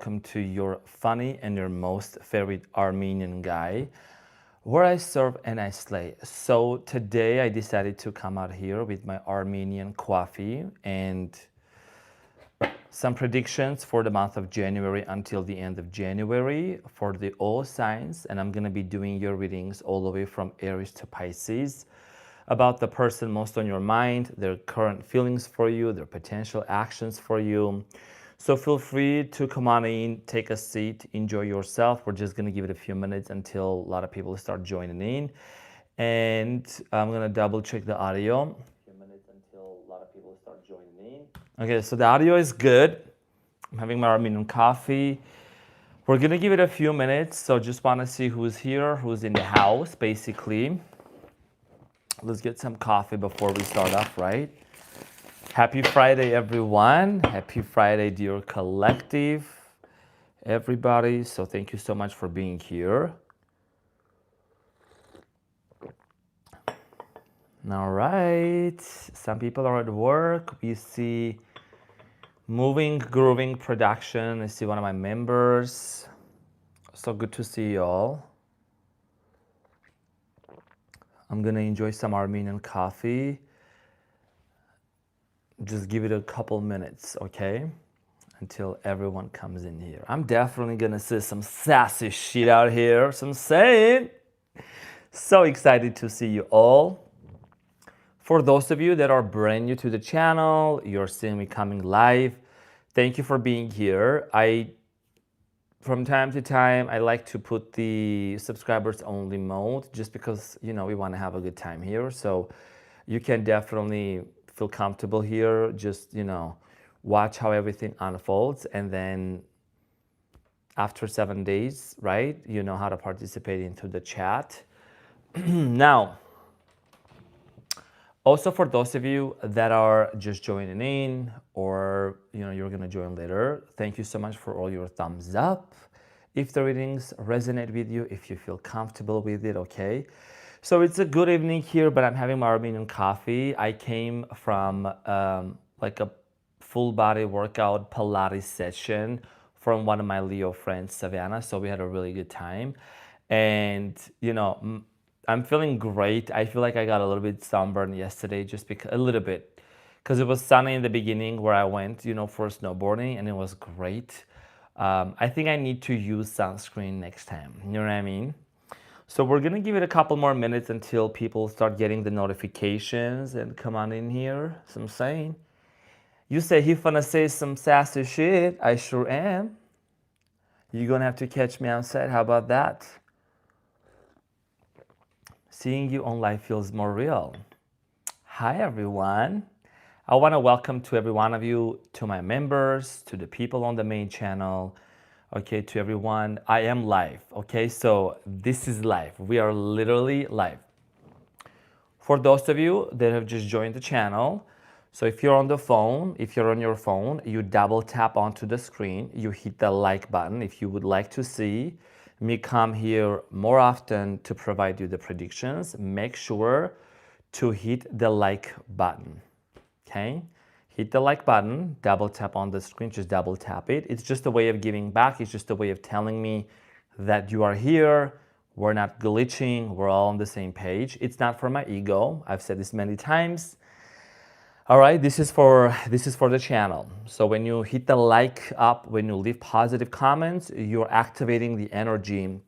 welcome to your funny and your most favorite Armenian guy, where I serve and I slay. So today I decided to come out here with my Armenian coffee and some predictions for the month of January until the end of January for the all signs. And I'm going to be doing your readings all the way from Aries to Pisces about the person most on your mind, their current feelings for you, their potential actions for you. So feel free to come on in, take a seat, enjoy yourself. We're just going to give it a few minutes until a lot of people start joining in. And I'm going to double check the audio. Okay, so the audio is good. I'm having my Armenian coffee. We're going to give it a few minutes. So just want to see who's here, who's in the house, basically. Let's get some coffee before we start off, right? Happy Friday, everyone. Happy Friday, dear collective, everybody. So thank you so much for being here. All right. Some people are at work. We see moving, grooving production. I see one of my members. So good to see you all. I'm going to enjoy some Armenian coffee. Just give it a couple minutes, okay? Until everyone comes in here. I'm definitely going to see some sassy shit out here. Some saying. So excited to see you all. For those of you that are brand new to the channel, you're seeing me coming live. Thank you for being here. From time to time, I like to put the subscribers only mode just because, you know, we want to have a good time here. So you can definitely feel comfortable here. Just, you know, watch how everything unfolds. And then after 7 days, right, you know how to participate into the chat. Now, also for those of you that are just joining in or, you know, you're going to join later, thank you so much for all your thumbs up. If the readings resonate with you, if you feel comfortable with it, okay? So it's a good evening here, but I'm having my Armenian coffee. I came from like a full body workout Pilates session from one of my Leo friends, Savannah. So we had a really good time. And, you know, I'm feeling great. I feel like I got a little bit sunburned yesterday, just because a little bit, because it was sunny in the beginning where I went, you know, for snowboarding, and it was great. I think I need to use sunscreen next time. You know what I mean? So we're gonna give it a couple more minutes until people start getting the notifications and come on in here. So I'm saying, you say he finna say some sassy shit. I sure am. You're gonna have to catch me outside. How about that? Seeing you on live feels more real. Hi, everyone. I want to welcome to every one of you, to my members, to the people on the main channel, okay, to everyone. I am live, okay? So this is live. We are literally live. For those of you that have just joined the channel, so if you're on the phone, if you're on your phone, you double tap onto the screen, you hit the like button if you would like to see me come here more often to provide you the predictions. Make sure to hit the like button, okay? Hit the like button, double tap on the screen, just double tap it. It's just a way of giving back. It's just a way of telling me that you are here. We're not glitching. We're all on the same page. It's not for my ego. I've said this many times. All right, this is for the channel. So when you hit the like up, when you leave positive comments, you're activating the energy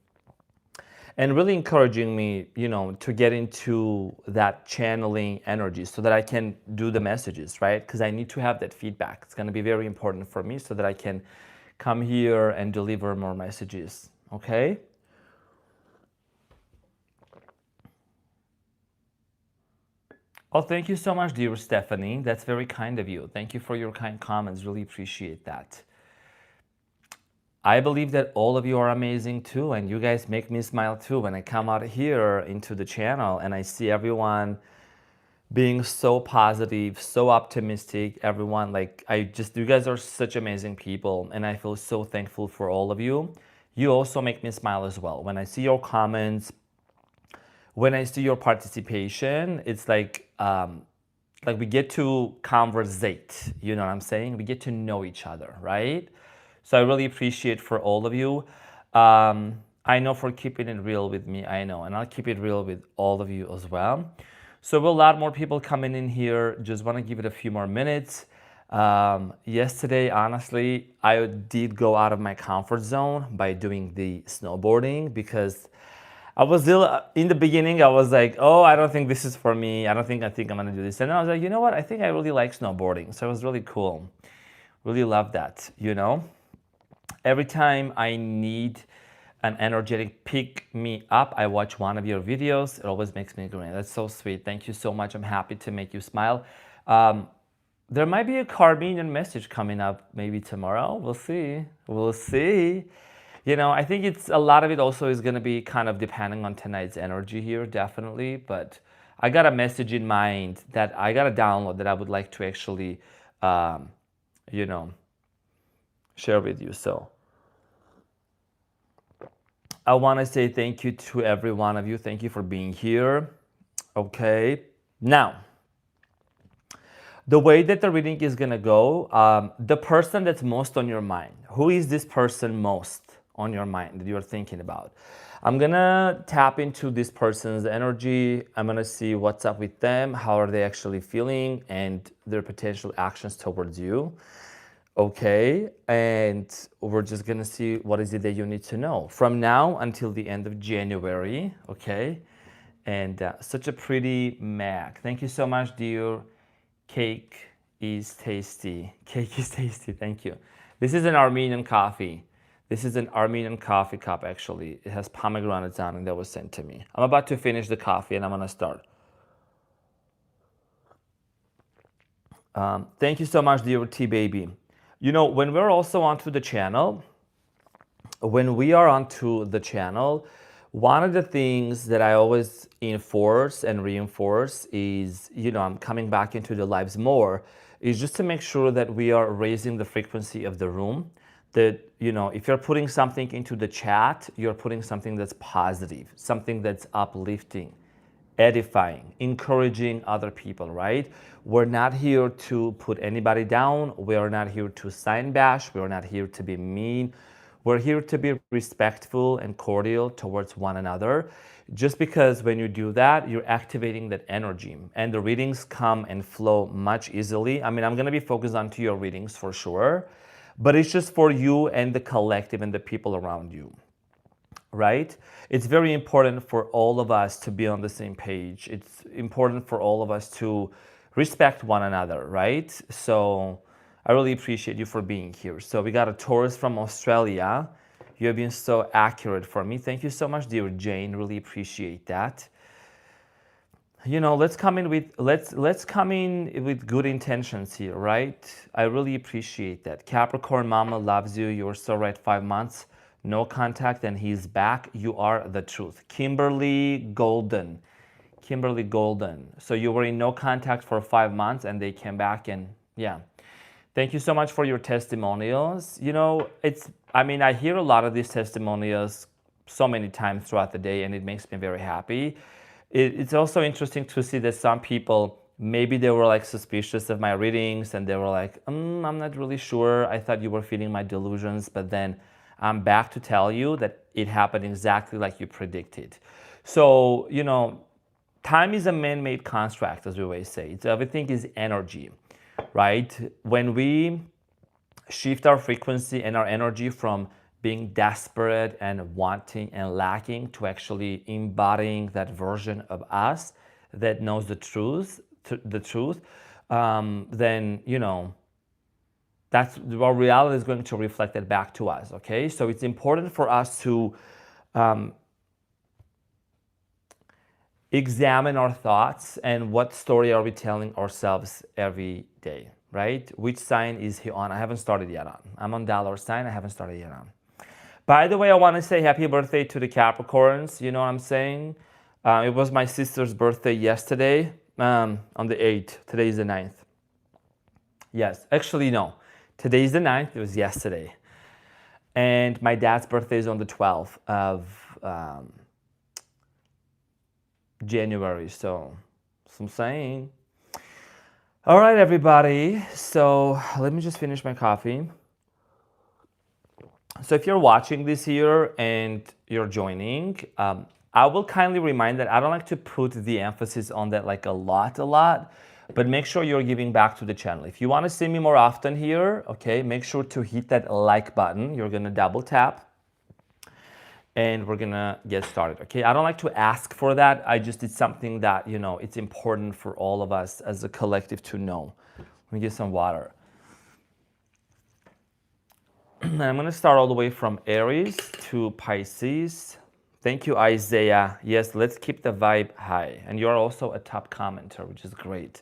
and really encouraging me, you know, to get into that channeling energy so that I can do the messages, right? Because I need to have that feedback. It's going to be very important for me so that I can come here and deliver more messages, okay? Oh, thank you so much, dear Stephanie. That's very kind of you. Thank you for your kind comments. Really appreciate that. I believe that all of you are amazing too, and you guys make me smile too when I come out here into the channel and I see everyone being so positive, so optimistic. Everyone, like, you guys are such amazing people, and I feel so thankful for all of you. You also make me smile as well. When I see your comments, when I see your participation, it's like we get to conversate, you know what I'm saying? We get to know each other, right? So I really appreciate for all of you. I know for keeping it real with me, I know, and I'll keep it real with all of you as well. So we'll a lot more people coming in here. Just want to give it a few more minutes. Yesterday, honestly, I did go out of my comfort zone by doing the snowboarding because I was still in the beginning. I was like, "Oh, I don't think this is for me. I think I'm gonna do this." And then I was like, "You know what? I think I really like snowboarding." So it was really cool. Really love that. Every time I need an energetic pick me up, I watch one of your videos. It always makes me grin. That's so sweet. Thank you so much. I'm happy to make you smile. There might be a Caribbean message coming up maybe tomorrow. We'll see. We'll see. I think it's a lot of it also is going to be kind of depending on tonight's energy here, definitely. But I got a message in mind that I got to download that I would like to actually, you know, share with you. So I want to say thank you to every one of you. Thank you for being here. Okay. Now, the way that the reading is going to go, the person that's most on your mind, who is this person most on your mind that you're thinking about? I'm going to tap into this person's energy. I'm going to see what's up with them, how are they actually feeling, and their potential actions towards you. Okay, and we're just going to see what is it that you need to know from now until the end of January. Okay, and such a pretty Mac. Thank you so much, dear. Cake is tasty. Cake is tasty. Thank you. This is an Armenian coffee. This is an Armenian coffee cup, actually. It has pomegranates on it that was sent to me. I'm about to finish the coffee and I'm going to start. Thank you so much, dear T Baby. When we're also onto the channel, one of the things that I always enforce and reinforce is, I'm coming back into the lives more, is just to make sure that we are raising the frequency of the room. That, if you're putting something into the chat, you're putting something that's positive, something that's uplifting, edifying, encouraging other people, right? We're not here to put anybody down. We are not here to sign bash. We are not here to be mean. We're here to be respectful and cordial towards one another. Just because when you do that, you're activating that energy and the readings come and flow much easily. I mean, I'm going to be focused on to your readings for sure, but it's just for you and the collective and the people around you. Right? It's very important for all of us to be on the same page. It's important for all of us to respect one another, right? So I really appreciate you for being here. So we got a Taurus from Australia. You have been so accurate for me. Thank you so much, dear Jane. Really appreciate that. Let's come in with good intentions here, right? I really appreciate that. Capricorn mama loves you. You're so right. 5 months. No contact and he's back. You are the truth. Kimberly Golden. So you were in no contact for 5 months and they came back and yeah. Thank you so much for your testimonials. I hear a lot of these testimonials so many times throughout the day and it makes me very happy. It's also interesting to see that some people, maybe they were like suspicious of my readings and they were like, I'm not really sure. I thought you were feeding my delusions, but then I'm back to tell you that it happened exactly like you predicted. So, time is a man-made construct, as we always say. Everything is energy, right? When we shift our frequency and our energy from being desperate and wanting and lacking to actually embodying that version of us that knows the truth, then, that's our reality is going to reflect that back to us, okay? So it's important for us to examine our thoughts and what story are we telling ourselves every day, right? Which sign is he on? I haven't started yet on. I'm on dollar sign. I haven't started yet on. By the way, I want to say happy birthday to the Capricorns. You know what I'm saying? It was my sister's birthday yesterday on the 8th. Today is the 9th. Yes, actually, no. Today is the 9th. It was yesterday. And my dad's birthday is on the 12th of January. So I'm saying. All right, everybody. So let me just finish my coffee. So if you're watching this here and you're joining, I will kindly remind that I don't like to put the emphasis on that like a lot, but make sure you're giving back to the channel. If you want to see me more often here, okay, make sure to hit that like button. You're going to double tap and we're going to get started, okay? I don't like to ask for that. It's something that, you know, it's important for all of us as a collective to know. Let me get some water. And I'm going to start all the way from Aries to Pisces. Thank you, Isaiah. Yes, let's keep the vibe high. And you're also a top commenter, which is great.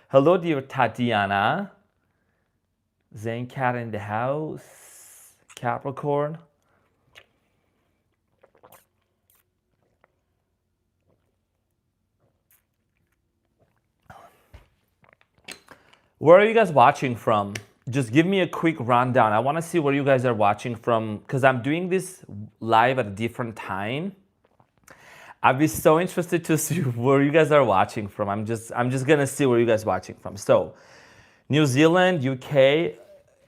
Hello, dear Tatiana. Zen Cat in the house. Capricorn. Where are you guys watching from? Just give me a quick rundown. I want to see where you guys are watching from because I'm doing this live at a different time. I'd be so interested to see where you guys are watching from. I'm just gonna see where you guys are watching from. So, New Zealand, UK,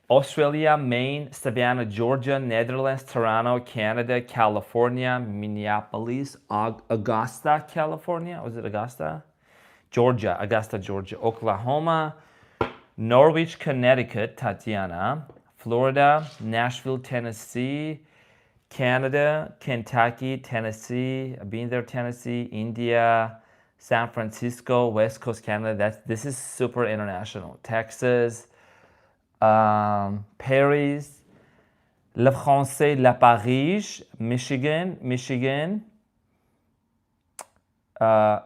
Australia, Maine, Savannah, Georgia, Netherlands, Toronto, Canada, California, Minneapolis, Augusta, California. Was it Augusta? Georgia, Augusta, Georgia, Oklahoma, Norwich, Connecticut, Tatiana, Florida, Nashville, Tennessee, Canada, Kentucky, Tennessee, I've been there, Tennessee, India, San Francisco, West Coast Canada. This is super international. Texas, Paris, Le Français, La Paris, Michigan,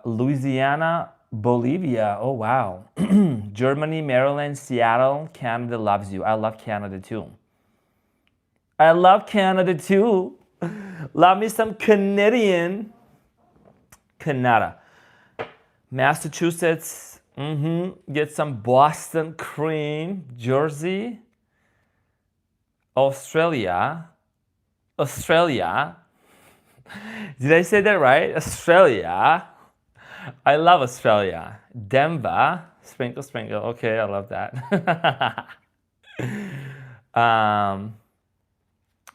Louisiana, Bolivia. Oh, wow. Germany, Maryland, Seattle, Canada loves you. I love Canada too. I love Canada too. Love me some Canadian. Canada. Massachusetts. Get some Boston cream. Jersey. Australia. Did I say that right? Australia. I love Australia. Denver. Sprinkle. Okay, I love that.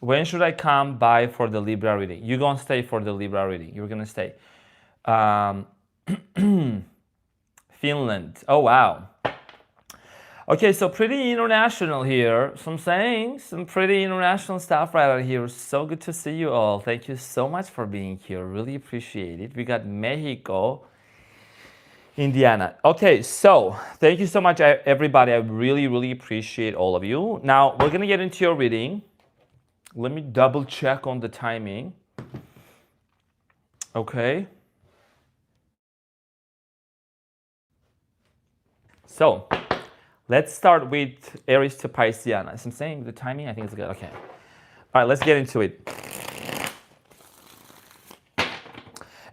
When should I come by for the Libra reading? You're going to stay for the Libra reading. You're going to stay. Finland. Oh, wow. Okay, so pretty international here. So I'm saying some pretty international stuff right out here. So good to see you all. Thank you so much for being here. Really appreciate it. We got Mexico, Indiana. Okay, so thank you so much, everybody. I really appreciate all of you. Now, we're going to get into your reading. Let me double check on the timing. Okay. So, let's start with Aries to Pisceana. As I'm saying, the timing, I think it's good. Okay. All right, let's get into it.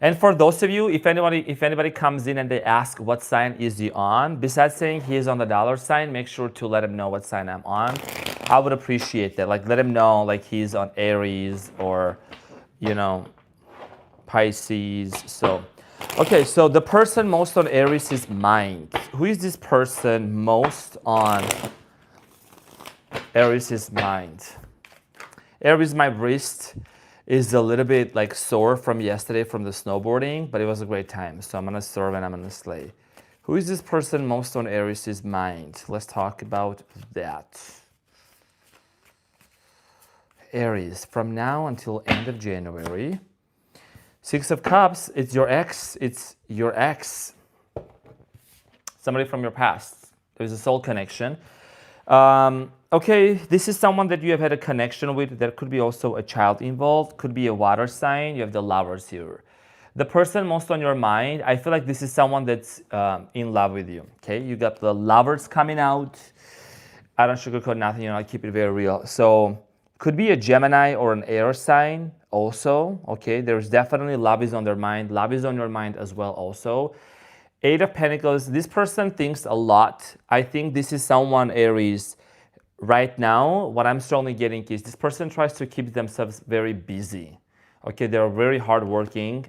And for those of you, if anybody comes in and they ask what sign is he on, besides saying he is on the dollar sign, make sure to let him know what sign I'm on. I would appreciate that. Like, let him know like he's on Aries or, you know, Pisces. So, okay, so the person most on Aries is mind. Who is this person most on Aries is mind? Aries, my wrist is a little bit like sore from yesterday from the snowboarding, but it was a great time. So I'm gonna serve and I'm gonna slay. Who is this person most on Aries' mind? Let's talk about that. Aries, from now until end of January. Six of Cups, it's your ex. It's your ex. Somebody from your past. There's a soul connection. Okay, this is someone that you have had a connection with. There could be also a child involved. Could be a water sign. You have the Lovers here. The person most on your mind, I feel like this is someone that's in love with you. Okay, you got the Lovers coming out. I don't sugarcoat nothing. You know, I keep it very real. So could be a Gemini or an air sign also. Okay, there's definitely love is on their mind. Love is on your mind as well also. Eight of Pentacles, this person thinks a lot. I think this is someone, Aries, right now, what I'm strongly getting is this person tries to keep themselves very busy. Okay, they're very hardworking.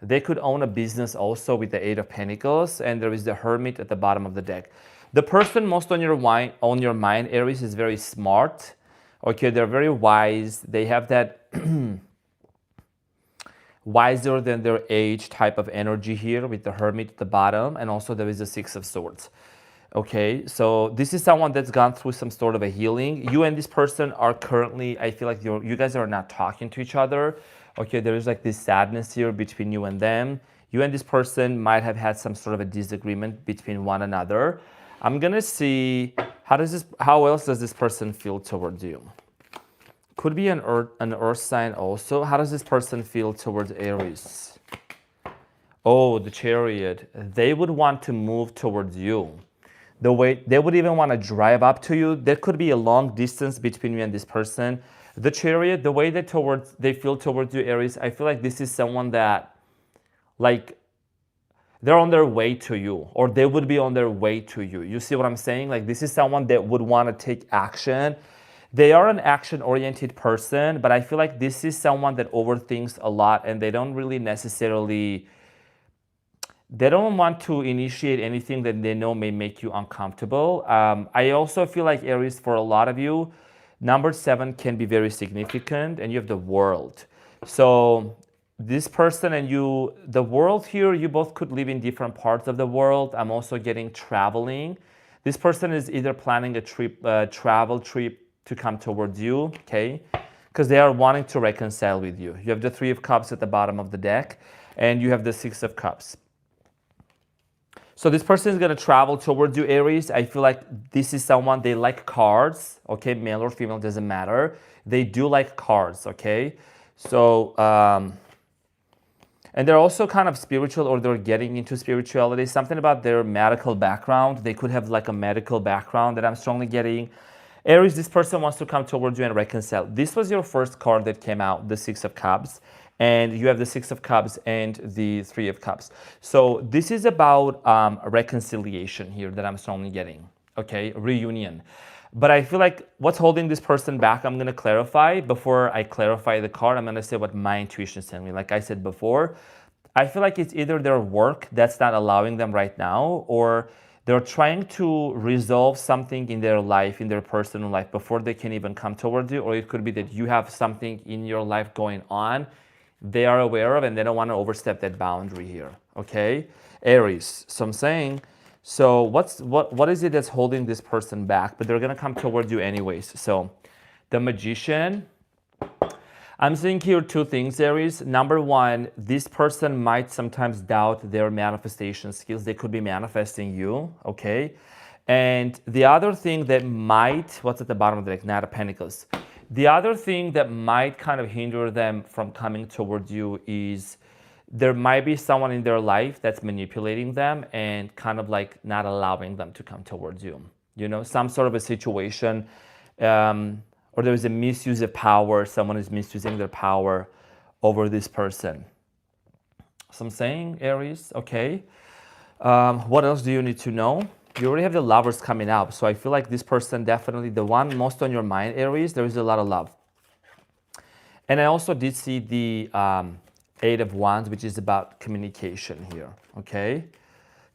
They could own a business also with the Eight of Pentacles, and there is the Hermit at the bottom of the deck. The person most on your mind, Aries, is very smart, Okay, they're very wise. They have that wiser than their age type of energy here with the Hermit at the bottom, and also there is a Six of Swords. Okay, so this is someone that's gone through some sort of a healing. You and this person are currently, I feel like you guys are not talking to each other. Okay, there is like this sadness here between you and them. You and this person might have had some sort of a disagreement between one another. I'm gonna see how else does this person feel towards you? Could be an earth sign also. How does this person feel towards Aries? Oh, the Chariot. They would want to move towards you. The way they would even want to drive up to you. There could be a long distance between you and this person. The Chariot, the way they feel towards you, Aries, I feel like this is someone that, like, they're on their way to you, or they would be on their way to you. You see what I'm saying? Like, this is someone that would want to take action. They are an action-oriented person, but I feel like this is someone that overthinks a lot, and they don't really necessarily, they don't want to initiate anything that they know may make you uncomfortable. I also feel like, Aries, for a lot of you, number 7 can be very significant, and you have the World. So this person and you, the world here, you both could live in different parts of the world. I'm also getting traveling. This person is either planning a trip, travel trip to come towards you, okay? Because they are wanting to reconcile with you. You have the Three of Cups at the bottom of the deck, and you have the Six of Cups. So this person is going to travel towards you, Aries. I feel like this is someone, they like cards, okay? Male or female, doesn't matter. They do like cards, okay? So, and they're also kind of spiritual, or they're getting into spirituality. Something about their medical background. They could have like a medical background that I'm strongly getting. Aries, this person wants to come towards you and reconcile. This was your first card that came out, the Six of Cups. And you have the Six of Cups and the Three of Cups. So this is about reconciliation here that I'm strongly getting, okay? Reunion. But I feel like what's holding this person back, I'm going to clarify. Before I clarify the card, I'm going to say what my intuition is telling me. Like I said before, I feel like it's either their work that's not allowing them right now, or they're trying to resolve something in their life, in their personal life, before they can even come towards you. Or it could be that you have something in your life going on they are aware of, and they don't want to overstep that boundary here, okay? Aries. So I'm saying, so what is it that's holding this person back? But they're going to come towards you anyways. So the Magician. I'm seeing here two things, Aries. Number one, this person might sometimes doubt their manifestation skills. They could be manifesting you, okay? And the other thing that might, what's at the bottom of the deck? Knight of Pentacles. The other thing that might kind of hinder them from coming towards you is there might be someone in their life that's manipulating them and kind of like not allowing them to come towards you. You know, some sort of a situation, or there is a misuse of power. Someone is misusing their power over this person. So I'm saying, Aries, okay. What else do you need to know? You already have the Lovers coming up. So I feel like this person, definitely the one most on your mind, Aries, there is a lot of love. And I also did see the Eight of Wands, which is about communication here, okay?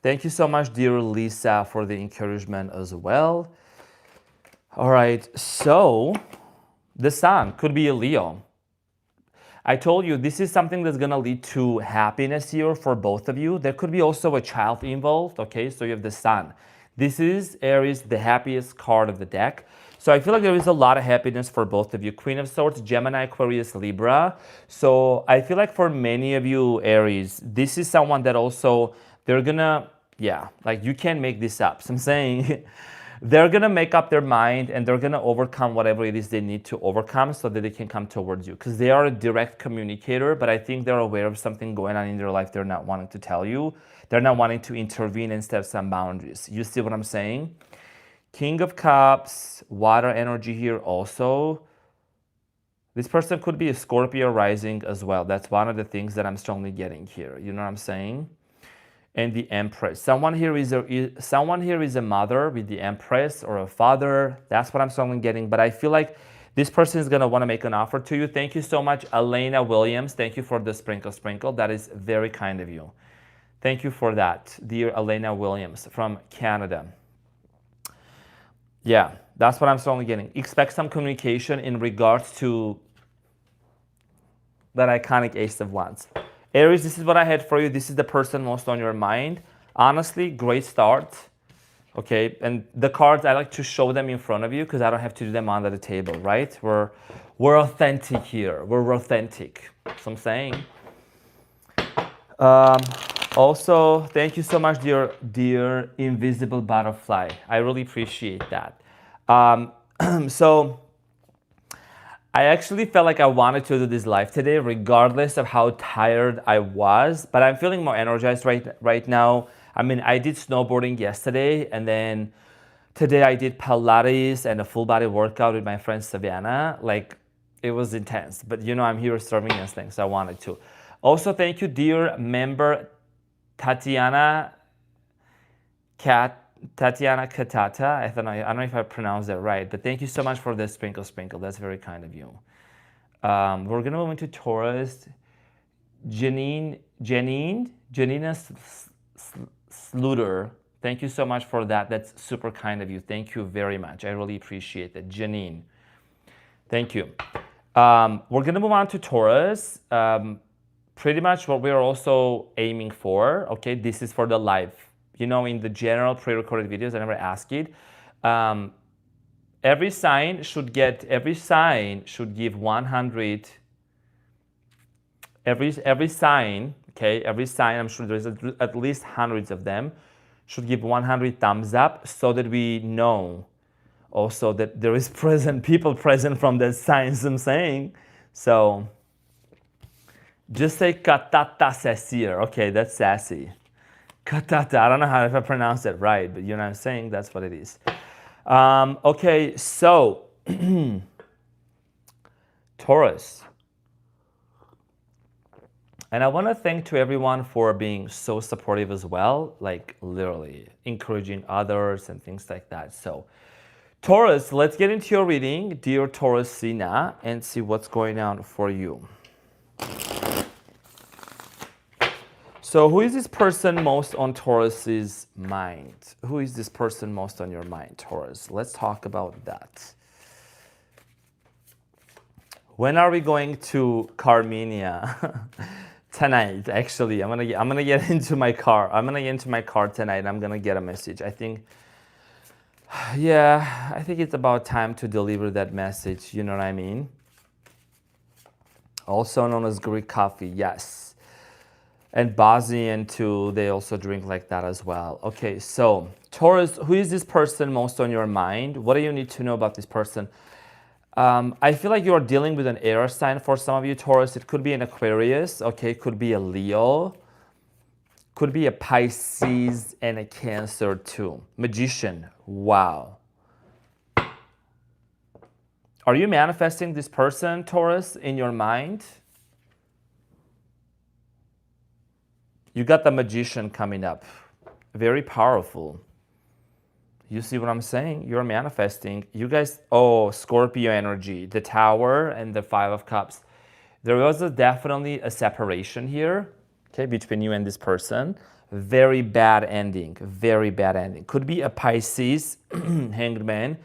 Thank you so much, dear Lisa, for the encouragement as well. All right, so the Sun could be a Leo. I told you this is something that's going to lead to happiness here for both of you. There could be also a child involved, okay? So you have the Sun. This is, Aries, the happiest card of the deck. So I feel like there is a lot of happiness for both of you. Queen of Swords, Gemini, Aquarius, Libra. So I feel like for many of you, Aries, this is someone that also, they're going to, yeah, like you can't make this up. So I'm saying they're going to make up their mind and they're going to overcome whatever it is they need to overcome so that they can come towards you. Because they are a direct communicator, but I think they're aware of something going on in their life they're not wanting to tell you. They're not wanting to intervene and set some boundaries. You see what I'm saying? King of Cups, water energy here also. This person could be a Scorpio rising as well. That's one of the things that I'm strongly getting here. You know what I'm saying? And the Empress. Someone here is a mother with the Empress, or a father. That's what I'm strongly getting. But I feel like this person is going to want to make an offer to you. Thank you so much, Elena Williams. Thank you for the sprinkle. That is very kind of you. Thank you for that, dear Elena Williams from Canada. Yeah, that's what I'm strongly getting. Expect some communication in regards to that iconic Ace of Wands. Aries, this is what I had for you. This is the person most on your mind. Honestly, great start. Okay, and the cards, I like to show them in front of you because I don't have to do them under the table, right? We're authentic here. We're authentic. So I'm saying. Also, thank you so much, dear invisible butterfly. I really appreciate that. So I actually felt like I wanted to do this live today, regardless of how tired I was. But I'm feeling more energized right now. I mean, I did snowboarding yesterday, and then today I did Pilates and a full body workout with my friend Savannah. Like, it was intense. But you know, I'm here serving this thing, so I wanted to. Also, thank you, dear member Tatiana Katata. I don't know if I pronounced that right, but thank you so much for the sprinkle. That's very kind of you. We're gonna move into Taurus. Janina Sluder. Thank you so much for that. That's super kind of you. Thank you very much. I really appreciate it. Janine. Thank you. We're gonna move on to Taurus. Pretty much what we're also aiming for. Okay, this is for the live. You know, in the general pre-recorded videos, I never ask it. Every sign should give 100. Every sign, okay, every sign, I'm sure there's at least hundreds of them, should give 100 thumbs up so that we know also that there is people present from the signs I'm saying. So just say katata sesir. Okay, that's sassy. Katata, I don't know if I pronounced it right, but you know what I'm saying? That's what it is. Okay, so Taurus. And I want to thank to everyone for being so supportive as well, like literally encouraging others and things like that. So Taurus, let's get into your reading, dear Taurus Sina, and see what's going on for you. So who is this person most on Taurus's mind? Who is this person most on your mind, Taurus? Let's talk about that. When are we going to Carmenia? Tonight, actually. I'm gonna get into my car. I'm gonna get into my car tonight and I'm gonna get a message. I think it's about time to deliver that message, you know what I mean? Also known as Greek coffee, yes. And Bosnian too, they also drink like that as well. Okay, so Taurus, who is this person most on your mind? What do you need to know about this person? I feel like you're dealing with an air sign for some of you, Taurus. It could be an Aquarius, okay? It could be a Leo. Could be a Pisces and a Cancer too. Magician, wow. Are you manifesting this person, Taurus, in your mind? You got the Magician coming up. Very powerful. You see what I'm saying? You're manifesting. You guys, Scorpio energy, the Tower and the Five of Cups. There was definitely a separation here, okay, between you and this person. Very bad ending, very bad ending. Could be a Pisces, Hanged Man.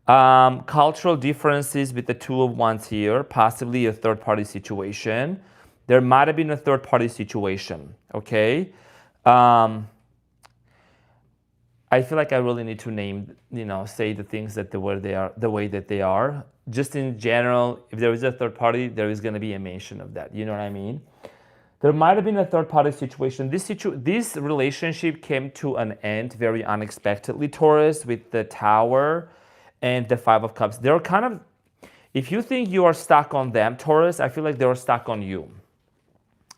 Cultural differences with the Two of Wands here, possibly a third-party situation. There might have been a third-party situation, okay? I feel like I really need to name, say the things that the way that they are. Just in general, if there is a third party, there is going to be a mention of that. You know what I mean? There might have been a third-party situation. This relationship came to an end very unexpectedly, Taurus, with the Tower and the Five of Cups. They're kind of, if you think you are stuck on them, Taurus, I feel like they're stuck on you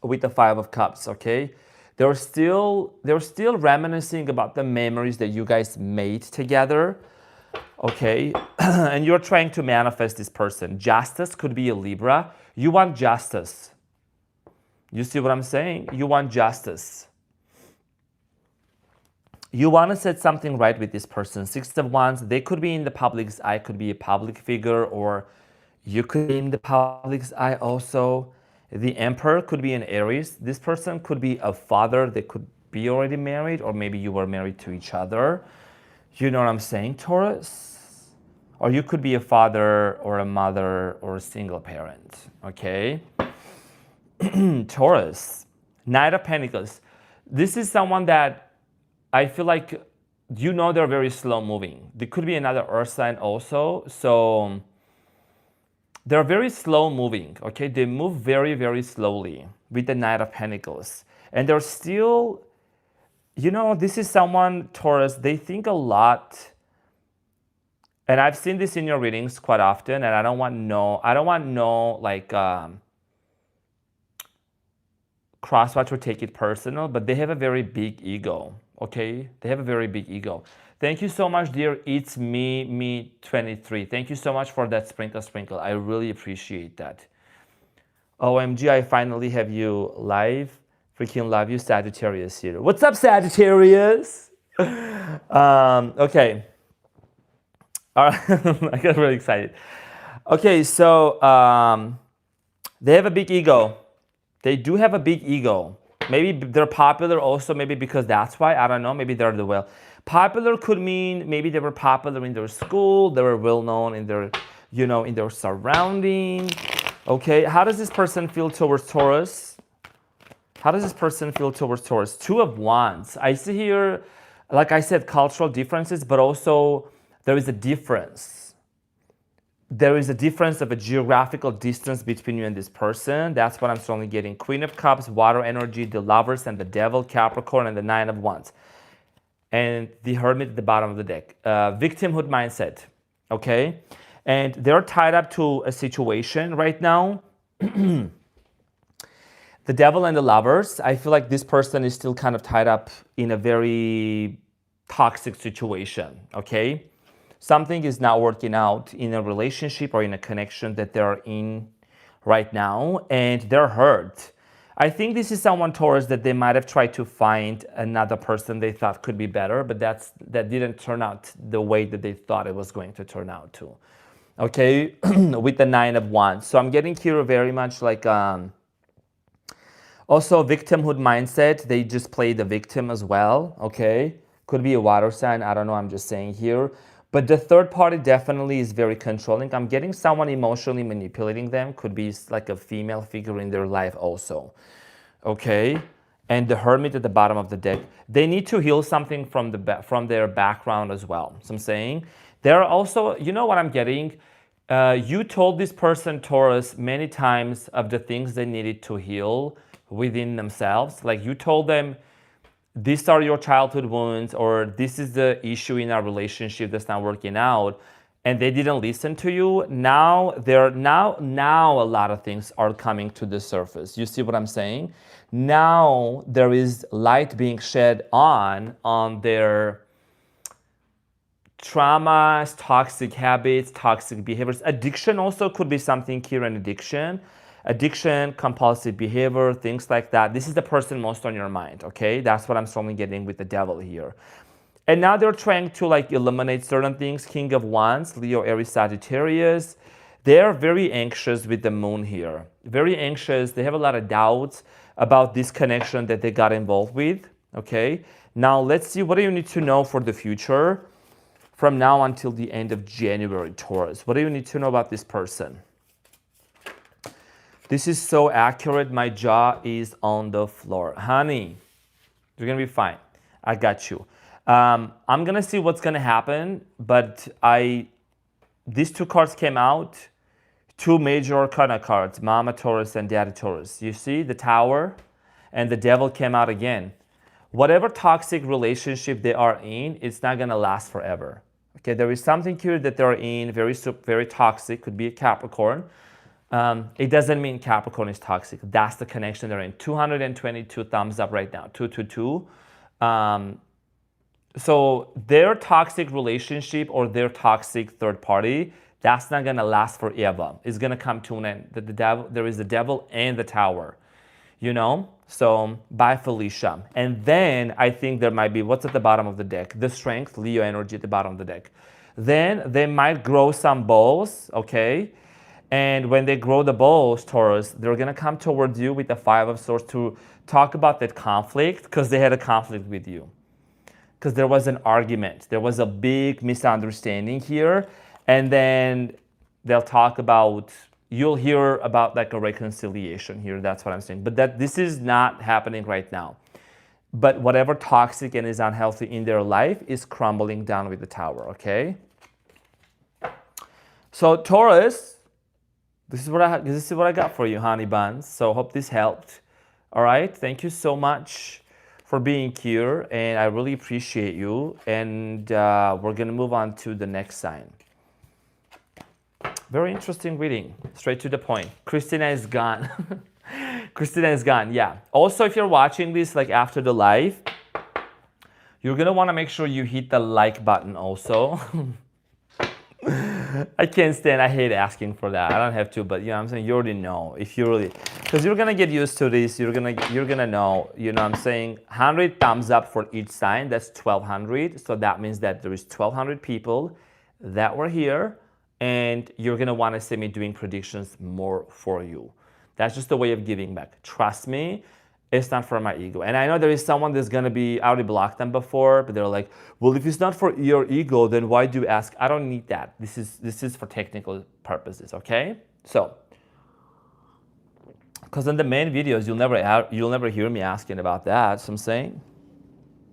with the Five of Cups, okay? They're still reminiscing about the memories that you guys made together, okay? And you're trying to manifest this person. Justice could be a Libra. You want justice. You see what I'm saying? You want justice. You want to set something right with this person. Six of Wands, they could be in the public's eye, could be a public figure, or you could be in the public's eye also. The Emperor could be an Aries. This person could be a father. They could be already married, or maybe you were married to each other. You know what I'm saying, Taurus? or you could be a father or a mother or a single parent, okay? Taurus, Knight of Pentacles. This is someone that I feel like, you know, they're very slow moving. There could be another earth sign also. So they're very slow moving, okay? They move very, very slowly with the Knight of Pentacles. And they're still, you know, this is someone, Taurus, they think a lot. And I've seen this in your readings quite often, and I don't want no like crosswatch or take it personal, but they have a very big ego, okay? They have a very big ego. Thank you so much, dear. It's me 23. Thank you so much for that sprinkle. I really appreciate that. OMG, I finally have you live. Freaking love you, Sagittarius here. What's up, Sagittarius? Okay. All right. I got really excited. Okay, so they have a big ego. They do have a big ego. Maybe they're popular also, maybe because that's why. I don't know. Maybe they're the well. Popular could mean maybe they were popular in their school. They were well known in their, you know, in their surrounding. Okay, how does this person feel towards Taurus? How does this person feel towards Taurus? Two of Wands. I see here, like I said, cultural differences, but also there is a difference. There is a difference of a geographical distance between you and this person. That's what I'm strongly getting. Queen of Cups, water energy, the Lovers, and the Devil, Capricorn, and the Nine of Wands. And the Hermit at the bottom of the deck. Victimhood mindset, okay? And they're tied up to a situation right now. The Devil and the Lovers, I feel like this person is still kind of tied up in a very toxic situation, okay? Something is not working out in a relationship or in a connection that they're in right now, and they're hurt. I think this is someone, Taurus, that they might have tried to find another person they thought could be better, but that didn't turn out the way that they thought it was going to turn out to. Okay, with the Nine of Wands. So I'm getting here very much like also victimhood mindset. They just play the victim as well, okay? Could be a water sign, I don't know, I'm just saying here. But the third party definitely is very controlling. I'm getting someone emotionally manipulating them. Could be like a female figure in their life also. Okay? And the Hermit at the bottom of the deck. They need to heal something from their background as well. So I'm saying they're also, you know what I'm getting? You told this person, Taurus, many times of the things they needed to heal within themselves. Like you told them, these are your childhood wounds, or this is the issue in our relationship that's not working out, and they didn't listen to you. Now a lot of things are coming to the surface. You see what I'm saying? Now there is light being shed on their traumas, toxic habits, toxic behaviors. Addiction also could be something here, an addiction, compulsive behavior, things like that. This is the person most on your mind, okay? That's what I'm strongly getting with the Devil here. And now they're trying to like eliminate certain things. King of Wands, Leo, Aries, Sagittarius. They're very anxious with the Moon here. Very anxious. They have a lot of doubts about this connection that they got involved with, okay? Now let's see, what do you need to know for the future from now until the end of January, Taurus? What do you need to know about this person? This is so accurate. My jaw is on the floor. Honey, you're going to be fine. I got you. I'm going to see what's going to happen, but these two cards came out, two major arcana cards, Mama Taurus and Daddy Taurus. You see the Tower and the Devil came out again. Whatever toxic relationship they are in, it's not going to last forever. Okay, there is something here that they're in, very toxic, could be a Capricorn. It doesn't mean Capricorn is toxic. That's the connection they're in. 222 thumbs up right now, 222. So their toxic relationship or their toxic third party, that's not going to last forever. It's going to come to an end. There is the Devil and the Tower, you know? So bye, Felicia. And then I think there might be, what's at the bottom of the deck? The Strength, Leo energy at the bottom of the deck. Then they might grow some balls, okay? And when they grow the balls, Taurus, they're going to come towards you with the Five of Swords to talk about that conflict, because they had a conflict with you. Because there was an argument. There was a big misunderstanding here. And then they'll talk about, you'll hear about like a reconciliation here. That's what I'm saying. But this is not happening right now. But whatever toxic and is unhealthy in their life is crumbling down with the Tower, okay? So Taurus, this is what I got for you, honey buns. So hope this helped. All right, thank you so much for being here, and I really appreciate you. And we're gonna move on to the next sign. Very interesting reading, straight to the point. Christina is gone. Christina is gone, yeah. Also, if you're watching this like after the live, you're gonna wanna make sure you hit the like button also. I can't stand, I hate asking for that. I don't have to, but you know what I'm saying, you already know. If you really, because you're gonna get used to this, you're gonna know, you know what I'm saying, 100 thumbs up for each sign, that's 1,200. So that means that there is 1,200 people that were here, and you're gonna wanna see me doing predictions more for you. That's just a way of giving back. Trust me, it's not for my ego. And I know there is someone that's gonna be, I already blocked them before, but they're like, well, if it's not for your ego, then why do you ask? I don't need that. This is for technical purposes, okay? So, because in the main videos, you'll never hear me asking about that, so I'm saying.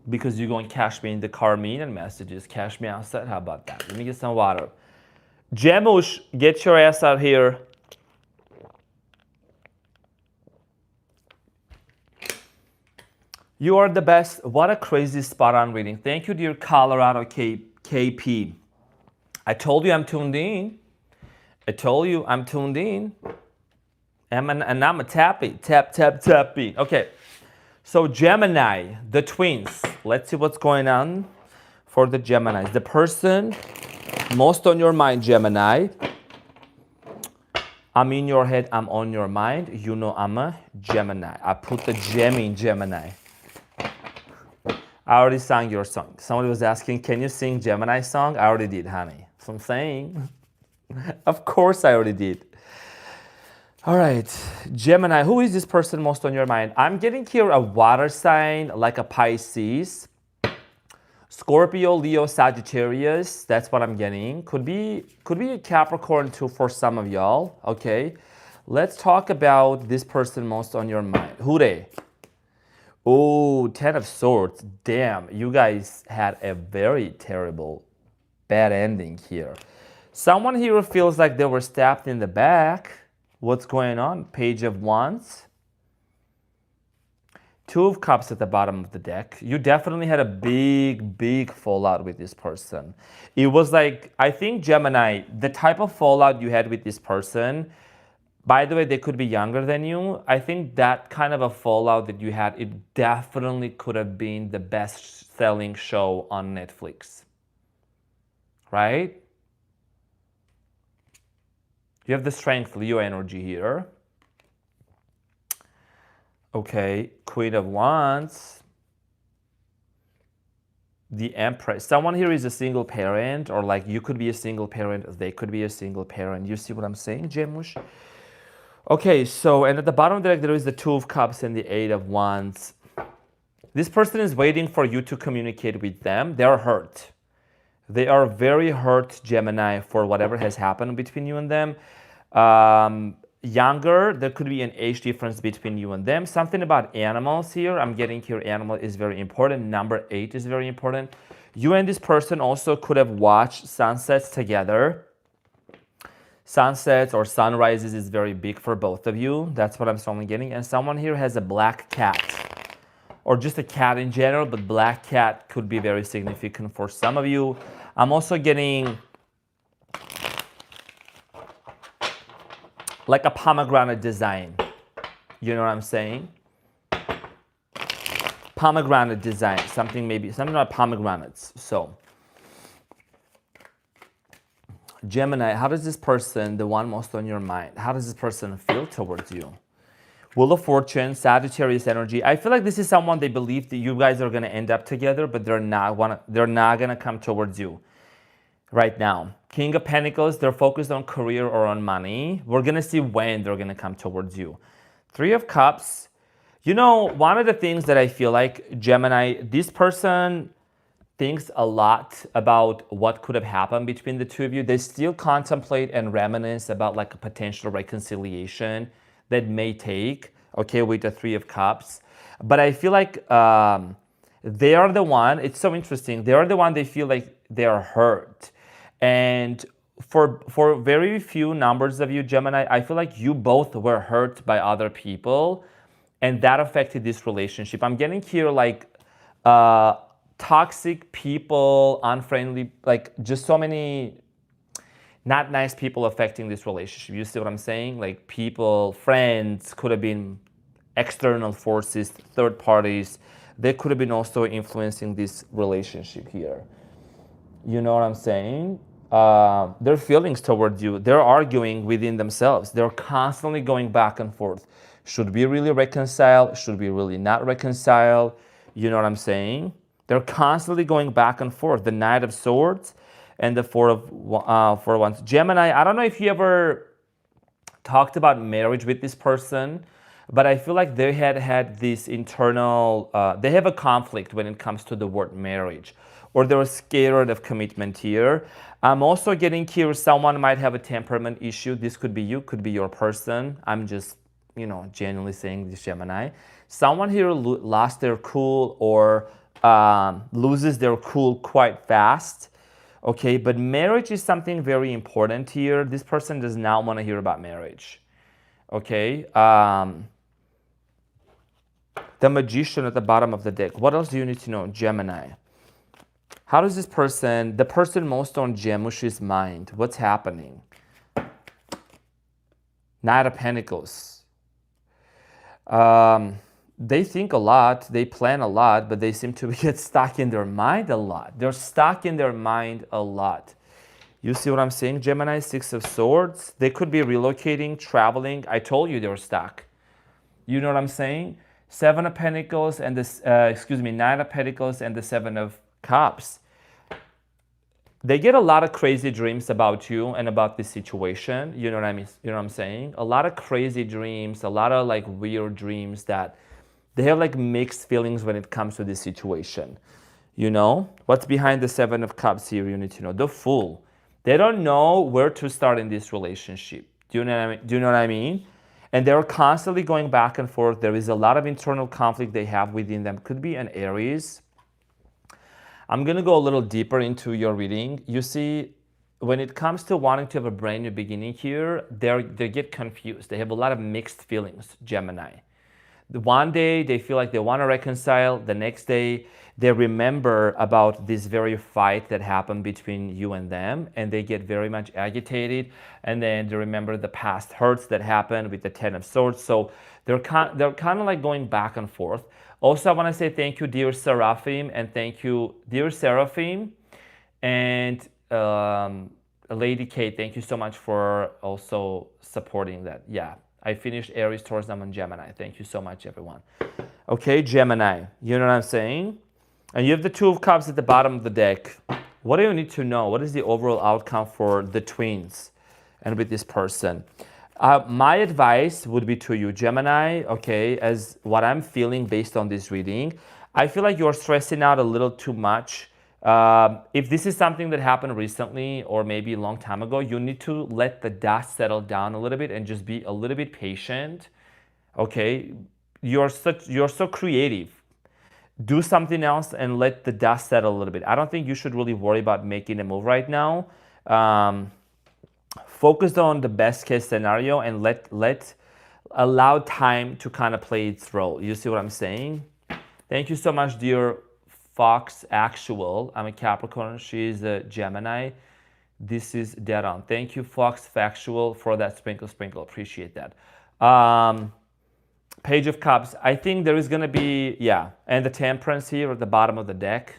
Because you're going to cash me in the Carmenian messages, cash me outside, how about that? Let me get some water. Jemush, get your ass out here. You are the best. What a crazy spot-on reading. Thank you, dear Colorado KP. I told you I'm tuned in. I told you I'm tuned in. And I'm a tappy. Tappy. Okay. So Gemini, the twins. Let's see what's going on for the Geminis. The person most on your mind, Gemini. I'm in your head. I'm on your mind. You know I'm a Gemini. I put the gem in Gemini. I already sang your song. Somebody was asking, can you sing Gemini song? I already did, honey. So I'm saying, of course I already did. All right, Gemini, who is this person most on your mind? I'm getting here a water sign, like a Pisces. Scorpio, Leo, Sagittarius, that's what I'm getting. Could be a Capricorn too for some of y'all, okay? Let's talk about this person most on your mind. Who they? Oh, 10 of Swords. Damn, you guys had a very terrible, bad ending here. Someone here feels like they were stabbed in the back. What's going on? Page of Wands. 2 of Cups at the bottom of the deck. You definitely had a big fallout with this person. It was like, I think Gemini, the type of fallout you had with this person, by the way, they could be younger than you. I think that kind of a fallout that you had, it definitely could have been the best-selling show on Netflix. Right? You have the strength, Leo energy here. Okay, Queen of Wands. The Empress. Someone here is a single parent, or like you could be a single parent, they could be a single parent. You see what I'm saying, Jemush? Okay, so, and at the bottom of the deck, there is the 2 of Cups and the 8 of Wands. This person is waiting for you to communicate with them. They are hurt. They are very hurt, Gemini, for whatever has happened between you and them. Younger, there could be an age difference between you and them. Something about animals here. I'm getting here animal is very important. Number 8 is very important. You and this person also could have watched sunsets together. Sunsets or sunrises is very big for both of you. That's what I'm strongly getting. And someone here has a black cat. Or just a cat in general, but black cat could be very significant for some of you. I'm also getting like a pomegranate design. You know what I'm saying? Pomegranate design, something about pomegranates. So, Gemini, how does this person, the one most on your mind, how does this person feel towards you? Wheel of Fortune, Sagittarius energy. I feel like this is someone they believe that you guys are going to end up together, but they're not going to come towards you right now. King of Pentacles, they're focused on career or on money. We're going to see when they're going to come towards you. 3 of Cups. You know, one of the things that I feel like, Gemini, this person thinks a lot about what could have happened between the two of you. They still contemplate and reminisce about like a potential reconciliation that may take, okay, with the Three of Cups. But I feel like they are the one, it's so interesting, they are the one they feel like they are hurt. And for very few numbers of you, Gemini, I feel like you both were hurt by other people and that affected this relationship. I'm getting here like toxic people, unfriendly, like just so many not nice people affecting this relationship. You see what I'm saying? Like people, friends, could have been external forces, third parties. They could have been also influencing this relationship here. You know what I'm saying? Their feelings towards you, they're arguing within themselves. They're constantly going back and forth. Should we really reconcile? Should we really not reconcile? You know what I'm saying? They're constantly going back and forth. The Knight of Swords and the Four of Wands. Gemini, I don't know if you ever talked about marriage with this person, but I feel like they had this internal, they have a conflict when it comes to the word marriage, or they're scared of commitment here. I'm also getting here, someone might have a temperament issue. This could be you, could be your person. I'm just, genuinely saying this, Gemini. Someone here lost their cool or loses their cool quite fast. Okay, but marriage is something very important here. This person does not want to hear about marriage. Okay, the Magician at the bottom of the deck. What else do you need to know, Gemini? How does this person, the person most on Gemush's mind, what's happening? Knight of Pentacles. They think a lot, they plan a lot, but they seem to get stuck in their mind a lot. They're stuck in their mind a lot. You see what I'm saying, Gemini? Six of Swords. They could be relocating, traveling. I told you they were stuck. You know what I'm saying? Seven of Pentacles and this, Nine of Pentacles and the Seven of Cups. They get a lot of crazy dreams about you and about this situation. You know what I mean? You know what I'm saying? A lot of crazy dreams, a lot of like weird dreams that they have like mixed feelings when it comes to this situation. You know? What's behind the Seven of Cups here? You need to know. The Fool. They don't know where to start in this relationship. Do you know what I mean? Do you know what I mean? And they're constantly going back and forth. There is a lot of internal conflict they have within them. Could be an Aries. I'm going to go a little deeper into your reading. You see, when it comes to wanting to have a brand new beginning here, they get confused. They have a lot of mixed feelings, Gemini. One day they feel like they want to reconcile. The next day they remember about this very fight that happened between you and them, and they get very much agitated. And then they remember the past hurts that happened with the Ten of Swords. So they're kind of like going back and forth. Also, I want to say thank you, dear Seraphim, and thank you, dear Seraphim, and Lady Kate. Thank you so much for also supporting that. Yeah. I finished Aries, Taurus, I'm on Gemini. Thank you so much, everyone. Okay, Gemini, you know what I'm saying? And you have the Two of Cups at the bottom of the deck. What do you need to know? What is the overall outcome for the twins and with this person? My advice would be to you, Gemini, okay, as what I'm feeling based on this reading, I feel like you're stressing out a little too much. If this is something that happened recently or maybe a long time ago, you need to let the dust settle down a little bit and just be a little bit patient. Okay, you're so creative. Do something else and let the dust settle a little bit. I don't think you should really worry about making a move right now. Focus on the best case scenario and allow time to kind of play its role. You see what I'm saying? Thank you so much, dear Fox Actual. I'm a Capricorn. She's a Gemini. This is dead on. Thank you, Fox Factual, for that sprinkle. Appreciate that. Page of Cups. I think there is going to be, yeah, and the Temperance here at the bottom of the deck.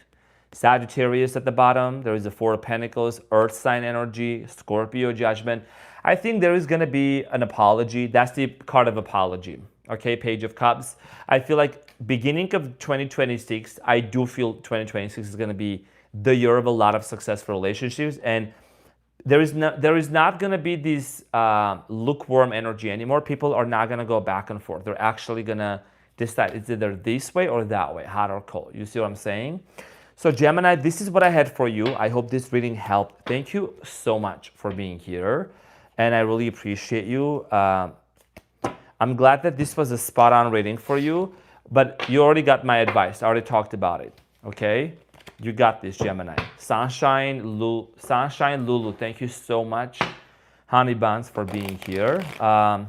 Sagittarius at the bottom. There is a Four of Pentacles, Earth sign energy, Scorpio Judgment. I think there is going to be an apology. That's the card of apology. Okay, Page of Cups. I feel like beginning of 2026, I do feel 2026 is going to be the year of a lot of successful relationships, and there is not going to be this lukewarm energy anymore. People are not going to go back and forth. They're actually going to decide it's either this way or that way, hot or cold. You see what I'm saying? So Gemini, this is what I had for you. I hope this reading helped. Thank you so much for being here. And I really appreciate you. I'm glad that this was a spot on reading for you, but you already got my advice. I already talked about it, okay? You got this, Gemini. Sunshine Lulu, thank you so much, Honey Buns, for being here. I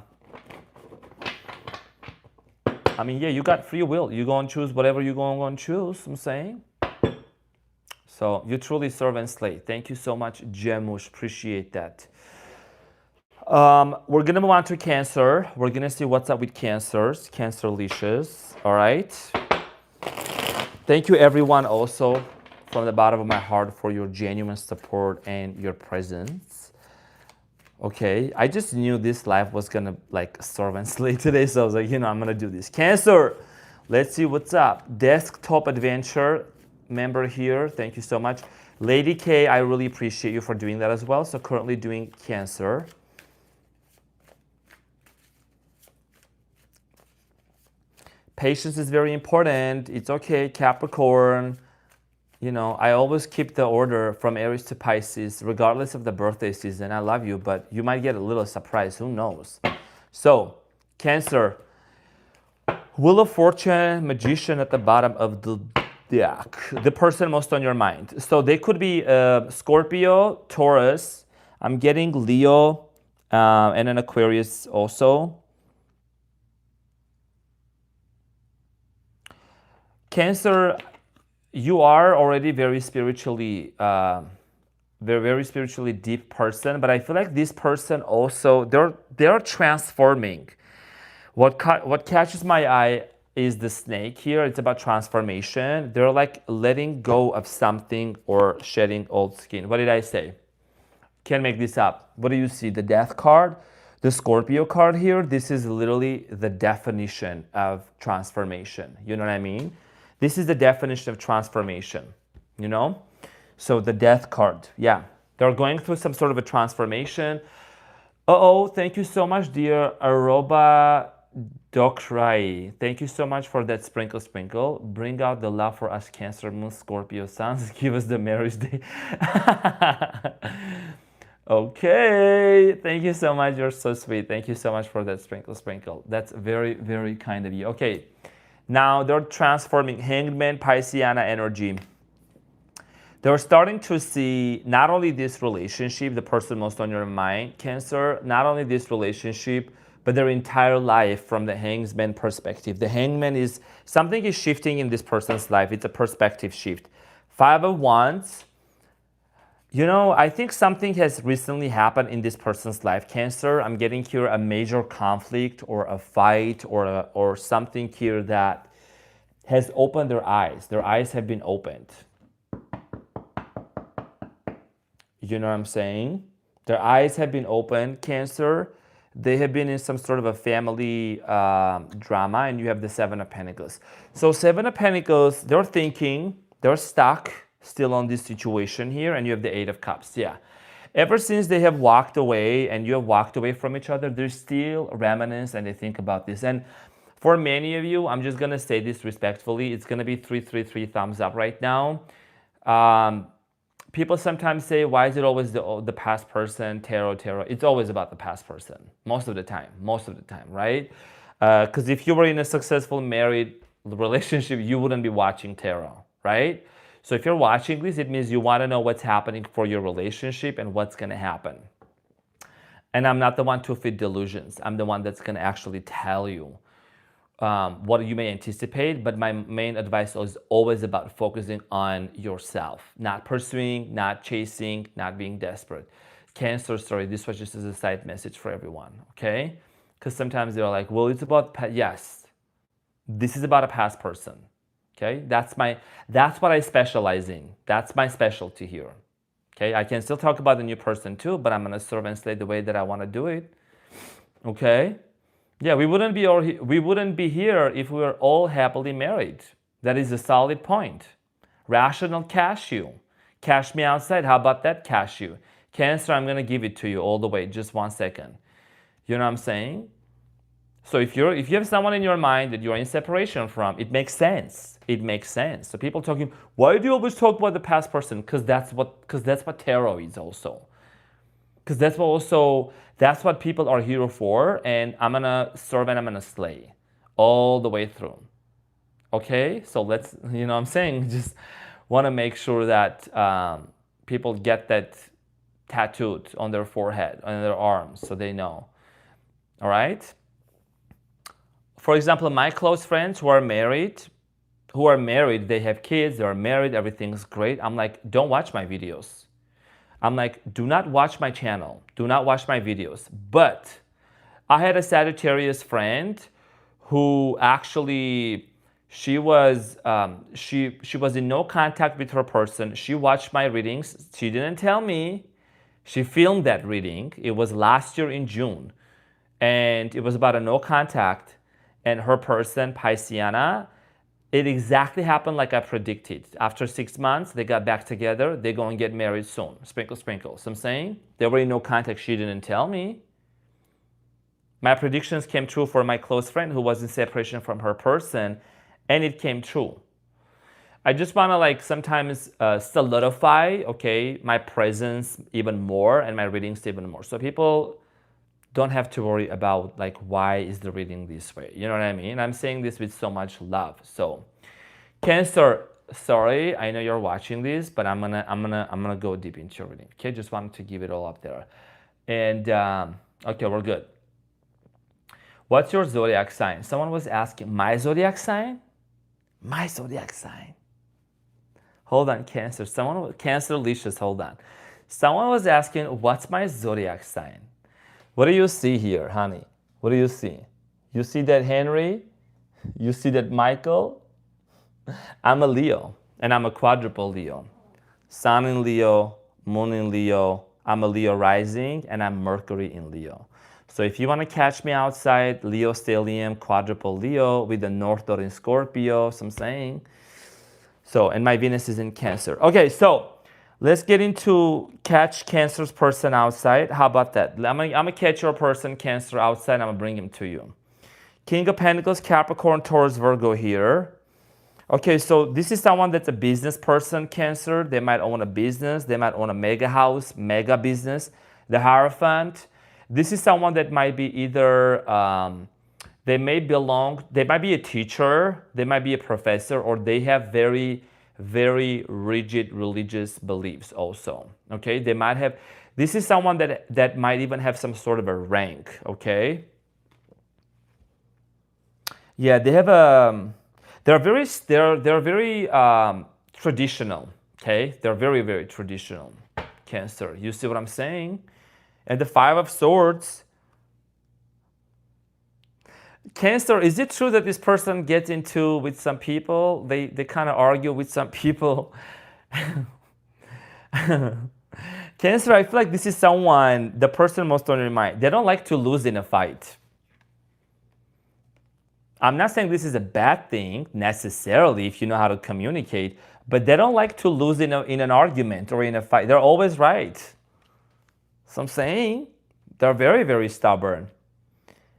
mean, yeah, you got free will. You're going to choose whatever you're going to choose, I'm saying. So you truly serve and slay. Thank you so much, Gemush. Appreciate that. We're going to move on to Cancer. We're going to see what's up with Cancers, Cancer-licious. All right. Thank you, everyone, also, from the bottom of my heart for your genuine support and your presence. Okay, I just knew this life was gonna like serve and slay today, so I was like, I'm gonna do this. Cancer, let's see what's up. Desktop Adventure member here, thank you so much. Lady K, I really appreciate you for doing that as well. So currently doing Cancer. Patience is very important. It's okay, Capricorn. I always keep the order from Aries to Pisces, regardless of the birthday season. I love you, but you might get a little surprise. Who knows? So, Cancer, Wheel of Fortune, Magician at the bottom of the deck. The person most on your mind. So they could be Scorpio, Taurus. I'm getting Leo and an Aquarius also. Cancer, you are already very spiritually, very spiritually deep person, but I feel like this person also, they're transforming. What catches my eye is the snake here. It's about transformation. They're like letting go of something or shedding old skin. What did I say? Can't make this up. What do you see? The Death card, the Scorpio card here. This is literally the definition of transformation. You know what I mean? This is the definition of transformation, So the Death card, yeah. They're going through some sort of a transformation. Thank you so much, dear Aroba Dokrai. Thank you so much for that sprinkle. Bring out the love for us, Cancer, Moon, Scorpio, Suns. Give us the marriage day. Okay, thank you so much. You're so sweet. Thank you so much for that sprinkle. That's very, very kind of you. Okay. Now they're transforming Hangman, Pisceana energy. They're starting to see not only this relationship, the person most on your mind, Cancer, not only this relationship, but their entire life from the Hangman perspective. The Hangman is, something is shifting in this person's life. It's a perspective shift. 5 of Wands. I think something has recently happened in this person's life, Cancer. I'm getting here a major conflict or a fight or something here that has opened their eyes. Their eyes have been opened. You know what I'm saying? Their eyes have been opened, Cancer. They have been in some sort of a family drama, and you have the 7 of Pentacles. So 7 of Pentacles, they're thinking, they're stuck still on this situation here, and you have the 8 of Cups. Yeah, ever since they have walked away and you have walked away from each other, there's still remnants, and they think about this. And for many of you, I'm just gonna say this respectfully, it's gonna be 333 thumbs up right now. People sometimes say, why is it always the past person, tarot? It's always about the past person, most of the time, right? Because if you were in a successful married relationship, you wouldn't be watching tarot, right? So if you're watching this, it means you want to know what's happening for your relationship and what's going to happen. And I'm not the one to feed delusions. I'm the one that's going to actually tell you what you may anticipate. But my main advice is always about focusing on yourself, not pursuing, not chasing, not being desperate. Cancer, sorry, this was just as a side message for everyone, okay? Because sometimes they're like, well, it's about, yes, this is about a past person. Okay, that's what I specialize in. That's my specialty here. Okay, I can still talk about the new person too, but I'm gonna serve and slay the way that I want to do it. Okay, yeah, we wouldn't be here if we were all happily married. That is a solid point. Rational cashew, cash me outside. How about that cashew? Cancer, I'm gonna give it to you all the way. Just 1 second. You know what I'm saying? So if you have someone in your mind that you're in separation from, it makes sense. It makes sense. So people talking, why do you always talk about the past person? Because that's what tarot is also. Because that's what people are here for, and I'm gonna serve and I'm gonna slay all the way through. Okay, so let's, I'm saying, just want to make sure that people get that tattooed on their forehead, on their arms, so they know. All right. For example, my close friends who are married, they have kids, they are married, everything's great. I'm like, don't watch my videos. I'm like, do not watch my channel. Do not watch my videos. But I had a Sagittarius friend who actually, she was in no contact with her person. She watched my readings. She didn't tell me. She filmed that reading. It was last year in June. And it was about a no contact. And her person, Pisceana, it exactly happened like I predicted. After 6 months, they got back together. They're going to get married soon. Sprinkle, sprinkle. So I'm saying they were in no contact. She didn't tell me. My predictions came true for my close friend who was in separation from her person, and it came true. I just want to sometimes solidify, okay, my presence even more and my readings even more. So people don't have to worry about why is the reading this way. You know what I mean? I'm saying this with so much love. So Cancer, sorry, I know you're watching this, but I'm gonna go deep into your reading. Okay, just wanted to give it all up there. And okay, we're good. What's your zodiac sign? Someone was asking my zodiac sign. My zodiac sign. Hold on, Cancer. Cancer-licious, hold on. Someone was asking, what's my zodiac sign? What do you see here, honey? What do you see? You see that Henry? You see that Michael? I'm a Leo, and I'm a quadruple Leo. Sun in Leo, Moon in Leo. I'm a Leo rising, and I'm Mercury in Leo. So if you want to catch me outside, Leo stellium, quadruple Leo with the North Node in Scorpio, so I'm saying. So, and my Venus is in Cancer. Okay, so let's get into catch Cancer's person outside. How about that? I'm gonna catch your person, Cancer, outside. I'm gonna bring him to you. King of Pentacles, Capricorn, Taurus, Virgo here. Okay, so this is someone that's a business person, Cancer. They might own a business. They might own a mega house, mega business. The Hierophant. This is someone that might be either, they might be a teacher, they might be a professor, or they have very, very rigid religious beliefs also, okay? They might have, this is someone that might even have some sort of a rank, okay? Yeah, they have they're very traditional, okay? They're very, very traditional, Cancer. You see what I'm saying? And the Five of Swords. Cancer, is it true that this person gets into with some people? They kind of argue with some people. Cancer, I feel like this is someone, the person most on your mind. They don't like to lose in a fight. I'm not saying this is a bad thing necessarily if you know how to communicate, but they don't like to lose in an argument or in a fight. They're always right. So I'm saying they're very, very stubborn.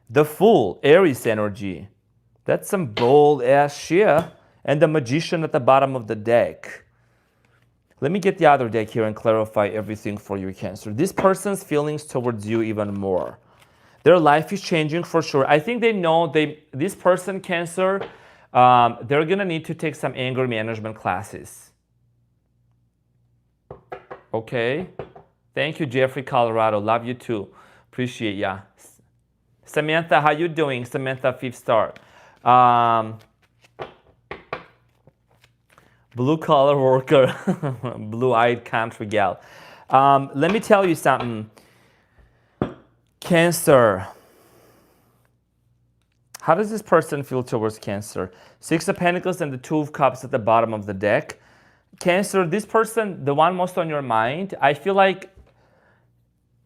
The Fool, Aries energy. That's some bold ass shit. And the Magician at the bottom of the deck. Let me get the other deck here and clarify everything for you, Cancer. This person's feelings towards you even more. Their life is changing for sure. I think they know this person, Cancer, they're gonna need to take some anger management classes. Okay? Thank you, Jeffrey, Colorado. Love you too. Appreciate ya. Samantha, how you doing? Samantha, 5th star. Blue collar worker, blue-eyed country gal. Let me tell you something. Cancer. How does this person feel towards Cancer? 6 of Pentacles and the 2 of Cups at the bottom of the deck. Cancer, this person, the one most on your mind, I feel like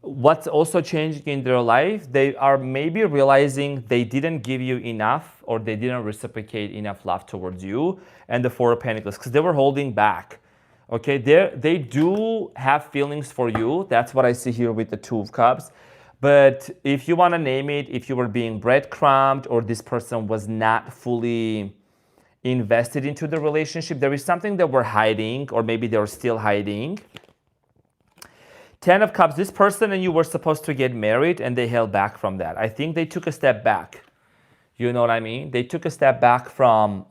what's also changing in their life, they are maybe realizing they didn't give you enough or they didn't reciprocate enough love towards you, and the 4 of Pentacles, because they were holding back. Okay, they do have feelings for you. That's what I see here with the 2 of Cups. But if you want to name it, if you were being breadcrumbed or this person was not fully invested into the relationship, there is something that we're hiding, or maybe they're still hiding. 10 of Cups, this person and you were supposed to get married and they held back from that. I think they took a step back. You know what I mean? They took a step back from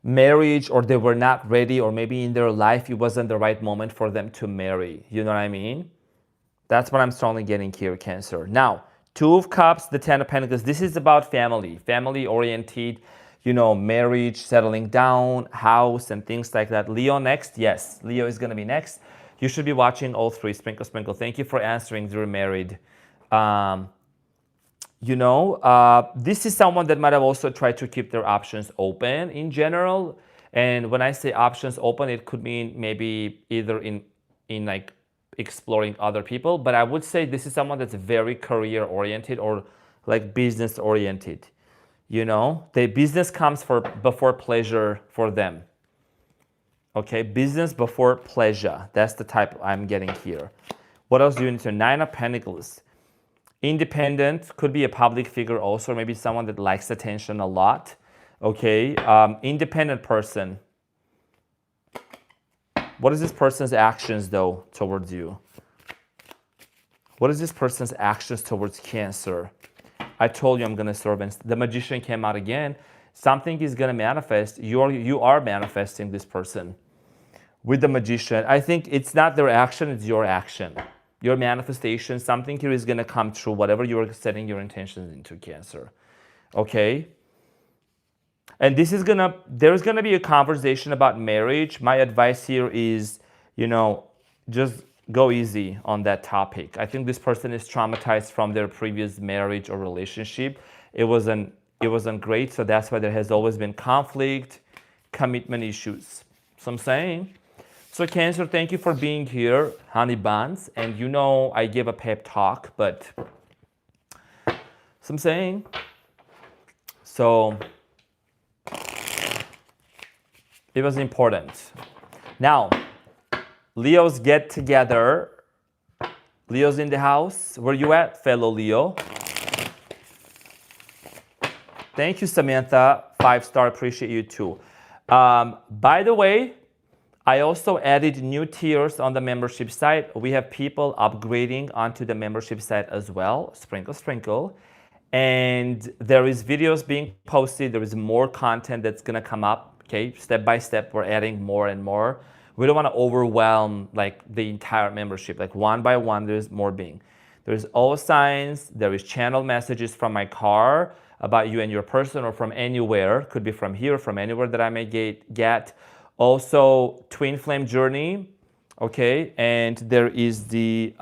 marriage, or they were not ready, or maybe in their life it wasn't the right moment for them to marry. You know what I mean? That's what I'm strongly getting here, Cancer. Now, 2 of Cups, the 10 of Pentacles, this is about family, family-oriented, you know, marriage, settling down, house, and things like that. Leo next? Yes, Leo is going to be next. You should be watching all 3. Sprinkle, sprinkle. Thank you for answering. You're married. This is someone that might have also tried to keep their options open in general. And when I say options open, it could mean maybe either in like exploring other people, but I would say this is someone that's very career oriented or like business oriented. You know, the business comes before pleasure for them. Okay, business before pleasure. That's the type I'm getting here. What else do you need to know? 9 of Pentacles. Independent, could be a public figure also, maybe someone that likes attention a lot. Okay, independent person. What is this person's actions though towards you? What is this person's actions towards Cancer? I told you I'm going to serve. The Magician came out again. Something is going to manifest. You are manifesting this person with the Magician. I think it's not their action, it's your action. Your manifestation, something here is going to come true, whatever you are setting your intentions into, Cancer. Okay? And there's going to be a conversation about marriage. My advice here is, just go easy on that topic. I think this person is traumatized from their previous marriage or relationship. It wasn't great, so that's why there has always been conflict, commitment issues. So I'm saying, so Cancer, thank you for being here, honey buns. And I gave a pep talk, but so I'm saying, so it was important. Now, Leos get together. Leo's in the house. Where you at, fellow Leo? Thank you, Samantha. 5-star, appreciate you too. By the way, I also added new tiers on the membership site. We have people upgrading onto the membership site as well. Sprinkle, sprinkle. And there is videos being posted. There is more content that's gonna come up. Okay, step by step, we're adding more and more. We don't want to overwhelm like the entire membership. Like one by one, there's more being. There's all signs. There is channel messages from my car about you and your person, or from anywhere. Could be from here, from anywhere that I may get. Also, twin flame journey. Okay, and there is the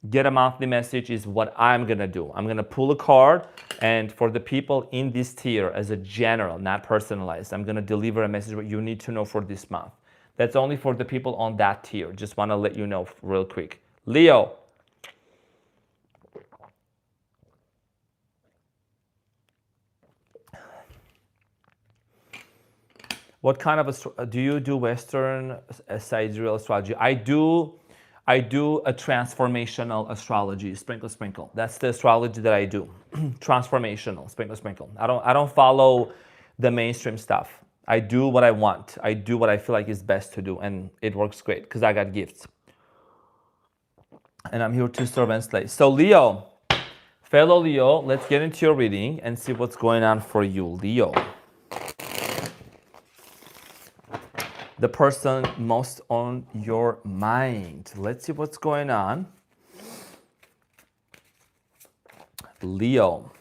get a monthly message is what I'm gonna do. I'm gonna pull a card, and for the people in this tier, as a general, not personalized, I'm gonna deliver a message what you need to know for this month. That's only for the people on that tier. Just wanna let you know real quick. Leo. What kind of do you do Western sidereal astrology? I do a transformational astrology. Sprinkle, sprinkle. That's the astrology that I do. Transformational. Sprinkle, sprinkle. I don't follow the mainstream stuff. I do what I want. I do what I feel like is best to do, and it works great because I got gifts. And I'm here to serve and slay. So Leo, fellow Leo, let's get into your reading and see what's going on for you, Leo. The person most on your mind. Let's see what's going on. Leo.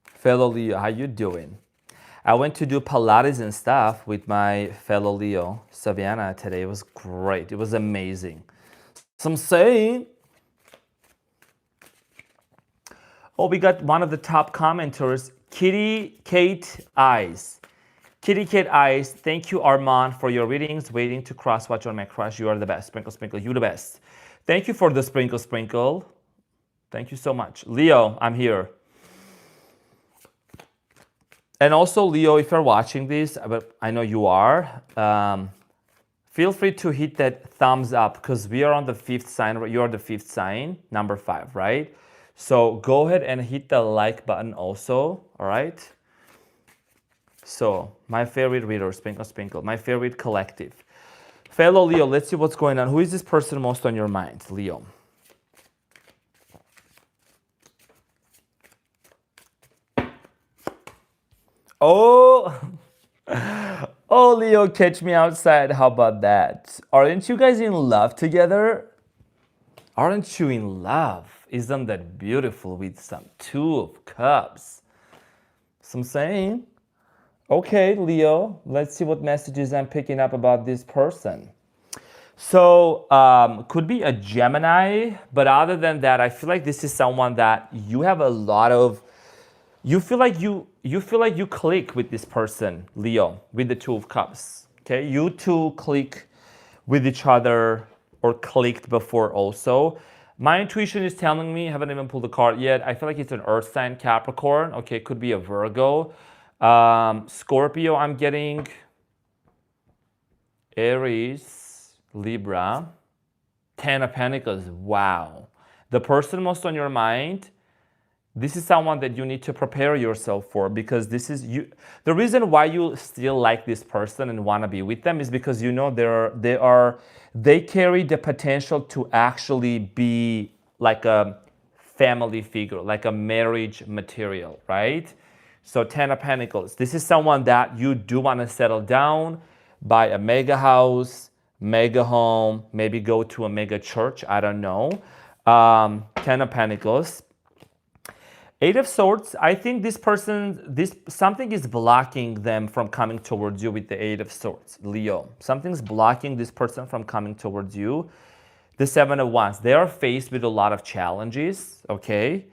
Fellow Leo, how you doing? I went to do Pilates and stuff with my fellow Leo, Savannah, today. It was great. It was amazing. So I'm saying, oh, we got one of the top commenters, Kitty Kate Eyes. Kitty Kate Eyes, thank you, Arman, for your readings. Waiting to cross-watch on my crush. You are the best. Sprinkle, sprinkle. You the best. Thank you for the sprinkle, sprinkle. Thank you so much. Leo, I'm here. And also, Leo, if you're watching this, but I know you are, Feel free to hit that thumbs up because we are on the 5th sign. You're the 5th sign, number 5, right? So go ahead and hit the like button also, all right? So my favorite reader, sprinkle, sprinkle, my favorite collective. Fellow Leo, let's see what's going on. Who is this person most on your mind, Leo? Oh, oh, Leo, catch me outside. How about that? Aren't you guys in love together? Aren't you in love? Isn't that beautiful with some 2 of Cups? So I'm saying, okay, Leo, let's see what messages I'm picking up about this person. So, could be a Gemini, but other than that, I feel like this is someone that you have a lot of, you feel like you click with this person, Leo, with the 2 of Cups. Okay, you two click with each other or clicked before also. My intuition is telling me, I haven't even pulled the card yet. I feel like it's an Earth sign, Capricorn. Okay, could be a Virgo. Scorpio, I'm getting Aries, Libra, 10 of Pentacles. Wow. The person most on your mind, this is someone that you need to prepare yourself for because this is you. The reason why you still like this person and want to be with them is because you know they carry the potential to actually be like a family figure, like a marriage material, right? So 10 of Pentacles. This is someone that you do want to settle down, buy a mega house, mega home, maybe go to a mega church. I don't know. 10 of Pentacles. 8 of Swords, I think this person, something is blocking them from coming towards you with the 8 of Swords, Leo. Something's blocking this person from coming towards you. The 7 of Wands, they are faced with a lot of challenges, okay?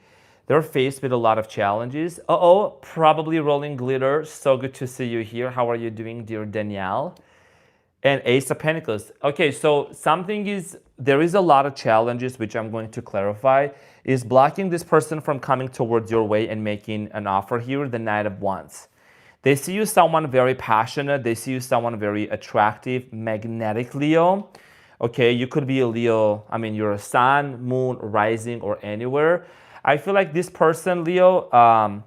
They're faced with a lot of challenges. Uh-oh, probably rolling glitter. So good to see you here. How are you doing, dear Danielle? And Ace of Pentacles. Okay, so there is a lot of challenges, which I'm going to clarify, is blocking this person from coming towards your way and making an offer here, the Knight of Wands. They see you someone very passionate. They see you someone very attractive, magnetic Leo. Okay, you could be a Leo. I mean, you're a sun, moon, rising, or anywhere. I feel like this person, Leo,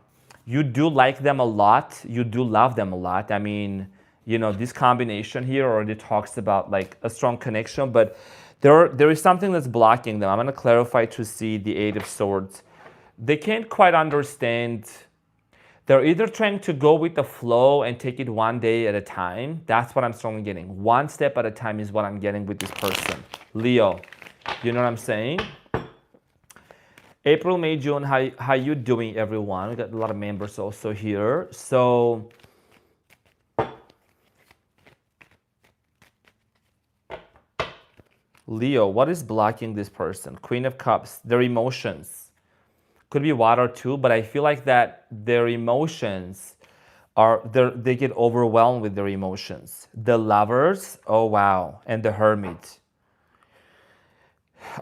you do like them a lot. You do love them a lot. I mean, you know, this combination here already talks about like a strong connection, but there is something that's blocking them. I'm going to clarify to see the 8 of Swords. They can't quite understand. They're either trying to go with the flow and take it one day at a time. That's what I'm strongly getting. One step at a time is what I'm getting with this person. Leo, you know what I'm saying? April, May, June, how you doing, everyone? We got a lot of members also here. So Leo, what is blocking this person? Queen of Cups, their emotions. Could be water too, but I feel like that their emotions they get overwhelmed with their emotions. The Lovers, oh wow, and the Hermit.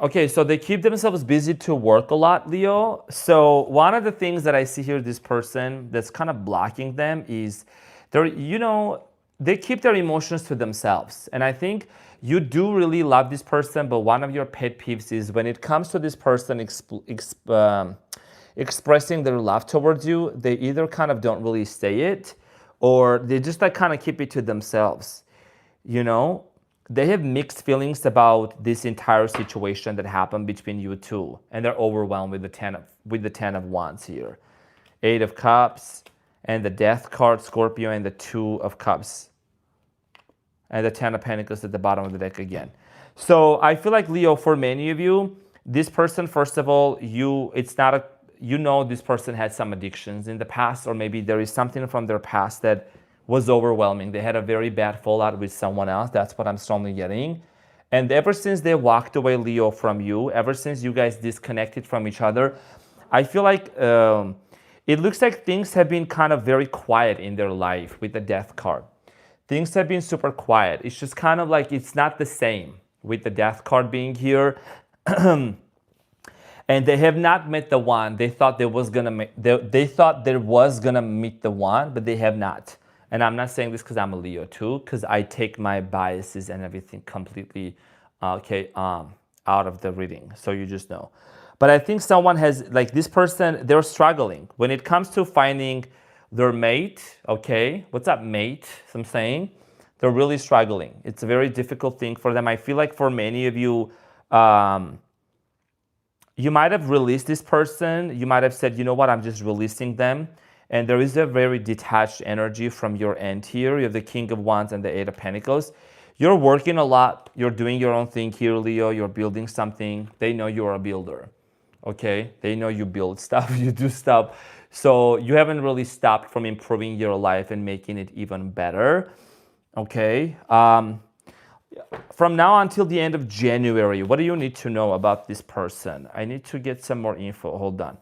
Okay, so they keep themselves busy to work a lot, Leo. So one of the things that I see here, this person that's kind of blocking them is they keep their emotions to themselves. And I think you do really love this person, but one of your pet peeves is when it comes to this person expressing their love towards you, they either kind of don't really say it or they just like kind of keep it to themselves. You know, they have mixed feelings about this entire situation that happened between you two, and they're overwhelmed with the 10 of Wands here. 8 of Cups and the Death card, Scorpio, and the 2 of Cups. And the 10 of Pentacles at the bottom of the deck again. So I feel like, Leo, for many of you, this person, first of all, this person had some addictions in the past, or maybe there is something from their past that was overwhelming. They had a very bad fallout with someone else. That's what I'm strongly getting. And ever since they walked away, Leo, from you, ever since you guys disconnected from each other, I feel like it looks like things have been kind of very quiet in their life with the Death card. Things have been super quiet. It's just kind of like it's not the same with the Death card being here. And they have not met the one. They thought they thought there was gonna meet the one, but they have not. And I'm not saying this because I'm a Leo too, because I take my biases and everything completely out of the reading. So you just know. But I think someone has, like this person, they're struggling. When it comes to finding their mate, okay? What's up, mate? So I'm saying they're really struggling. It's a very difficult thing for them. I feel like for many of you, you might have released this person. You might have said, you know what, I'm just releasing them. And there is a very detached energy from your end here. You have the King of Wands and the Eight of Pentacles. You're working a lot. You're doing your own thing here, Leo. You're building something. They know you're a builder, okay? They know you build stuff, you do stuff. So you haven't really stopped from improving your life and making it even better, okay? From now until the end of January, what do you need to know about this person? I need to get some more info. Hold on.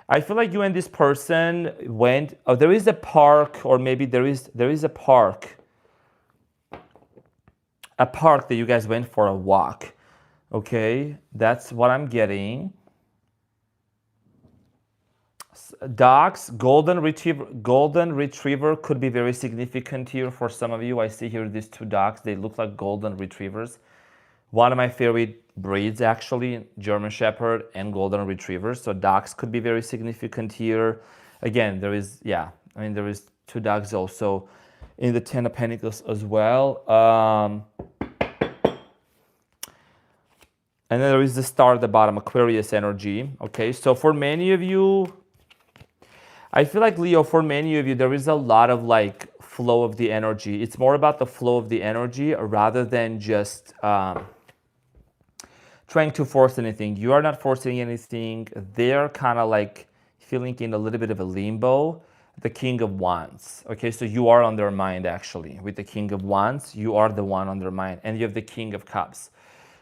I feel like you and this person went, oh, there is a park, or maybe there is a park that you guys went for a walk. Okay, that's what I'm getting. Dogs, golden retriever could be very significant here for some of you. I see here these two dogs. They look like golden retrievers. One of my favorite breeds, actually, German Shepherd and golden retrievers. So dogs could be very significant here. Again, there is two dogs also in the Ten of Pentacles as well. And then there is the star at the bottom, Aquarius energy. Okay, so for many of you, I feel like, Leo, for many of you, there is a lot of like flow of the energy. It's more about the flow of the energy rather than just trying to force anything. You are not forcing anything. They're kind of like feeling in a little bit of a limbo. The King of Wands. Okay, so you are on their mind actually. With the King of Wands, you are the one on their mind. And you have the King of Cups.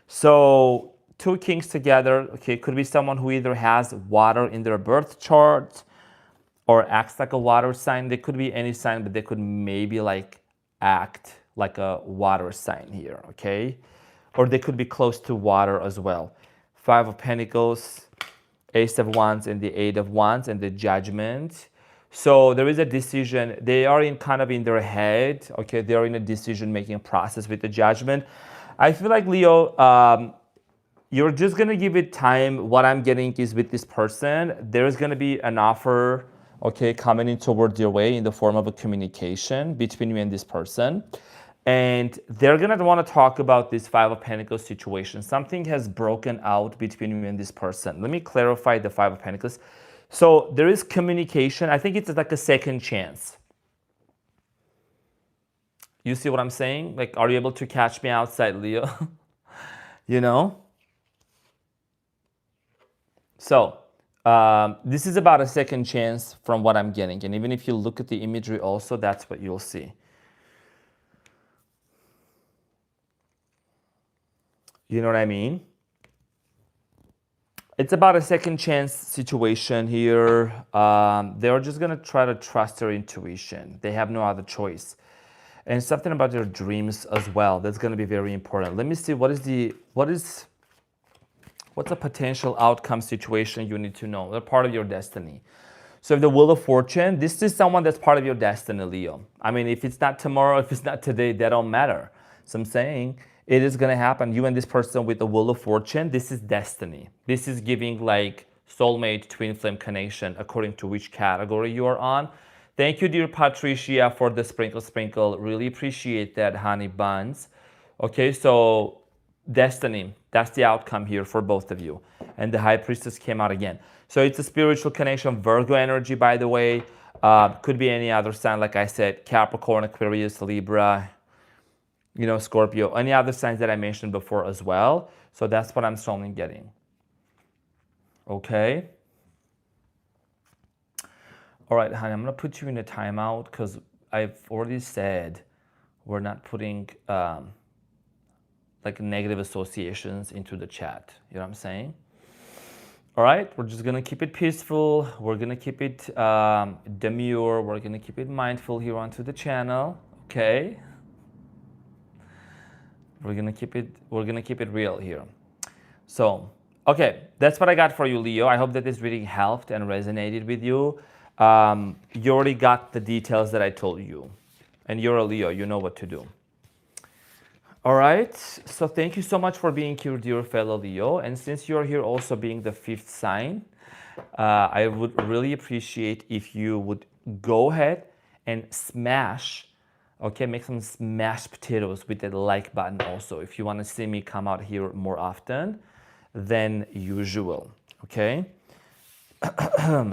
So two kings together, okay, could be someone who either has water in their birth chart or acts like a water sign. They could be any sign, but they could maybe like act like a water sign here, okay? Or they could be close to water as well. Five of Pentacles, Ace of Wands, and the Eight of Wands, and the Judgment. So there is a decision. They are in kind of in their head, okay? They are in a decision-making process with the Judgment. I feel like, Leo, you're just gonna give it time. What I'm getting is with this person, there's gonna be an offer, okay, coming in towards your way in the form of a communication between you and this person. And they're gonna wanna talk about this Five of Pentacles situation. Something has broken out between you and this person. Let me clarify the Five of Pentacles. So there is communication. I think it's like a second chance. You see what I'm saying? Like, are you able to catch me outside, Leo? You know? So this is about a second chance from what I'm getting. And even if you look at the imagery also, that's what you'll see. You know what I mean? It's about a second chance situation here. They're just going to try to trust their intuition. They have no other choice. And something about their dreams as well. That's going to be very important. Let me see, what's a potential outcome situation you need to know? They're part of your destiny. So if the Wheel of Fortune, this is someone that's part of your destiny, Leo. I mean, if it's not tomorrow, if it's not today, that don't matter. So I'm saying it is going to happen. You and this person with the Wheel of Fortune, this is destiny. This is giving like soulmate, twin flame connection according to which category you are on. Thank you, dear Patricia, for the sprinkle. Really appreciate that, honey buns. Okay, so destiny, that's the outcome here for both of you. And the High Priestess came out again. So it's a spiritual connection, Virgo energy, by the way. Could be any other sign, like I said, Capricorn, Aquarius, Libra, you know, Scorpio, any other signs that I mentioned before as well. So that's what I'm strongly getting. Okay. All right, honey, I'm going to put you in a timeout because I've already said we're not putting like negative associations into the chat. You know what I'm saying? All right, we're just going to keep it peaceful. We're going to keep it demure. We're going to keep it mindful here onto the channel. Okay? We're going to keep it real here. So, okay, that's what I got for you, Leo. I hope that this reading helped and resonated with you. You already got the details that I told you. and you're a Leo, you know what to do. All right, so thank you so much for being here, dear fellow Leo. And since you're here also being the 5th sign, I would really appreciate if you would go ahead and smash, okay, make some smashed potatoes with the like button also if you want to see me come out here more often than usual, okay?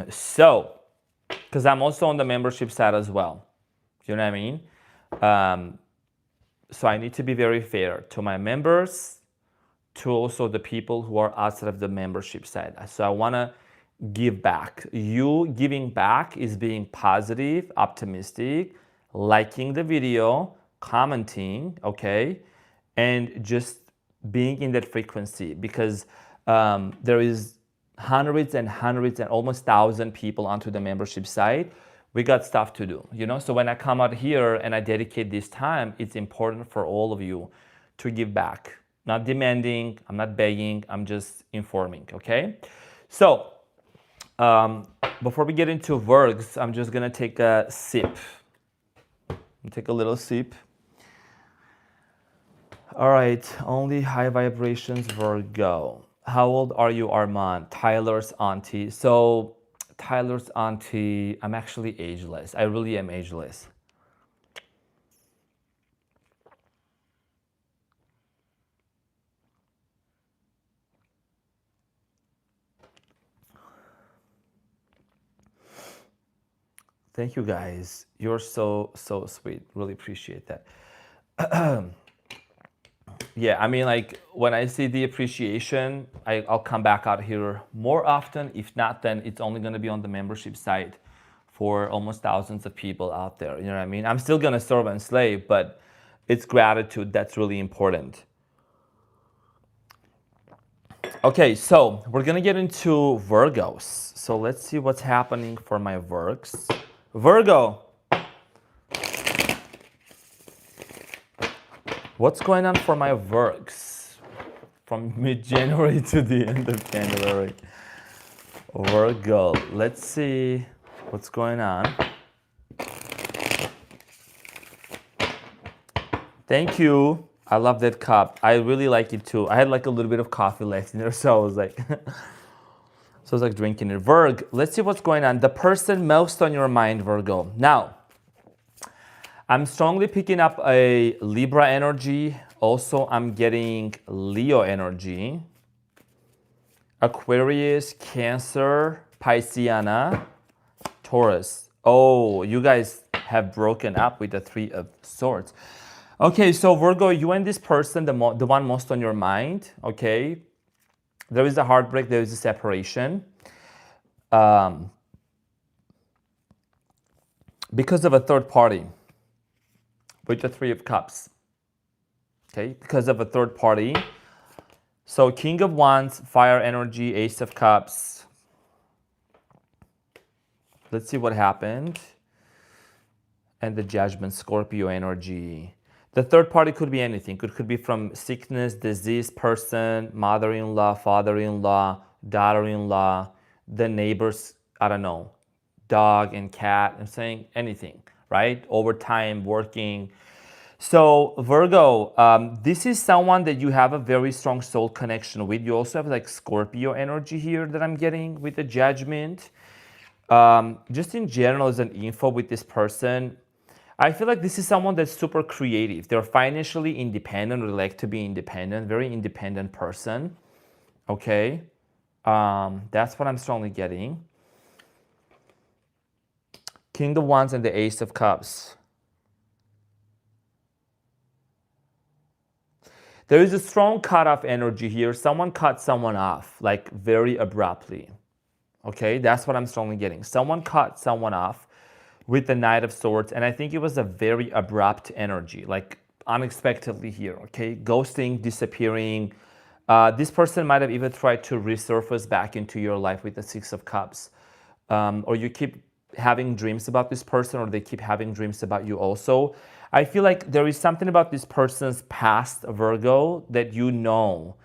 So, because I'm also on the membership side as well, you know what I mean? So I need to be very fair to my members, to also the people who are outside of the membership side. So I want to give back. You giving back is being positive, optimistic, liking the video, commenting, okay, and just being in that frequency, because there is hundreds and hundreds and almost 1,000 people onto the membership site. We got stuff to do, you know? So when I come out here and I dedicate this time, it's important for all of you to give back. Not demanding, I'm not begging, I'm just informing, okay? So, before we get into Virgs, I'm just gonna take a sip. Take a little sip. All right, only high vibrations, Virgo. How old are you, Arman? Tyler's auntie. So, Tyler's auntie, I'm actually ageless. I really am ageless. Thank you guys. You're so sweet. Really appreciate that. Yeah, I mean, like when I see the appreciation, I'll come back out here more often. If not, then it's only going to be on the membership site for almost thousands of people out there. You know what I mean? I'm still going to serve and slave, but it's gratitude that's really important. Okay, so we're going to get into Virgos. So let's see what's happening for my Virgs. Virgo. What's going on for my Virgs from mid-January to the end of January? Virgo, let's see what's going on. Thank you. I love that cup. I really like it too. I had like a little bit of coffee left in there, so I was like, so I was like drinking it. Virg, let's see what's going on. The person most on your mind, Virgo. Now, I'm strongly picking up a Libra energy. Also, I'm getting Leo energy. Aquarius, Cancer, Pisceana, Taurus. Oh, you guys have broken up with the 3 of Swords. Okay, so Virgo, you and this person, the one most on your mind, okay? There is a heartbreak, there is a separation. Because of a third party. With the 3 of Cups, okay, because of a third party. So King of Wands, fire energy, Ace of Cups. Let's see what happened. And the Judgment, Scorpio energy. The third party could be anything. It could be from sickness, disease, person, mother-in-law, father-in-law, daughter-in-law, the neighbors, I don't know, dog and cat. I'm saying anything. Right? Overtime, working. So Virgo, this is someone that you have a very strong soul connection with. You also have like Scorpio energy here that I'm getting with the Judgment. Just in general as an info with this person, I feel like this is someone that's super creative. They're financially independent, or like to be independent, very independent person. Okay? That's what I'm strongly getting. King of Wands and the Ace of Cups. There is a strong cut-off energy here. Someone cut someone off, like very abruptly. Okay, that's what I'm strongly getting. Someone cut someone off with the Knight of Swords, and I think it was a very abrupt energy, like unexpectedly here, okay? Ghosting, disappearing. This person might have even tried to resurface back into your life with the 6 of Cups. Or you keep having dreams about this person, or they keep having dreams about you also. I feel like there is something about this person's past, Virgo, that you know,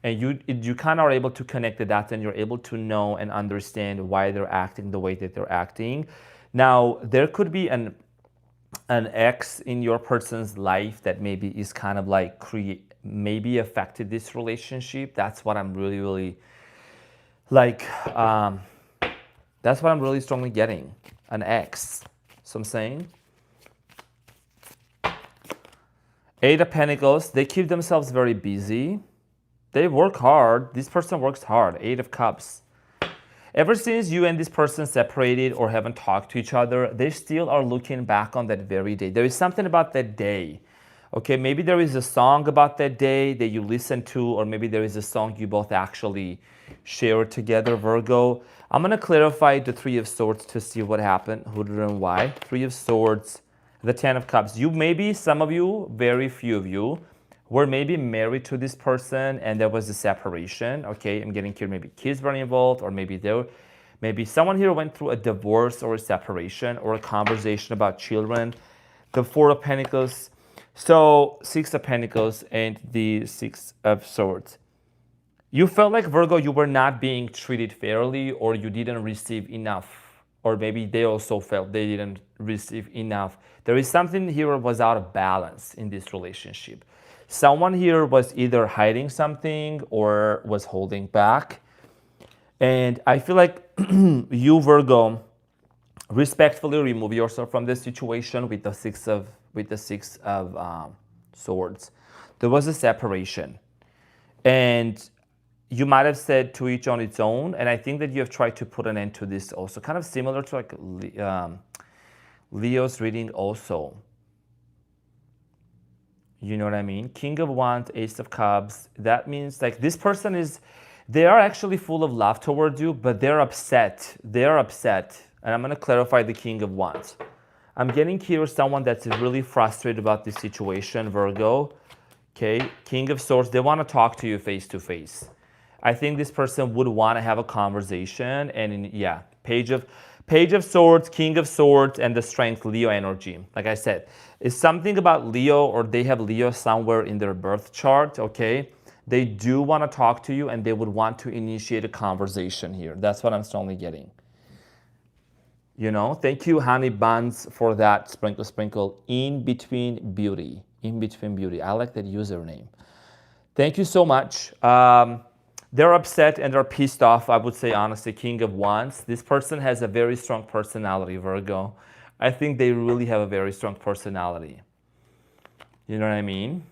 and you kind of are able to connect the dots, and you're able to know and understand why they're acting the way that they're acting. Now, there could be an an ex in your person's life that maybe is kind of like maybe affected this relationship. That's what I'm really like. That's what I'm really strongly getting. An ex. So I'm saying. Eight of Pentacles. They keep themselves very busy. They work hard. This person works hard. Eight of Cups. Ever since you and this person separated or haven't talked to each other, they still are looking back on that very day. There is something about that day. Okay, maybe there is a song about that day that you listen to, or maybe there is a song you both actually share together, Virgo. I'm going to clarify the Three of Swords to see what happened, who did and why. Three of Swords, the Ten of Cups. You maybe, some of you, very few of you, were maybe married to this person and there was a separation. Okay, I'm getting here, maybe kids were involved, or maybe someone here went through a divorce or a separation or a conversation about children. The Four of Pentacles. So, Six of Pentacles and the Six of Swords. You felt like, Virgo, you were not being treated fairly, or you didn't receive enough. Or maybe they also felt they didn't receive enough. There is something here that was out of balance in this relationship. Someone here was either hiding something or was holding back. And I feel like you, Virgo, respectfully remove yourself from this situation with the Six of Swords. There was a separation. And you might have said to each on its own, and I think that you have tried to put an end to this also, kind of similar to like Leo's reading also. You know what I mean? King of Wands, Ace of Cups. That means like this person they are actually full of love towards you, but they're upset. They're upset. And I'm going to clarify the King of Wands. I'm getting here someone that's really frustrated about this situation, Virgo. Okay, King of Swords. They want to talk to you face to face. I think this person would want to have a conversation. And yeah, Page of Swords, King of Swords, and the Strength, Leo energy. Like I said, it's something about Leo, or they have Leo somewhere in their birth chart, okay? They do want to talk to you and they would want to initiate a conversation here. That's what I'm strongly getting. You know, thank you, Honey Buns, for that sprinkle. In between beauty. In between beauty. I like that username. Thank you so much. They're upset and they're pissed off, I would say, honestly, King of Wands. This person has a very strong personality, Virgo. I think they really have a very strong personality. You know what I mean?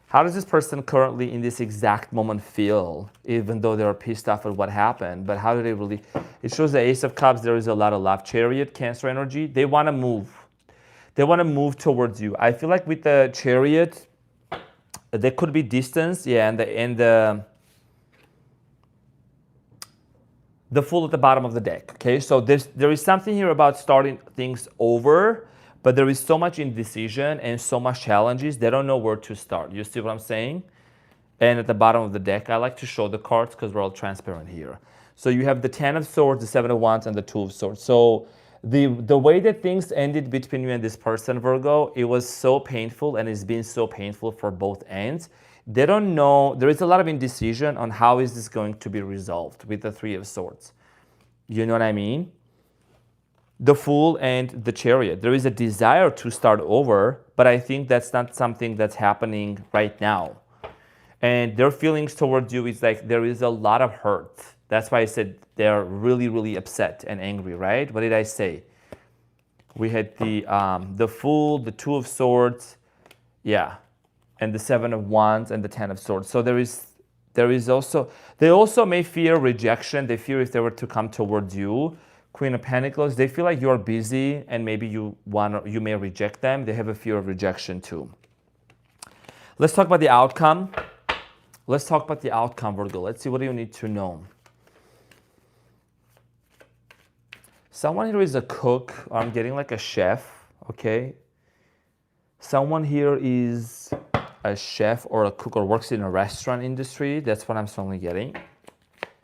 How does this person currently in this exact moment feel, even though they're pissed off at what happened? But how do they really... It shows the Ace of Cups, there is a lot of love. Chariot, Cancer energy, they want to move. They want to move towards you. I feel like with the Chariot, there could be distance, yeah, and the Fool at the bottom of the deck, okay? So there is something here about starting things over, but there is so much indecision and so much challenges, they don't know where to start. You see what I'm saying? And at the bottom of the deck, I like to show the cards because we're all transparent here. So you have the Ten of Swords, the Seven of Wands, and the Two of Swords. So the way that things ended between you and this person, Virgo, it was so painful, and it's been so painful for both ends. They don't know, there is a lot of indecision on how is this going to be resolved with the Three of Swords. You know what I mean? The Fool and the Chariot. There is a desire to start over, but I think that's not something that's happening right now. And their feelings towards you is like there is a lot of hurt. That's why I said they're really, really upset and angry, right? What did I say? We had the Fool, the Two of Swords, yeah, and the Seven of Wands and the Ten of Swords. So there is also, they also may fear rejection. They fear if they were to come towards you. Queen of Pentacles, they feel like you're busy and maybe you may reject them. They have a fear of rejection too. Let's talk about the outcome. Let's talk about the outcome, Virgo. Let's see, what do you need to know? Someone here is a cook, or I'm getting like a chef, okay? Someone here is a chef or a cook or works in a restaurant industry. That's what I'm strongly getting.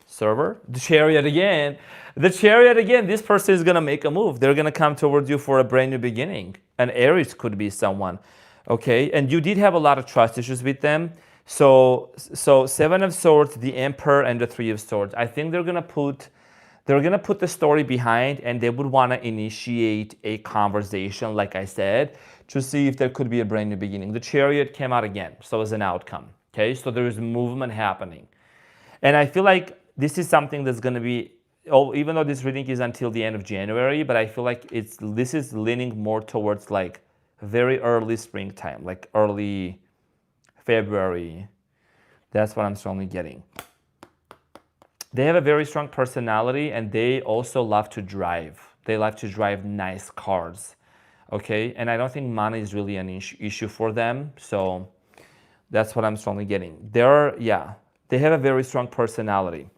Server. The Chariot again. The Chariot again. This person is going to make a move. They're going to come towards you for a brand new beginning. An Aries could be someone. Okay. And you did have a lot of trust issues with them. So Seven of Swords, the Emperor, and the Three of Swords. I think they're going to put they're going to put the story behind, and they would want to initiate a conversation, like I said, to see if there could be a brand new beginning. The Chariot came out again, so as an outcome. Okay, so there is movement happening. And I feel like this is something that's going to be, even though this reading is until the end of January, but I feel like this is leaning more towards like very early springtime, like early February. That's what I'm strongly getting. They have a very strong personality, and they also love to drive. They love to drive nice cars, okay? And I don't think money is really an issue for them, so that's what I'm strongly getting. They have a very strong personality.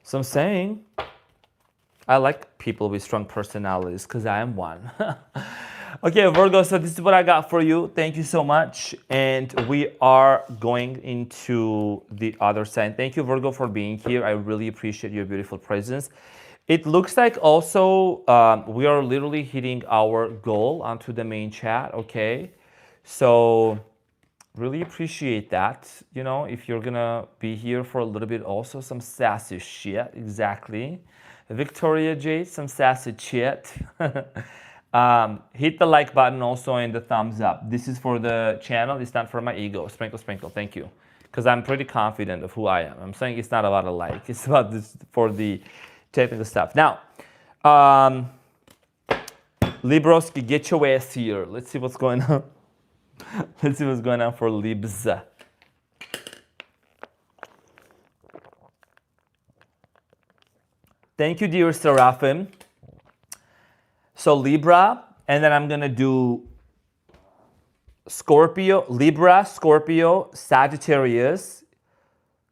So I'm saying I like people with strong personalities because I am one. Okay, Virgo, so this is what I got for you. Thank you so much. And we are going into the other side. Thank you, Virgo, for being here. I really appreciate your beautiful presence. It looks like also we are literally hitting our goal onto the main chat, okay? So really appreciate that. You know, if you're gonna be here for a little bit, also some sassy shit, exactly. Victoria J, some sassy shit. Hit the like button also and the thumbs up. This is for the channel. It's not for my ego. Sprinkle, sprinkle. Thank you. Because I'm pretty confident of who I am. I'm saying it's not about a like. It's about this for the technical stuff. Now, Libroski, get your ass here. Let's see what's going on. Let's see what's going on for Libs. Thank you, dear Seraphim. So Libra, and then I'm going to do Scorpio, Libra, Scorpio, Sagittarius,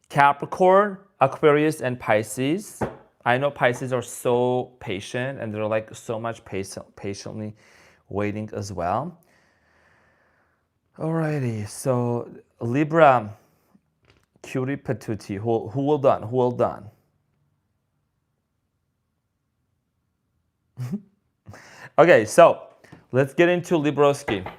Capricorn, Aquarius, and Pisces. I know Pisces are so patient, and they're like so much patiently waiting as well. Alrighty, so Libra, cutie patootie, who will done, who will done? Okay, so let's get into Libroski.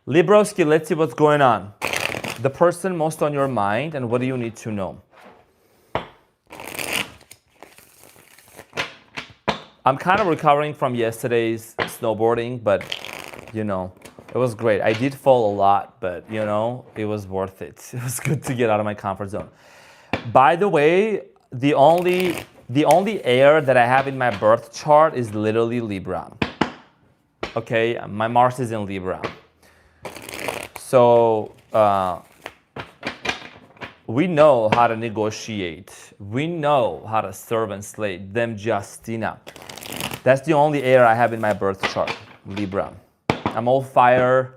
Libroski, let's see what's going on. The person most on your mind, and what do you need to know? I'm kind of recovering from yesterday's snowboarding, but you know, it was great. I did fall a lot, but you know, it was worth it. It was good to get out of my comfort zone. By the way, the only air that I have in my birth chart is literally Libra. Okay, my Mars is in Libra. So we know how to negotiate. We know how to serve and slay them, Justina. That's the only air I have in my birth chart, Libra. I'm all fire.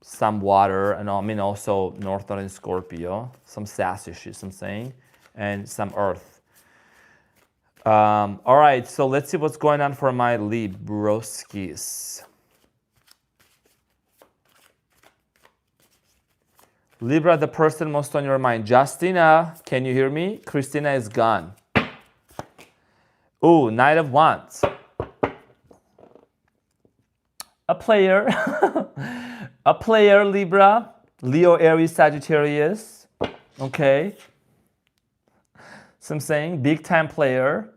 Some water, and I mean also Northern Scorpio, some sassy shit, I'm saying, and some earth. All right, so let's see what's going on for my Libroskis. Libra, the person most on your mind. Justina, can you hear me? Christina is gone. Ooh, Knight of Wands. A player. A player, Libra. Leo, Aries, Sagittarius. Okay. So I'm saying big time player.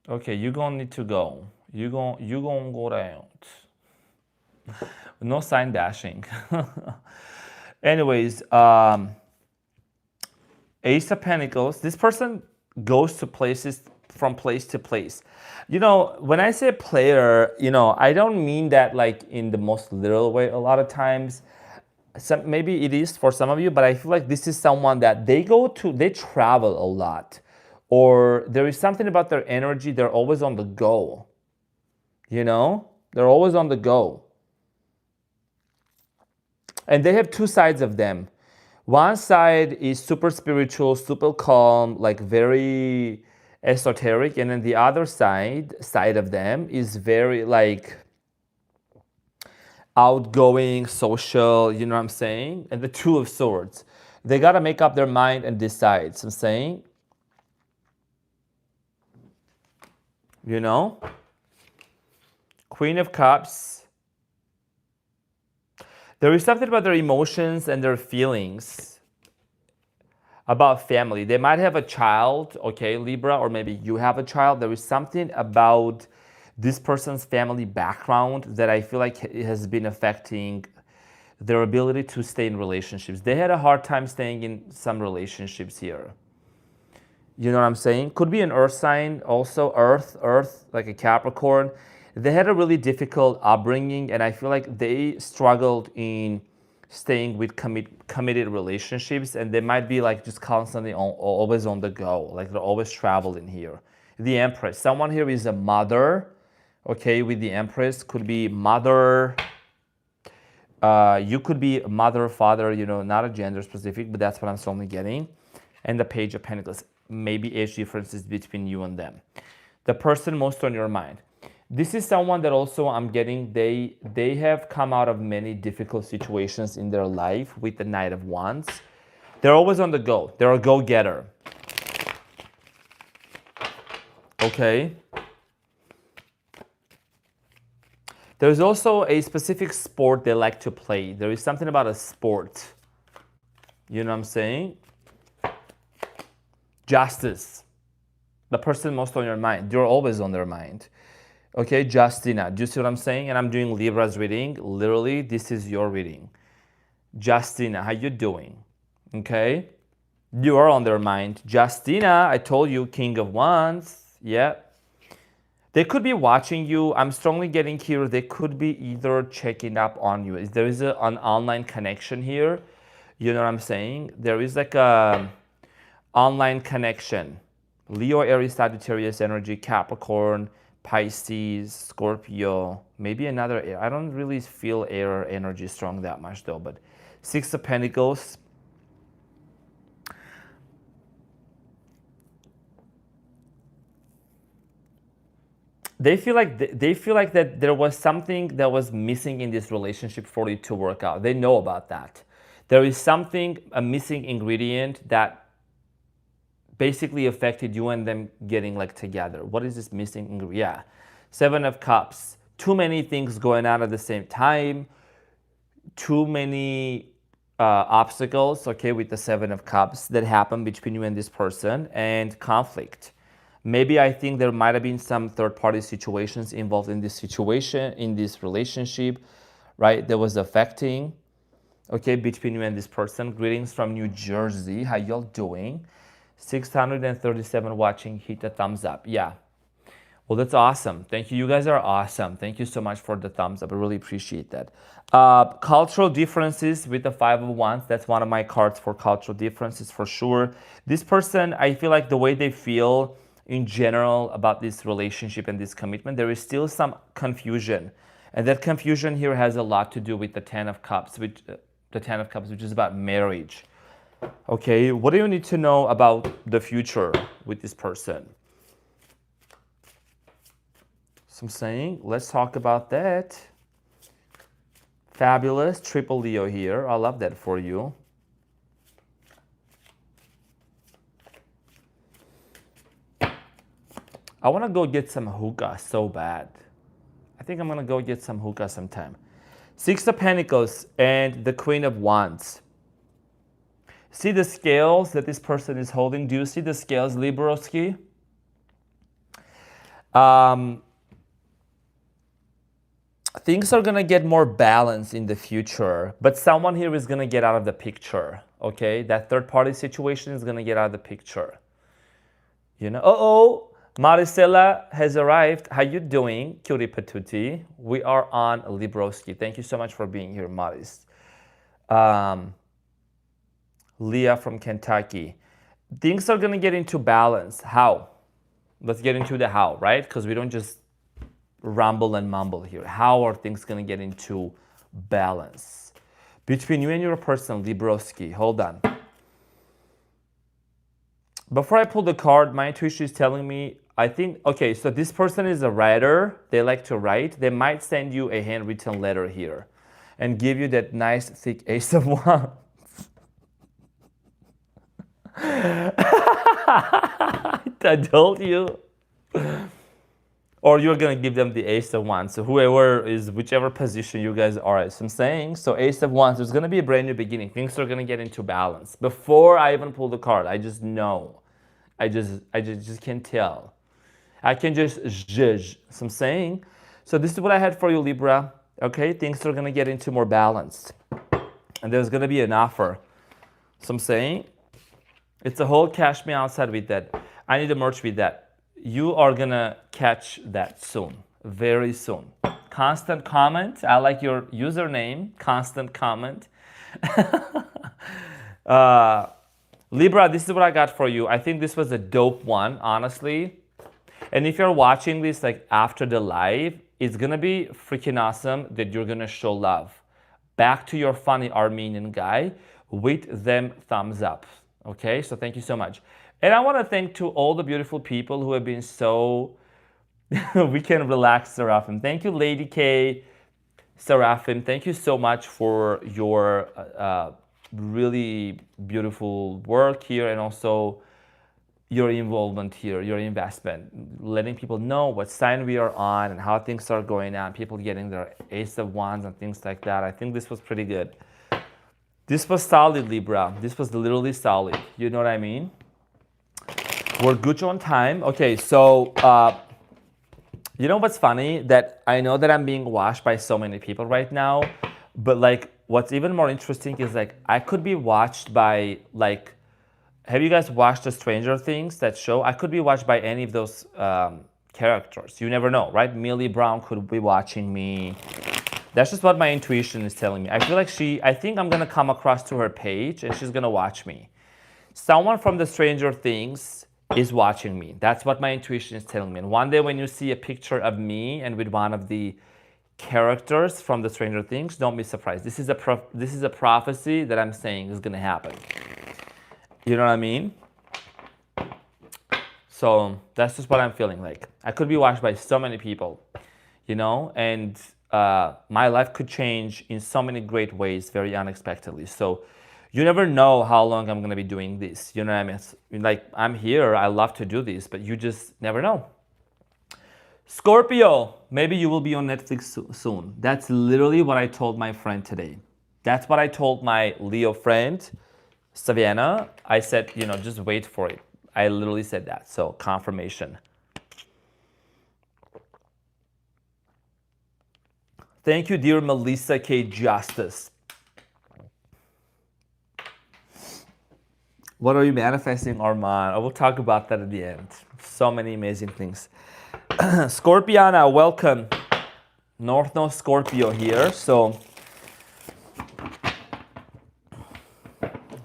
Okay, you're gonna need to go. You're gonna go out. No sign dashing. Anyways, Ace of Pentacles. This person goes to places from place to place. You know, when I say player, you know, I don't mean that like in the most literal way a lot of times. Maybe it is for some of you, but I feel like this is someone that they travel a lot. Or there is something about their energy, they're always on the go. You know? They're always on the go. And they have two sides of them. One side is super spiritual, super calm, like very esoteric, and then the other side of them is very like outgoing, social, you know what I'm saying? And the Two of Swords. They got to make up their mind and decide. So I'm saying you know? Queen of Cups. There is something about their emotions and their feelings about family. They might have a child, okay, Libra, or maybe you have a child. There is something about this person's family background that I feel like it has been affecting their ability to stay in relationships. They had a hard time staying in some relationships here. You know what I'm saying? Could be an earth sign also, earth, like a Capricorn. They had a really difficult upbringing, and I feel like they struggled in staying with committed relationships, and they might be like just constantly always on the go, like they're always traveling here. The Empress, someone here is a mother, okay, with the Empress, could be mother, you could be mother, father, you know, not a gender specific, but that's what I'm strongly getting. And the Page of Pentacles, maybe age differences between you and them. The person most on your mind. This is someone that also I'm getting, they have come out of many difficult situations in their life with the Knight of Wands. They're always on the go. They're a go-getter. Okay. There's also a specific sport they like to play. There is something about a sport. You know what I'm saying? Justice. The person most on your mind. You're always on their mind. Okay, Justina. Do you see what I'm saying? And I'm doing Libra's reading. Literally, this is your reading. Justina, how you doing? Okay. You are on their mind. Justina, I told you, King of Wands. Yeah. They could be watching you. I'm strongly getting here. They could be either checking up on you. There is an online connection here. You know what I'm saying? There is like a online connection. Leo, Aries, Sagittarius energy, Capricorn, Pisces, Scorpio, maybe another air. I don't really feel air energy strong that much though, but Six of Pentacles. They feel like that there was something that was missing in this relationship for it to work out. They know about that. There is something, a missing ingredient that basically affected you and them getting like together. What is this missing ingredient? Yeah, Seven of Cups. Too many things going on at the same time. Too many obstacles, okay, with the Seven of Cups that happen between you and this person, and conflict. Maybe I think there might have been some third-party situations involved in this situation, in this relationship, right, that was affecting, okay, between you and this person. Greetings from New Jersey. How y'all doing? 637 watching. Hit a thumbs up. Yeah. Well, that's awesome. Thank you. You guys are awesome. Thank you so much for the thumbs up. I really appreciate that. Cultural differences with the Five of Wands. That's one of my cards for cultural differences for sure. This person, I feel like the way they feel in general about this relationship and this commitment, there is still some confusion. And that confusion here has a lot to do with the Ten of Cups, which is about marriage. Okay, what do you need to know about the future with this person? So I'm saying, let's talk about that. Fabulous, triple Leo here. I love that for you. I want to go get some hookah so bad. I think I'm going to go get some hookah sometime. Six of Pentacles and the Queen of Wands. See the scales that this person is holding? Do you see the scales, Libroski? Things are going to get more balanced in the future, but someone here is going to get out of the picture, okay? That third-party situation is going to get out of the picture. You know, uh-oh, Maricela has arrived. How you doing, cutie patootie? We are on Libroski. Thank you so much for being here, Maris. Leah from Kentucky. Things are going to get into balance. How? Let's get into the how, right? Because we don't just rumble and mumble here. How are things going to get into balance? Between you and your person, Libroski. Hold on. Before I pull the card, my intuition is telling me, I think, okay, so this person is a writer. They like to write. They might send you a handwritten letter here and give you that nice, thick Ace of Wands. I told you. or you're gonna give them the Ace of Wands. So whoever is, whichever position you guys are at. So I'm saying, so Ace of Wands, there's gonna be a brand new beginning. Things are gonna get into balance. Before I even pull the card, I just know. I just can't tell. I can just judge. So I'm saying, so this is what I had for you, Libra. Okay, things are gonna get into more balance. And there's gonna be an offer. So I'm saying, it's a whole cash me outside with that. I need to merge with that. You are gonna catch that soon, very soon. Constant comment. I like your username, constant comment. Libra, this is what I got for you. I think this was a dope one, honestly. And if you're watching this like after the live, it's gonna be freaking awesome that you're gonna show love back to your funny Armenian guy with them thumbs up. Okay, so thank you so much. And I want to thank to all the beautiful people who have been so, we can relax, Seraphim. Thank you, Lady K, Seraphim. Thank you so much for your really beautiful work here and also your involvement here, your investment, letting people know what sign we are on and how things are going on, people getting their Ace of Wands and things like that. I think this was pretty good. This was solid, Libra. This was literally solid. You know what I mean? We're good on time. Okay, so you know what's funny? That I know that I'm being watched by so many people right now, but like what's even more interesting is like I could be watched by like, have you guys watched the Stranger Things, that show? I could be watched by any of those characters. You never know, right? Millie Brown could be watching me. That's just what my intuition is telling me. I feel like I think I'm gonna come across to her page and she's gonna watch me. Someone from the Stranger Things is watching me. That's what my intuition is telling me. And one day when you see a picture of me and with one of the characters from the Stranger Things, don't be surprised. This is a prophecy that I'm saying is gonna happen. You know what I mean? So that's just what I'm feeling like. I could be watched by so many people, you know, and my life could change in so many great ways, very unexpectedly. So you never know how long I'm gonna be doing this. You know what I mean? It's like I'm here, I love to do this, but you just never know. Scorpio, maybe you will be on Netflix soon. That's literally what I told my friend today. That's what I told my Leo friend, Savannah. I said, you know, just wait for it. I literally said that, so confirmation. Thank you, dear Melissa K. Justice. What are you manifesting, Arman? I will talk about that at the end. So many amazing things. Scorpiana, welcome. North Node Scorpio here. So,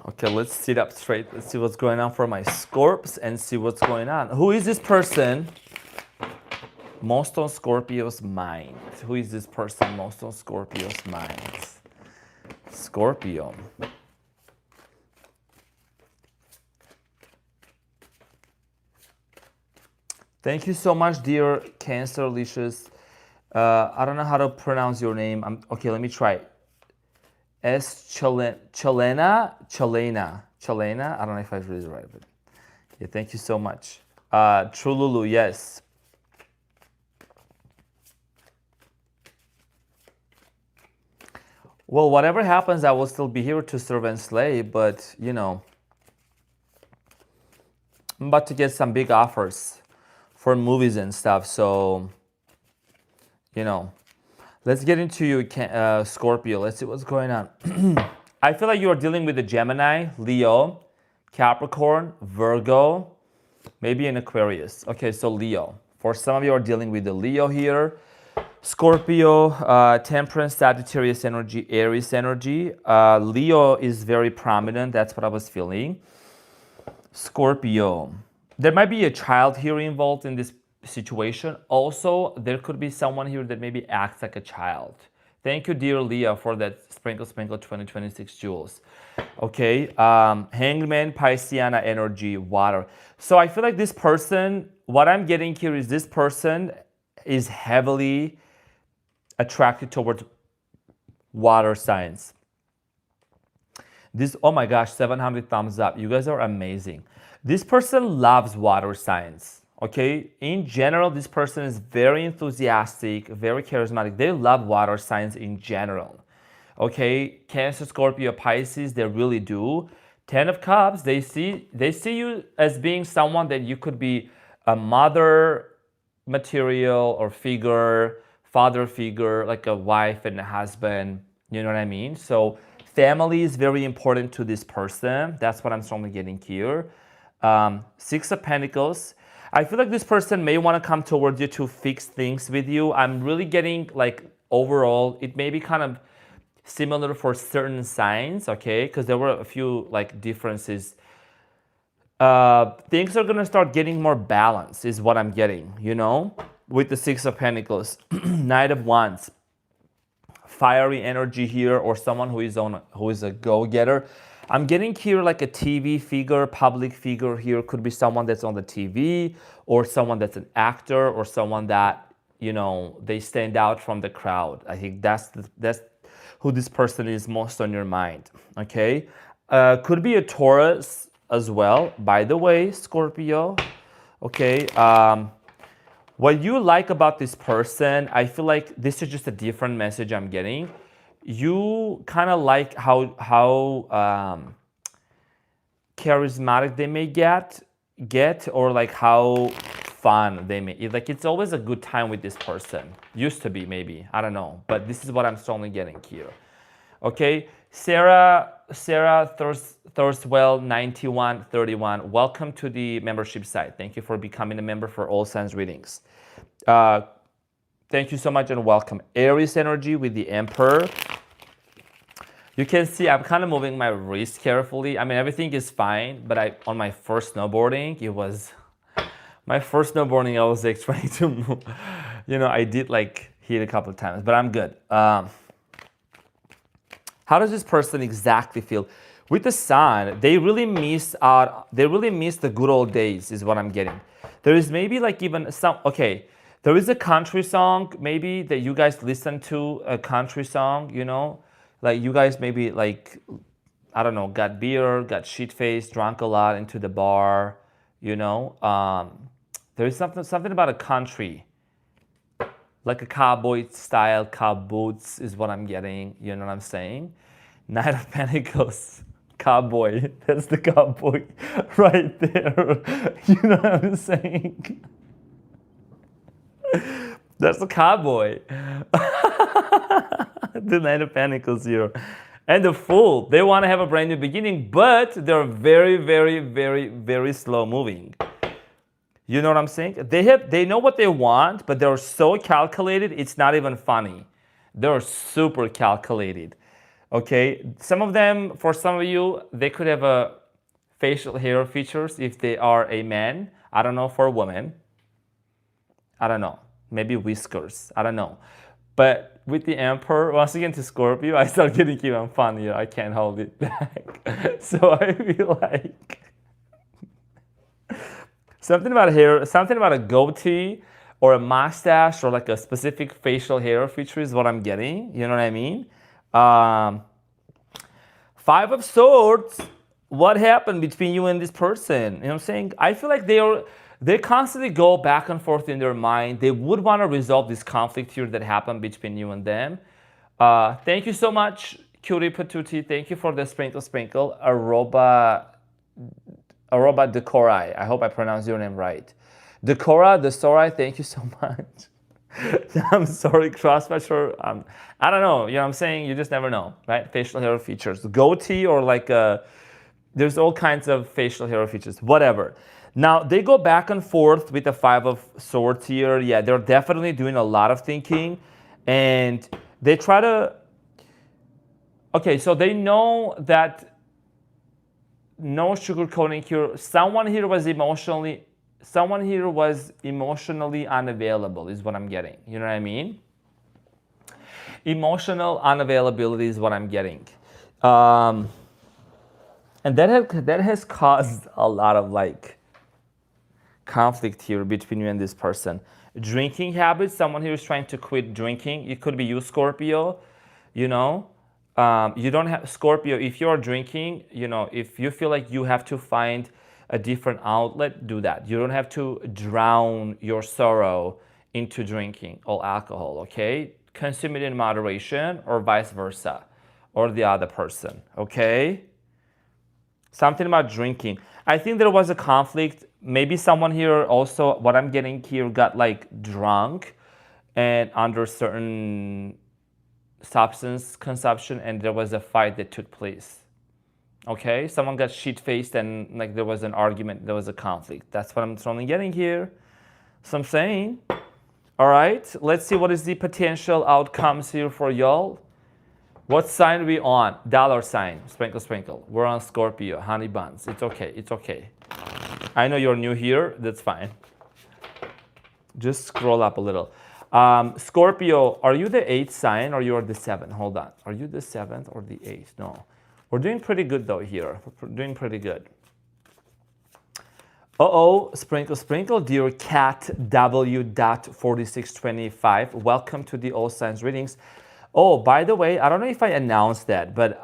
okay, let's sit up straight. Let's see what's going on for my Scorps and see what's going on. Who is this person? Most on Scorpio's mind. Who is this person most on Scorpio's mind? Scorpio. Thank you so much, dear Cancer Licious. I don't know how to pronounce your name. Okay, let me try. Chalena. I don't know if I read it right, but yeah, thank you so much. Trululu, yes. Well, whatever happens, I will still be here to serve and slay, but you know, I'm about to get some big offers for movies and stuff, so you know, let's get into you, Scorpio. Let's see what's going on. I feel like you are dealing with a Gemini, Leo, Capricorn, Virgo, maybe an Aquarius. Okay, so Leo. For some of you are dealing with the Leo here. Scorpio, Temperance, Sagittarius energy, Aries energy. Leo is very prominent. That's what I was feeling. Scorpio. There might be a child here involved in this situation. Also, there could be someone here that maybe acts like a child. Thank you, dear Leah, for that Sprinkle 2026 jewels. Okay, Hangman, Pisceana energy, water. So I feel like this person, what I'm getting here is this person is heavily attracted towards water signs. This, oh my gosh, 700 thumbs up. You guys are amazing. This person loves water signs. Okay, in general, this person is very enthusiastic, very charismatic. They love water signs in general. Okay, Cancer, Scorpio, Pisces, they really do. Ten of Cups, they see you as being someone that you could be a mother material or figure, father figure, like a wife and a husband. You know what I mean? So family is very important to this person. That's what I'm strongly getting here. Six of Pentacles. I feel like this person may want to come towards you to fix things with you. I'm really getting like overall, it may be kind of similar for certain signs, okay? Because there were a few like differences. Things are gonna start getting more balanced, is what I'm getting, you know, with the Six of Pentacles, Knight of Wands, fiery energy here, or someone who is a go-getter. I'm getting here like a TV figure, public figure here. Could be someone that's on the TV, or someone that's an actor, or someone that, you know, they stand out from the crowd. I think that's who this person is most on your mind, okay? Could be a Taurus as well, by the way, Scorpio, okay? What you like about this person, I feel like this is just a different message I'm getting. You kind of like how charismatic they may get, or like how fun they may, like it's always a good time with this person. Used to be, maybe, I don't know, but this is what I'm strongly getting here. Okay, Sarah Thurswell 9131, welcome to the membership site. Thank you for becoming a member for all signs readings. Thank you so much and welcome. Aries energy with the Emperor. You can see I'm kind of moving my wrist carefully. I mean, everything is fine, but on my first snowboarding, I was like trying to move. You know, I did like hit a couple of times, but I'm good. How does this person exactly feel? With the Sun, they really miss the good old days, is what I'm getting. There is maybe like even there is a country song maybe that you guys listen to, a country song, you know? Like you guys maybe like, I don't know, got beer, got shit-faced, drunk a lot into the bar, you know? There is something about a country, like a cowboy style, cow boots is what I'm getting, you know what I'm saying? Knight of Pentacles, cowboy, that's the cowboy right there, you know what I'm saying? That's the cowboy. The Knight of Pentacles here. And the Fool, they want to have a brand new beginning, but they're very, very, very, very slow moving. You know what I'm saying? They know what they want, but they're so calculated, it's not even funny. They're super calculated. Okay? Some of them, for some of you, they could have a facial hair features if they are a man. I don't know for a woman. I don't know. Maybe whiskers. I don't know. But with the Emperor, once again to Scorpio, I start getting even funnier. I can't hold it back. So I feel like something about hair, something about a goatee or a mustache or like a specific facial hair feature is what I'm getting. You know what I mean? Five of Swords. What happened between you and this person? You know what I'm saying? I feel like they constantly go back and forth in their mind. They would want to resolve this conflict here that happened between you and them. Thank you so much, Cutie Patuti. Thank you for the sprinkle. Aroba Decorai. I hope I pronounced your name right. Decorai, thank you so much. I'm sorry, crossmatcher. I don't know. You know what I'm saying? You just never know, right? Facial hair features. Goatee or like there's all kinds of facial hair features. Whatever. Now, they go back and forth with the Five of Swords here. Yeah, they're definitely doing a lot of thinking. And they try to... Okay, so they know that no sugarcoating here. Someone here was emotionally unavailable is what I'm getting. You know what I mean? Emotional unavailability is what I'm getting. And that has caused a lot of like conflict here between you and this person. Drinking habits, someone here is trying to quit drinking. It could be you, Scorpio, you know. You don't have, Scorpio, if you're drinking, you know, if you feel like you have to find a different outlet, do that. You don't have to drown your sorrow into drinking or alcohol, okay? Consume it in moderation or vice versa, or the other person, okay? Something about drinking. I think there was a conflict. Maybe someone here also, what I'm getting here, got like drunk and under certain substance consumption, and there was a fight that took place. Okay, someone got shit-faced and like there was an argument, there was a conflict. That's what I'm totally getting here. So I'm saying, all right, let's see what is the potential outcomes here for y'all. What sign are we on? Dollar sign, sprinkle, sprinkle. We're on Scorpio, honey buns. It's okay, it's okay. I know you're new here, that's fine. Just scroll up a little. Scorpio, are you the 8th sign or you're the 7th? Hold on. Are you the 7th or the 8th? No. We're doing pretty good though here. We're doing pretty good. Uh-oh, sprinkle, sprinkle. Dear Cat W.4625, welcome to the All Signs readings. Oh, by the way, I don't know if I announced that, but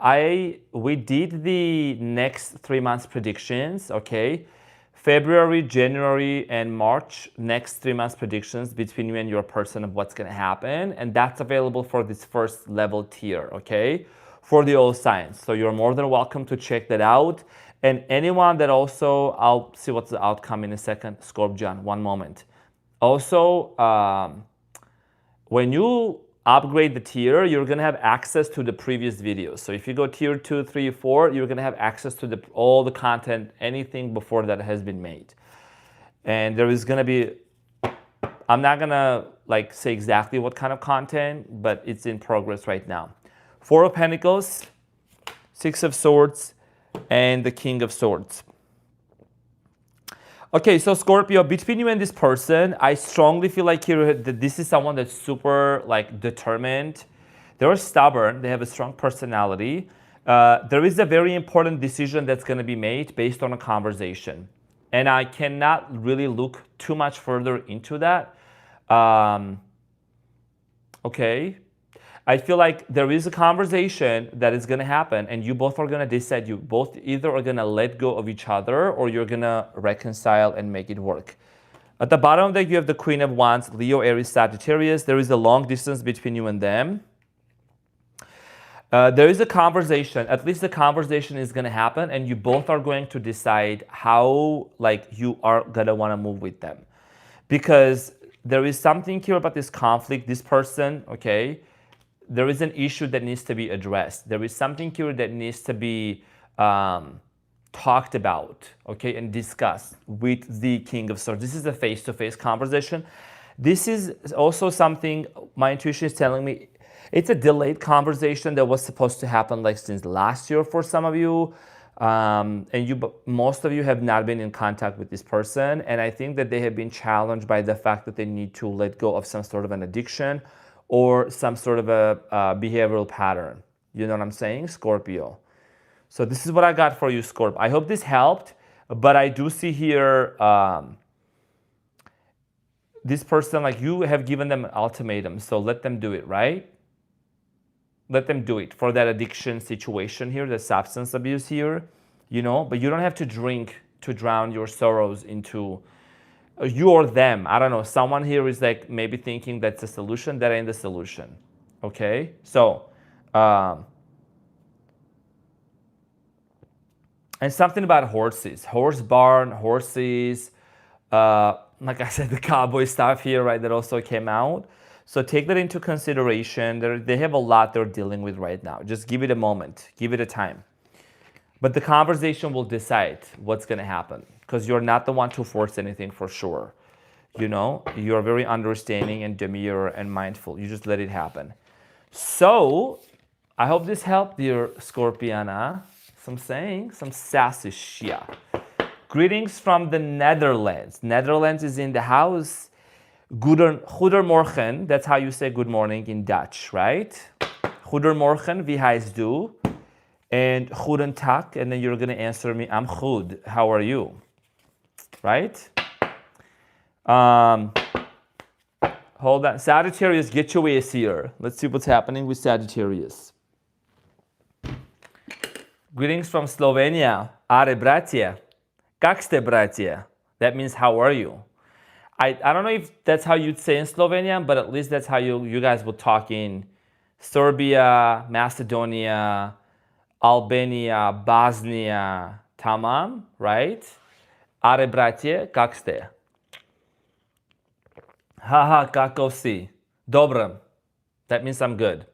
we did the next 3 months predictions, okay? February, January, and March, next 3 months predictions between you and your person of what's going to happen. And that's available for this first level tier, okay? For the all signs. So you're more than welcome to check that out. And anyone that also, I'll see what's the outcome in a second. Scorpion, one moment. Also, when you upgrade the tier, you're going to have access to the previous videos. So if you go tier 2, 3, 4, you're going to have access to all the content, anything before that has been made. And there is going to be, I'm not going to like say exactly what kind of content, but it's in progress right now. 4 of Pentacles, 6 of Swords, and the King of Swords. Okay, so Scorpio, between you and this person, I strongly feel like here that this is someone that's super like determined. They're stubborn. They have a strong personality. There is a very important decision that's going to be made based on a conversation. And I cannot really look too much further into that. Okay. I feel like there is a conversation that is going to happen and you both are going to decide. You both either are going to let go of each other or you're going to reconcile and make it work. At the bottom of the deck, you have the Queen of Wands, Leo, Aries, Sagittarius. There is a long distance between you and them. There is a conversation, at least the conversation is going to happen and you both are going to decide how like you are going to want to move with them. Because there is something here about this conflict, this person, okay, there is an issue that needs to be addressed. There is something here that needs to be talked about, okay, and discussed with the King of Swords. This is a face-to-face conversation. This is also something my intuition is telling me. It's a delayed conversation that was supposed to happen like since last year for some of you. And most of you have not been in contact with this person. And I think that they have been challenged by the fact that they need to let go of some sort of an addiction or some sort of a behavioral pattern. You know what I'm saying? Scorpio. So this is what I got for you, Scorpio. I hope this helped, but I do see here this person, like you have given them an ultimatum, so let them do it, right? Let them do it for that addiction situation here, the substance abuse here, you know, but you don't have to drink to drown your sorrows into you or them. I don't know. Someone here is like maybe thinking that's a solution. That ain't the solution. Okay? So, and something about horses. Horse barn, horses. Like I said, the cowboy stuff here, right, that also came out. So take that into consideration. They have a lot they're dealing with right now. Just give it a moment. Give it a time. But the conversation will decide what's going to happen. Because you're not the one to force anything for sure. You know, you're very understanding and demure and mindful. You just let it happen. So, I hope this helped, dear Scorpiana. Some saying, some sassy shit. Greetings from the Netherlands. Netherlands is in the house. Goedemorgen, that's how you say good morning in Dutch, right? Goedemorgen, wie heißt du? And guten Tag, and then you're going to answer me, I'm goed, how are you? Right? Hold on. Sagittarius, get your ass here. Let's see what's happening with Sagittarius. Greetings from Slovenia. Are bratia. Как ste, bratje? That means how are you? I don't know if that's how you'd say in Slovenian, but at least that's how you guys would talk in Serbia, Macedonia, Albania, Bosnia, tamam, right? Are, bratje, kak ste? Haha, kako si? Dobro. That means I'm good.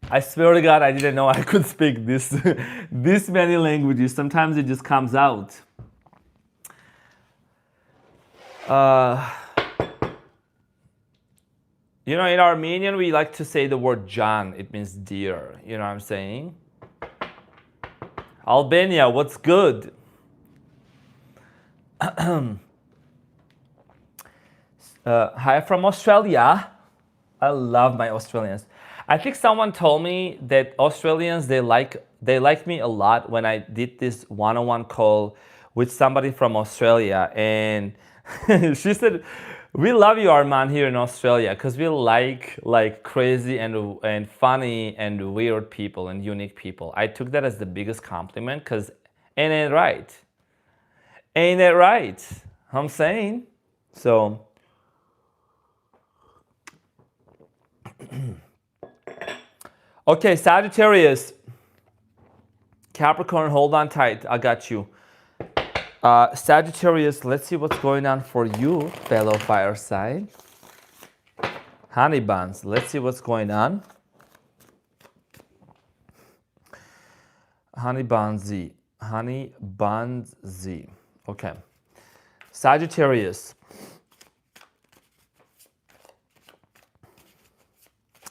I swear to God, I didn't know I could speak this many languages. Sometimes it just comes out. You know, in Armenian, we like to say the word Jan. It means dear. You know what I'm saying? Albania, what's good? Hi from Australia. I love my Australians. I think someone told me that Australians, they like me a lot when I did this one-on-one call with somebody from Australia, and she said, "We love you, Arman, here in Australia, because we like crazy and funny and weird people and unique people." I took that as the biggest compliment, because ain't it right? Ain't it right? I'm saying so. Okay, Sagittarius, Capricorn, hold on tight. I got you. Sagittarius, let's see what's going on for you, fellow fire sign. Honey buns, let's see what's going on. Honey bunzy, honey bunzy. Okay, Sagittarius.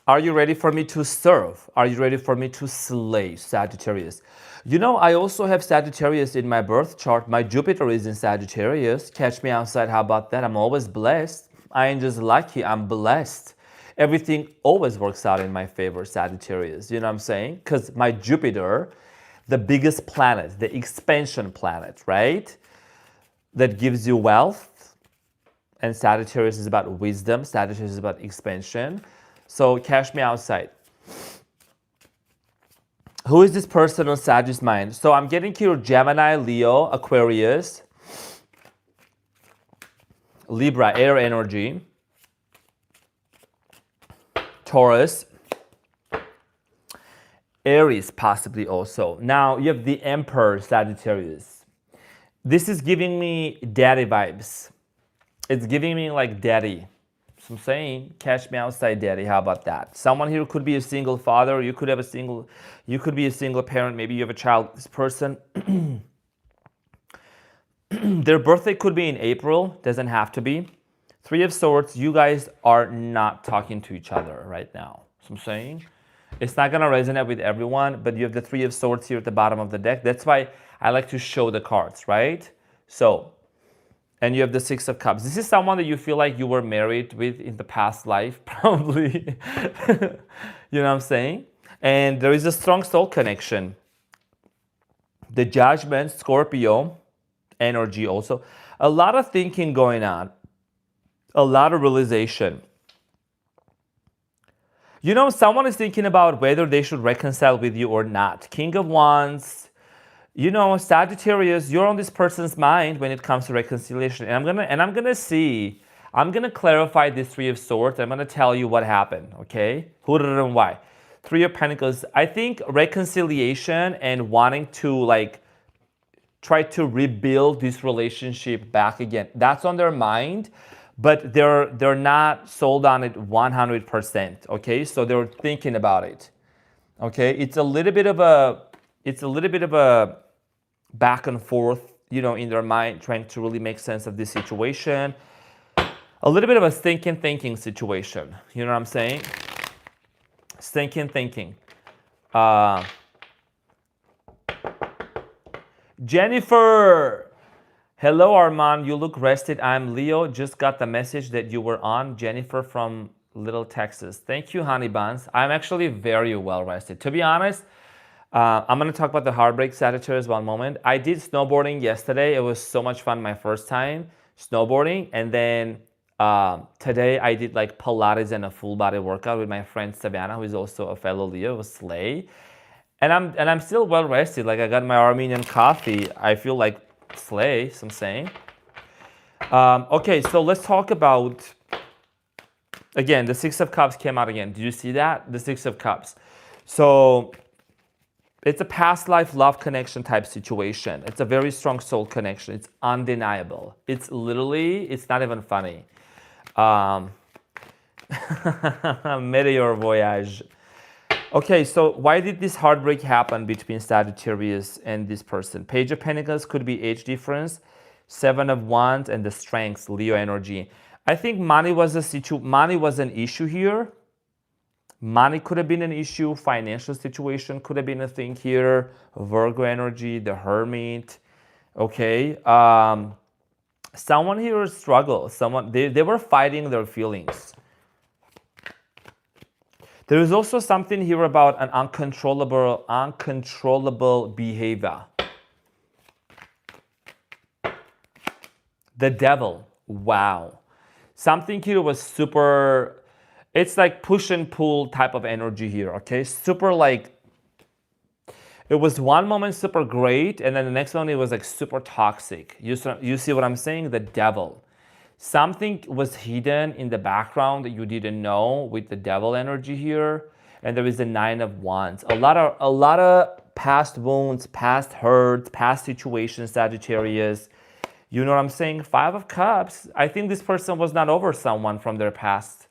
Are you ready for me to serve? Are you ready for me to slay, Sagittarius? You know, I also have Sagittarius in my birth chart. My Jupiter is in Sagittarius. Catch me outside, how about that? I'm always blessed. I ain't just lucky, I'm blessed. Everything always works out in my favor, Sagittarius. You know what I'm saying? Because my Jupiter, the biggest planet, the expansion planet, right? That gives you wealth. And Sagittarius is about wisdom. Sagittarius is about expansion. So catch me outside. Who is this person on Sagittarius' mind? So I'm getting here Gemini, Leo, Aquarius, Libra, air energy, Taurus, Aries possibly also. Now you have the Emperor, Sagittarius. This is giving me daddy vibes. It's giving me like daddy. So I'm saying, catch me outside, daddy. How about that? Someone here could be a single father. You could be a single parent. Maybe you have a child. This person, their birthday could be in April. Doesn't have to be. Three of Swords. You guys are not talking to each other right now. So I'm saying, it's not gonna resonate with everyone. But you have the Three of Swords here at the bottom of the deck. That's why I like to show the cards, right? So. And you have the Six of Cups. This is someone that you feel like you were married with in the past life, probably. You know what I'm saying? And there is a strong soul connection. The Judgment, Scorpio, energy also. A lot of thinking going on. A lot of realization. You know, someone is thinking about whether they should reconcile with you or not. King of Wands. You know, Sagittarius, you're on this person's mind when it comes to reconciliation. And I'm gonna clarify this Three of Swords. I'm gonna tell you what happened, okay? Who did it and why. Three of Pentacles. I think reconciliation and wanting to like try to rebuild this relationship back again. That's on their mind, but they're not sold on it 100%. Okay, so they're thinking about it. Okay, it's a little bit of a back and forth, you know, in their mind, trying to really make sense of this situation. A little bit of a thinking situation. You know what I'm saying? Thinking. Jennifer! Hello, Arman. You look rested. I'm Leo. Just got the message that you were on. Jennifer from Little Texas. Thank you, honey buns. I'm actually very well rested. To be honest, I'm going to talk about the heartbreak, Sagittarius, one moment. I did snowboarding yesterday. It was so much fun, my first time snowboarding. And then today I did like Pilates and a full body workout with my friend Savannah, who is also a fellow Leo. It was slay. I'm still well rested. Like I got my Armenian coffee. I feel like slay, so I'm saying. Okay, so let's talk about, again, the Six of Cups came out again. Did you see that? The Six of Cups. So it's a past life love connection type situation. It's a very strong soul connection. It's undeniable. It's literally, it's not even funny. Meteor voyage. Okay, so why did this heartbreak happen between Sagittarius and this person? Page of Pentacles could be age difference. Seven of Wands and the Strengths, Leo energy. I think money was an issue here. Money could have been an issue. Financial situation could have been a thing here. Virgo energy, the Hermit. Okay. Someone here struggled. They were fighting their feelings. There is also something here about an uncontrollable behavior. The Devil. Wow. Something here was super, it's like push and pull type of energy here, okay? Super like, it was one moment super great, and then the next one it was like super toxic. You see what I'm saying? The Devil. Something was hidden in the background that you didn't know with the Devil energy here. And there is the Nine of Wands. A lot of past wounds, past hurts, past situations, Sagittarius. You know what I'm saying? Five of Cups. I think this person was not over someone from their past.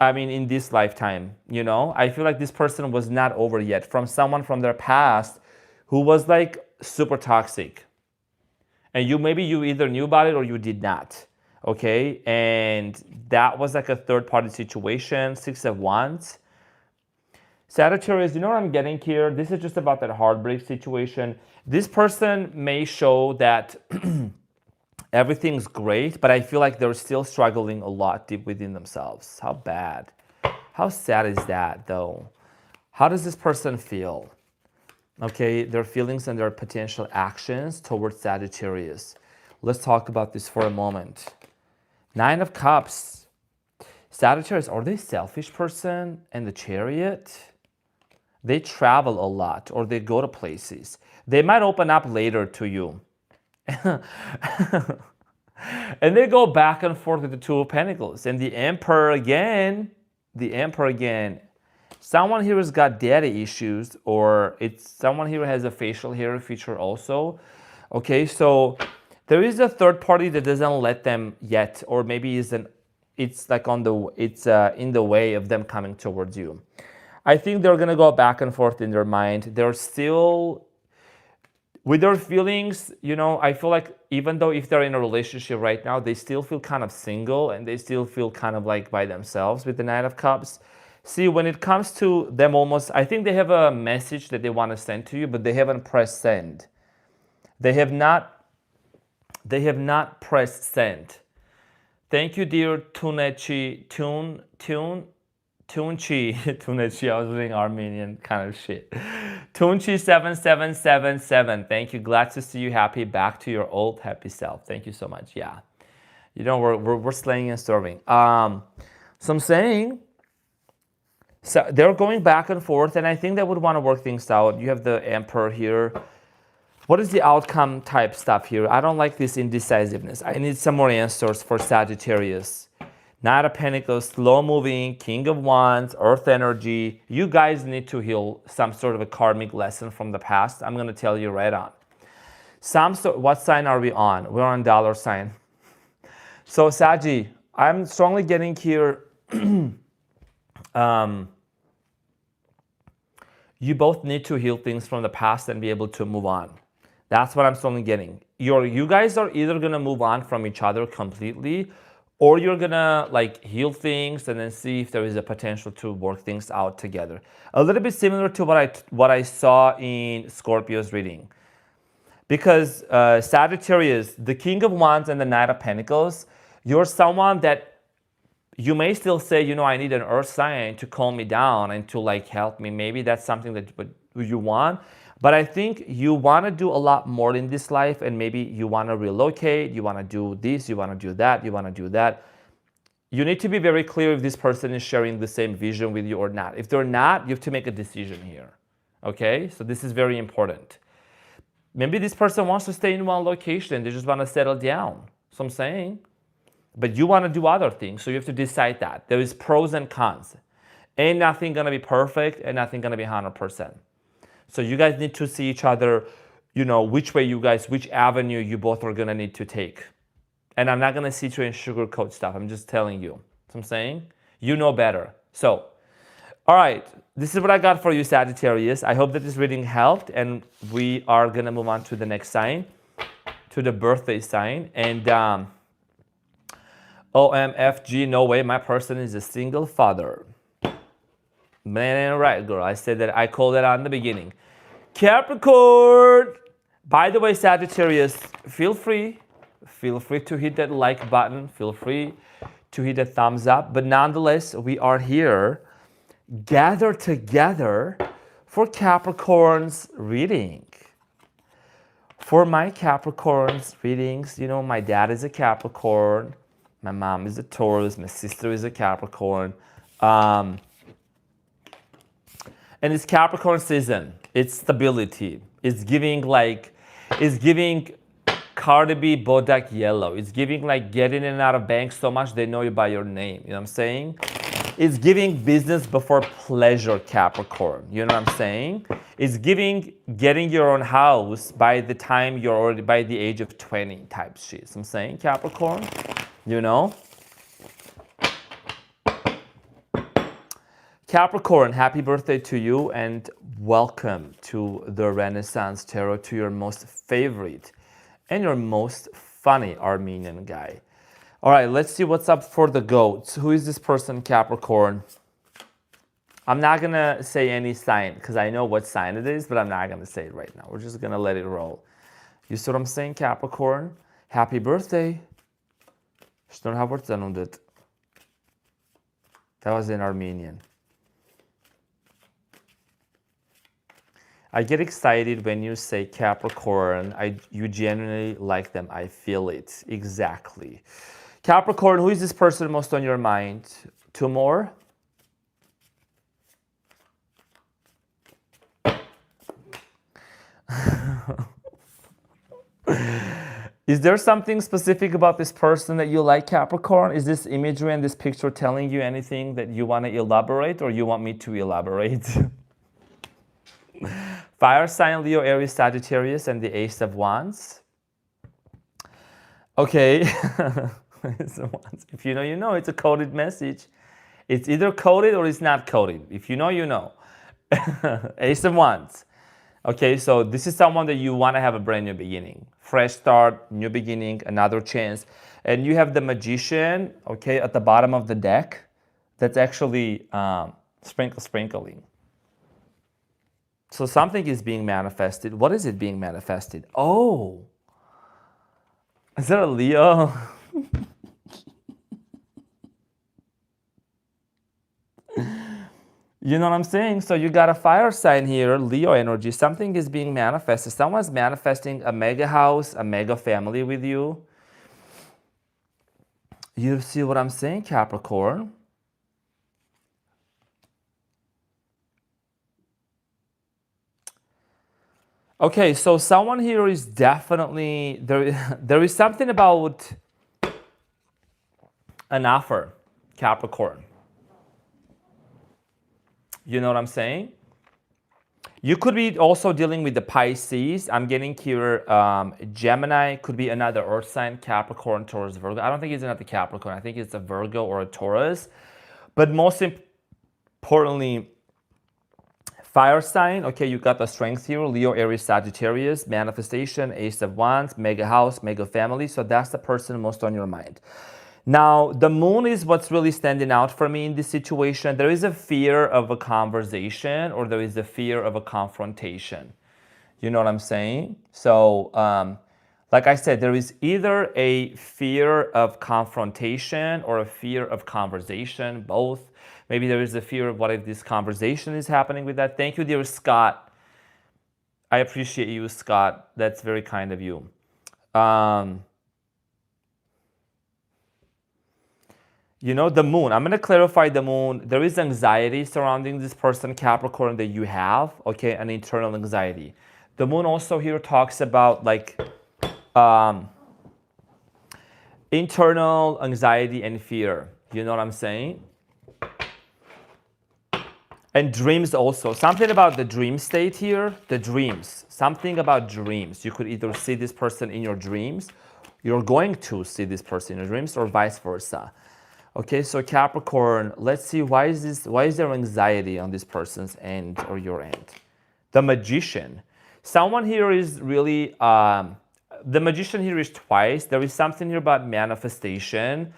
I mean, in this lifetime, you know? I feel like this person was not over yet from someone from their past who was like super toxic. And maybe you either knew about it or you did not, okay? And that was like a third-party situation, Six of Wands. Sagittarius, you know what I'm getting here? This is just about that heartbreak situation. This person may show that everything's great, but I feel like they're still struggling a lot deep within themselves. How bad? How sad is that, though? How does this person feel? Okay, their feelings and their potential actions towards Sagittarius. Let's talk about this for a moment. Nine of Cups. Sagittarius, are they a selfish person? And the Chariot? They travel a lot or they go to places. They might open up later to you. And they go back and forth with the Two of Pentacles. And the Emperor again. Someone here has got daddy issues, or it's someone here has a facial hair feature also. Okay, so there is a third party that doesn't let them yet, or maybe it's like in the way of them coming towards you. I think they're gonna go back and forth in their mind. They're still with their feelings, you know. I feel like even though if they're in a relationship right now, they still feel kind of single and they still feel kind of like by themselves with the Nine of Cups. See, when it comes to them I think they have a message that they want to send to you, but they haven't pressed send. They have not pressed send. Thank you, dear Tunechi. Tunchi. Tunechi, I was reading Armenian kind of shit. Tunchi 7777. Thank you. Glad to see you happy. Back to your old happy self. Thank you so much. Yeah. You know, we're slaying and serving. So I'm saying, so they're going back and forth, and I think they would want to work things out. You have the Emperor here. What is the outcome type stuff here? I don't like this indecisiveness. I need some more answers for Sagittarius. Knight of Pentacles, slow moving, King of Wands, Earth energy. You guys need to heal some sort of a karmic lesson from the past. I'm going to tell you right on. What sign are we on? We're on dollar sign. So Saggy, I'm strongly getting here. You both need to heal things from the past and be able to move on. That's what I'm strongly getting. You guys are either going to move on from each other completely, or you're going to like heal things and then see if there is a potential to work things out together. A little bit similar to what I saw in Scorpio's reading. Because Sagittarius, the King of Wands and the Knight of Pentacles, you're someone that you may still say, you know, I need an earth sign to calm me down and to like help me. Maybe that's something that you want. But I think you want to do a lot more in this life, and maybe you want to relocate, you want to do this, you want to do that, you want to do that. You need to be very clear if this person is sharing the same vision with you or not. If they're not, you have to make a decision here. Okay, so this is very important. Maybe this person wants to stay in one location. They just want to settle down. So I'm saying. But you want to do other things. So you have to decide that. There is pros and cons. Ain't nothing going to be perfect and nothing going to be 100%. So you guys need to see each other, which way which avenue you both are going to need to take. And I'm not going to sit you and sugarcoat stuff. I'm just telling you. So I'm saying. You know better. So, all right. This is what I got for you, Sagittarius. I hope that this reading helped. And we are going to move on to the next sign, to the birthday sign. And OMFG, no way, my person is a single father. Man ain't right, girl. I said that, I called that out in the beginning. Capricorn! By the way, Sagittarius, feel free to hit that like button. Feel free to hit a thumbs up. But nonetheless, we are here gathered together for Capricorn's reading. For my Capricorn's readings, my dad is a Capricorn. My mom is a Taurus. My sister is a Capricorn. And it's Capricorn season. It's stability. It's giving Cardi B Bodak Yellow. It's giving getting in and out of banks so much they know you by your name. You know what I'm saying? It's giving business before pleasure, Capricorn. You know what I'm saying? It's giving getting your own house by the time you're already by the age of 20 type shit. So I'm saying, Capricorn, Capricorn, happy birthday to you and welcome to the Renaissance Tarot, to your most favorite and your most funny Armenian guy. All right, let's see what's up for the goats. Who is this person, Capricorn? I'm not going to say any sign because I know what sign it is, but I'm not going to say it right now. We're just going to let it roll. You see what I'm saying, Capricorn? Happy birthday. That was in Armenian. I get excited when you say Capricorn. You genuinely like them. I feel it. Exactly. Capricorn, who is this person most on your mind? Two more? Is there something specific about this person that you like, Capricorn? Is this imagery and this picture telling you anything that you want to elaborate, or you want me to elaborate? Fire sign, Leo, Aries, Sagittarius, and the Ace of Wands. Okay. If you know, you know. It's a coded message. It's either coded or it's not coded. If you know, you know. Ace of Wands. Okay, so this is someone that you want to have a brand new beginning. Fresh start, new beginning, another chance. And you have the Magician, okay, at the bottom of the deck. That's actually sprinkling. So something is being manifested. What is it being manifested? Oh, is that a Leo? You know what I'm saying? So you got a fire sign here, Leo energy. Something is being manifested. Someone's manifesting a mega house, a mega family with you. You see what I'm saying, Capricorn? Okay, so someone here is definitely, there is something about an offer, Capricorn. You know what I'm saying? You could be also dealing with the Pisces. I'm getting here Gemini, could be another earth sign, Capricorn, Taurus, Virgo. I don't think it's another Capricorn. I think it's a Virgo or a Taurus. But most importantly, fire sign. Okay, you got the strength here. Leo, Aries, Sagittarius, manifestation, Ace of Wands, mega house, mega family. So that's the person most on your mind. Now, the moon is what's really standing out for me in this situation. There is a fear of a conversation, or there is a fear of a confrontation. You know what I'm saying? So, like I said, there is either a fear of confrontation or a fear of conversation, both. Maybe there is a fear of what if this conversation is happening with that. Thank you, dear Scott. I appreciate you, Scott. That's very kind of you. You know, the moon. I'm going to clarify the moon. There is anxiety surrounding this person, Capricorn, that you have, okay, an internal anxiety. The moon also here talks about like internal anxiety and fear. You know what I'm saying? And dreams also. Something about the dream state here, the dreams. Something about dreams. You could either see this person in your dreams, you're going to see this person in your dreams, or vice versa. Okay, so Capricorn, let's see, why is there anxiety on this person's end or your end? The Magician. Someone here is really, the Magician here is twice. There is something here about manifestation.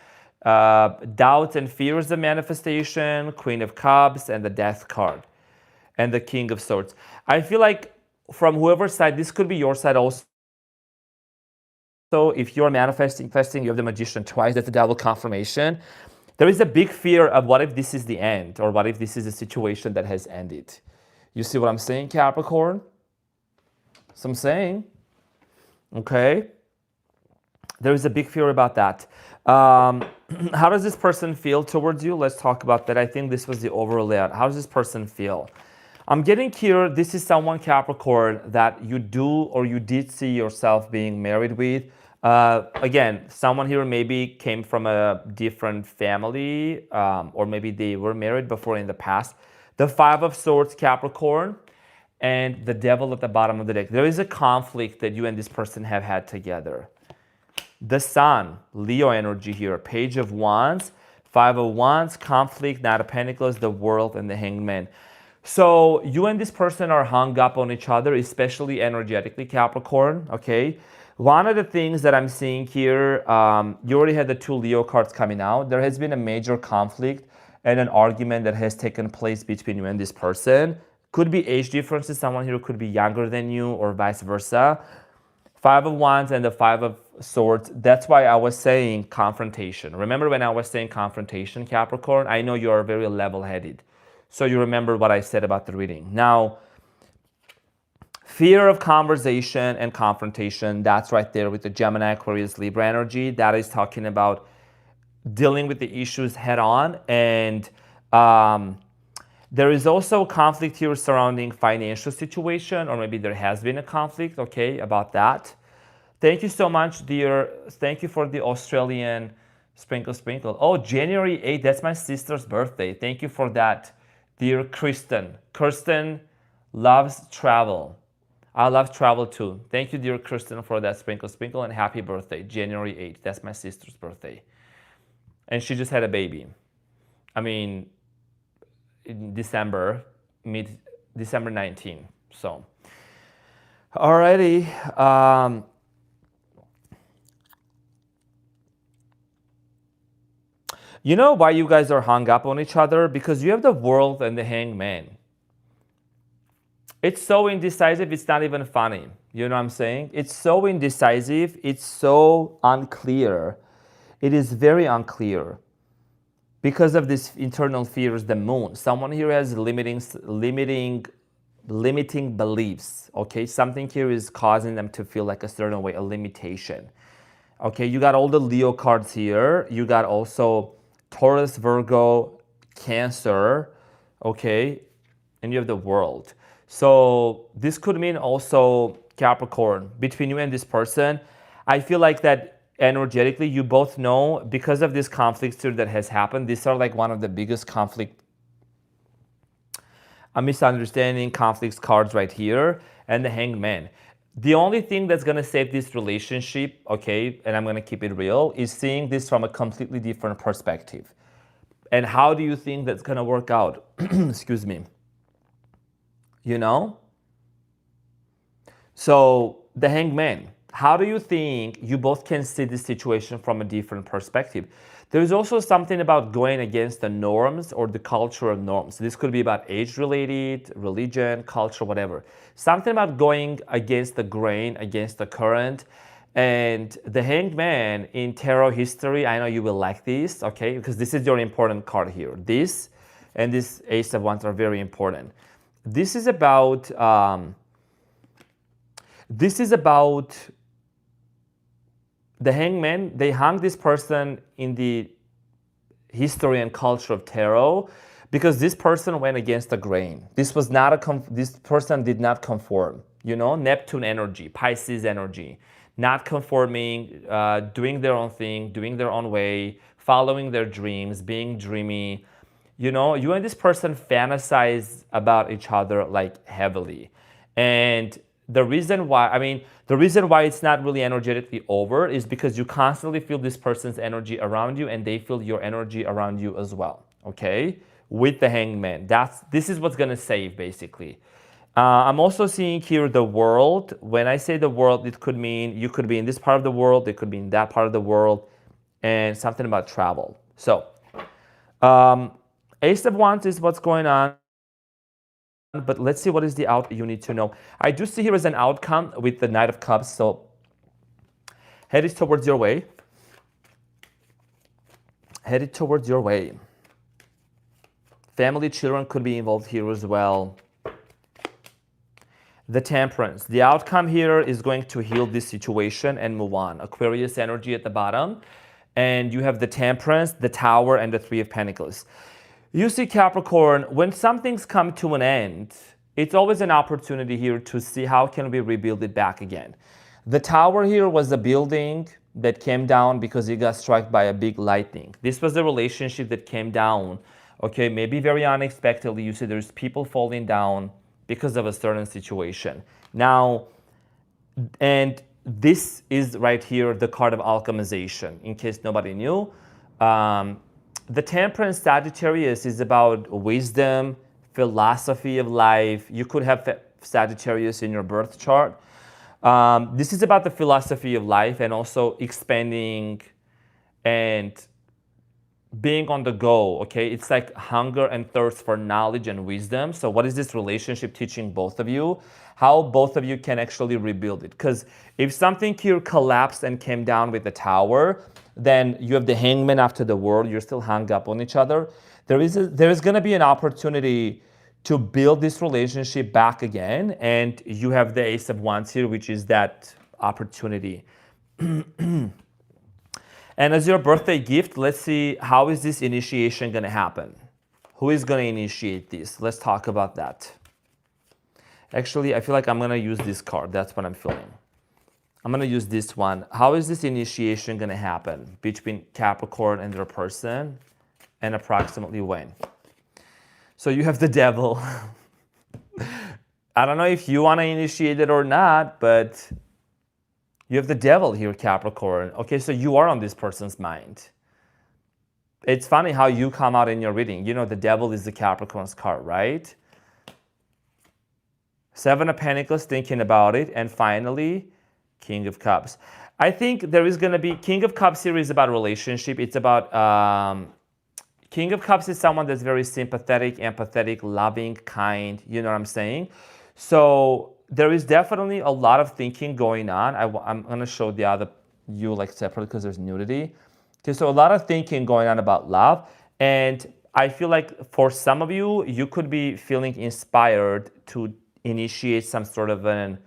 Doubt and fear is the manifestation, Queen of Cups, and the Death card, and the King of Swords. I feel like from whoever's side, this could be your side also. So if you're manifesting, you have the Magician twice, that's the double confirmation. There is a big fear of what if this is the end, or what if this is a situation that has ended. You see what I'm saying, Capricorn? So I'm saying, okay, there is a big fear about that. How does this person feel towards you? Let's talk about that. I think this was the overall layout. How does this person feel? I'm getting here, this is someone, Capricorn, that you do or you did see yourself being married with. Again, someone here maybe came from a different family, or maybe they were married before in the past. The Five of Swords, Capricorn, and the Devil at the bottom of the deck. There is a conflict that you and this person have had together. The Sun, Leo energy here, Page of Wands, Five of Wands, conflict, Knight of Pentacles, the World, and the Hanged Man. So you and this person are hung up on each other, especially energetically, Capricorn, okay? One of the things that I'm seeing here, you already had the two Leo cards coming out. There has been a major conflict and an argument that has taken place between you and this person. Could be age differences. Someone here could be younger than you or vice versa. Five of Wands and the Five of Swords. That's why I was saying confrontation. Remember when I was saying confrontation, Capricorn? I know you are very level-headed. So you remember what I said about the reading. Now, fear of conversation and confrontation, that's right there with the Gemini, Aquarius, Libra energy. That is talking about dealing with the issues head on. And there is also conflict here surrounding financial situation, or maybe there has been a conflict, okay, about that. Thank you so much, dear. Thank you for the Australian sprinkle. Oh, January 8th, that's my sister's birthday. Thank you for that, dear Kristen. Kirsten loves travel. I love travel too. Thank you, dear Kristen, for that sprinkle, and happy birthday, January 8th. That's my sister's birthday. And she just had a baby. I mean, in December, mid-December 19. So, alrighty. You know why you guys are hung up on each other? Because you have the World and the Hanged Man. It's so indecisive, it's not even funny. You know what I'm saying? It's so indecisive, it's so unclear. It is very unclear. Because of this internal fears, the Moon. Someone here has limiting beliefs, okay? Something here is causing them to feel like a certain way, a limitation. Okay, you got all the Leo cards here. You got also Taurus, Virgo, Cancer, okay? And you have the World. So this could mean also Capricorn, between you and this person. I feel like that energetically, you both know, because of this conflict that has happened, these are like one of the biggest conflict, a misunderstanding, conflicts cards right here, and the Hanged Man. The only thing that's going to save this relationship, okay, and I'm going to keep it real, is seeing this from a completely different perspective. And how do you think that's going to work out? Excuse me. You know? So, the Hanged Man. How do you think you both can see this situation from a different perspective? There's also something about going against the norms or the cultural norms. This could be about age-related, religion, culture, whatever. Something about going against the grain, against the current. And the Hanged Man in tarot history, I know you will like this, okay? Because this is your important card here. This and this Ace of Wands are very important. This is about the Hanged Man. They hung this person in the history and culture of tarot, because this person went against the grain. This was not this person did not conform. You know, Neptune energy, Pisces energy, not conforming, doing their own thing, doing their own way, following their dreams, being dreamy. You know, you and this person fantasize about each other like heavily. And the reason why, the reason why it's not really energetically over is because you constantly feel this person's energy around you and they feel your energy around you as well, okay? With the Hangman. This is what's gonna save, basically. I'm also seeing here the world. When I say the world, it could mean you could be in this part of the world, it could be in that part of the world, and something about travel. So, Ace of Wands is what's going on, but let's see what is the outcome you need to know. I do see here as an outcome with the Knight of Cups, so headed towards your way. Headed towards your way. Family, children could be involved here as well. The Temperance. The outcome here is going to heal this situation and move on. Aquarius energy at the bottom. And you have the Temperance, the Tower, and the Three of Pentacles. You see, Capricorn, when something's come to an end, it's always an opportunity here to see how can we rebuild it back again. The Tower here was a building that came down because it got struck by a big lightning. This was a relationship that came down, okay, maybe very unexpectedly. You see there's people falling down because of a certain situation. Now, and this is right here, the card of alchemization, in case nobody knew. The Temperance Sagittarius is about wisdom, philosophy of life. You could have Sagittarius in your birth chart. This is about the philosophy of life and also expanding and being on the go, okay? It's like hunger and thirst for knowledge and wisdom. So what is this relationship teaching both of you? How both of you can actually rebuild it. Because if something here collapsed and came down with the Tower, then you have the Hangman after the World, you're still hung up on each other. There is going to be an opportunity to build this relationship back again, and you have the Ace of Wands here, which is that opportunity. And as your birthday gift, let's see, how is this initiation going to happen? Who is going to initiate this? Let's talk about that. Actually, I feel like I'm going to use this card. That's what I'm feeling. I'm going to use this one. How is this initiation going to happen between Capricorn and their person, and approximately when? So you have the Devil. I don't know if you want to initiate it or not, but you have the Devil here, Capricorn. Okay, so you are on this person's mind. It's funny how you come out in your reading. You know, the Devil is the Capricorn's card, right? Seven of Pentacles, thinking about it. And finally, King of Cups. I think there is going to be, King of Cups here is about relationship. It's about, King of Cups is someone that's very sympathetic, empathetic, loving, kind. You know what I'm saying? So there is definitely a lot of thinking going on. I'm going to show the other you like separately because there's nudity. Okay, so a lot of thinking going on about love. And I feel like for some of you, you could be feeling inspired to initiate some sort of an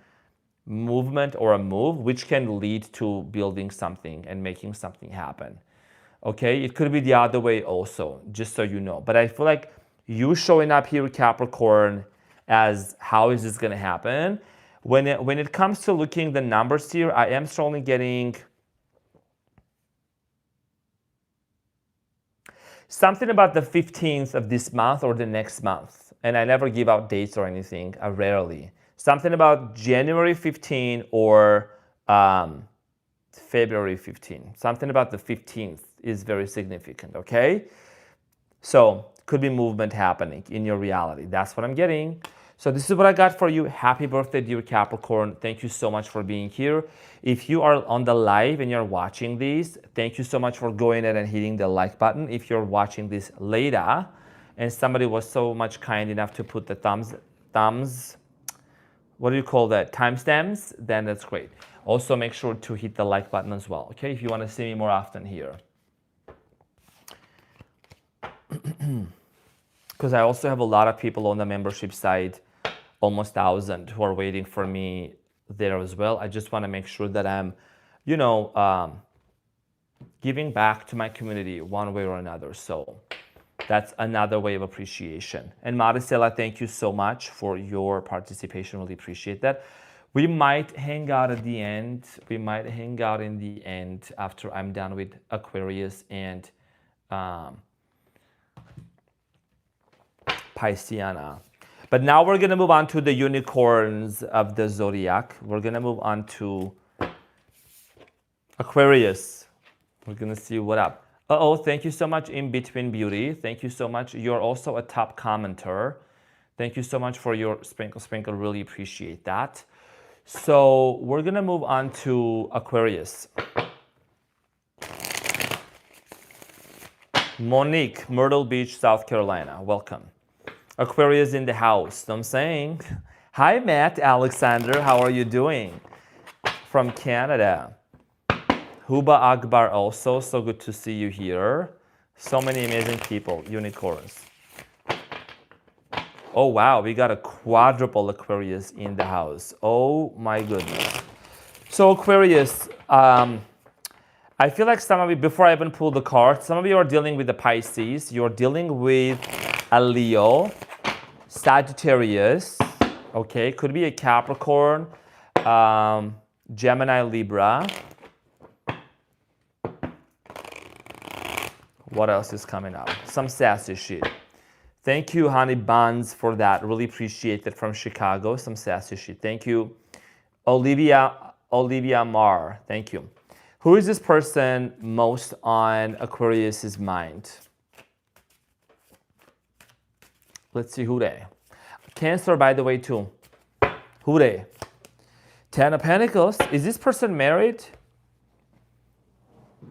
movement or a move, which can lead to building something and making something happen. Okay, it could be the other way also, just so you know. But I feel like you showing up here, Capricorn, as how is this going to happen? When it comes to looking the numbers here, I am strongly getting something about the 15th of this month or the next month. And I never give out dates or anything, rarely. Something about January 15 or February 15. Something about the 15th is very significant, okay? So, could be movement happening in your reality. That's what I'm getting. So this is what I got for you. Happy birthday, dear Capricorn. Thank you so much for being here. If you are on the live and you're watching this, thank you so much for going ahead and hitting the like button. If you're watching this later, and somebody was so much kind enough to put the thumbs, what do you call that? Timestamps, then that's great. Also make sure to hit the like button as well, okay? If you want to see me more often here. Because I also have a lot of people on the membership side, almost 1,000, who are waiting for me there as well. I just want to make sure that I'm, you know, giving back to my community one way or another. So that's another way of appreciation. And Maricela, thank you so much for your participation. Really appreciate that. We might hang out at the end. We might hang out in the end after I'm done with Aquarius and Pisceana. But now we're going to move on to the unicorns of the zodiac. We're going to move on to Aquarius. We're going to see what up. Uh-oh, thank you so much, In Between Beauty. Thank you so much. You're also a top commenter. Thank you so much for your sprinkle. Really appreciate that. So we're going to move on to Aquarius. Monique, Myrtle Beach, South Carolina. Welcome. Aquarius in the house. So I'm saying, hi, Matt Alexander. How are you doing? From Canada. Huba Akbar also. So good to see you here. So many amazing people. Unicorns. Oh, wow. We got a quadruple Aquarius in the house. Oh, my goodness. So Aquarius, I feel like some of you, before I even pull the cards, some of you are dealing with the Pisces. You're dealing with a Leo, Sagittarius, okay? Could be a Capricorn, Gemini, Libra. What else is coming up? Some sassy shit. Thank you, Honey Buns, for that. Really appreciate it from Chicago. Some sassy shit. Thank you. Olivia Marr. Thank you. Who is this person most on Aquarius's mind? Let's see who they. Cancer, by the way, too. Who they? Ten of Pentacles. Is this person married?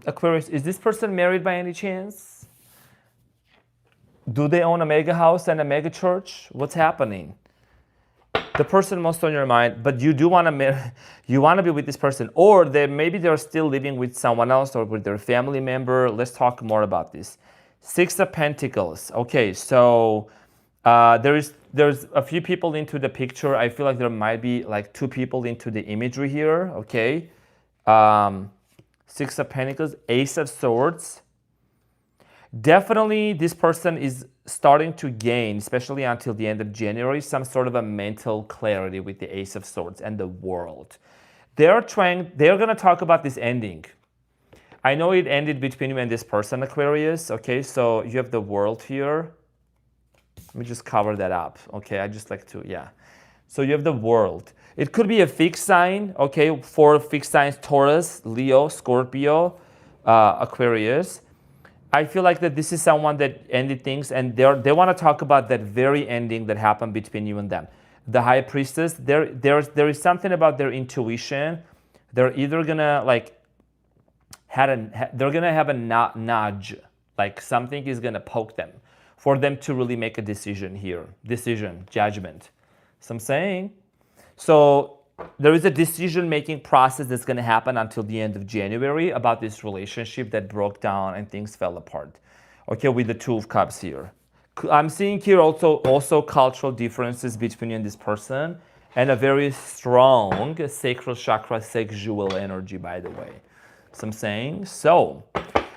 Aquarius, is this person married by any chance? Do they own a mega house and a mega church? What's happening? The person most on your mind, but you do want to marry, you want to be with this person, or maybe they're still living with someone else or with their family member. Let's talk more about this. Six of Pentacles. Okay, so there's a few people into the picture. I feel like there might be like two people into the imagery here. Okay, Six of Pentacles, Ace of Swords. Definitely this person is starting to gain, especially until the end of January, some sort of a mental clarity with the Ace of Swords and the world. They're going to talk about this ending. I know it ended between you and this person, Aquarius. Okay, so you have the world here. Let me just cover that up. Okay, I just like to, yeah. So you have the world. It could be a fixed sign, okay, for fixed signs, Taurus, Leo, Scorpio, Aquarius. I feel like that this is someone that ended things, and they want to talk about that very ending that happened between you and them. The High Priestess, there is something about their intuition. They're either gonna they're gonna have a nudge, like something is gonna poke them, for them to really make a decision here. Decision, judgment. So I'm saying, so there is a decision-making process that's going to happen until the end of January about this relationship that broke down and things fell apart. Okay, with the Two of Cups here. I'm seeing here also cultural differences between you and this person, and a very strong sacral chakra sexual energy, by the way. So I'm saying, so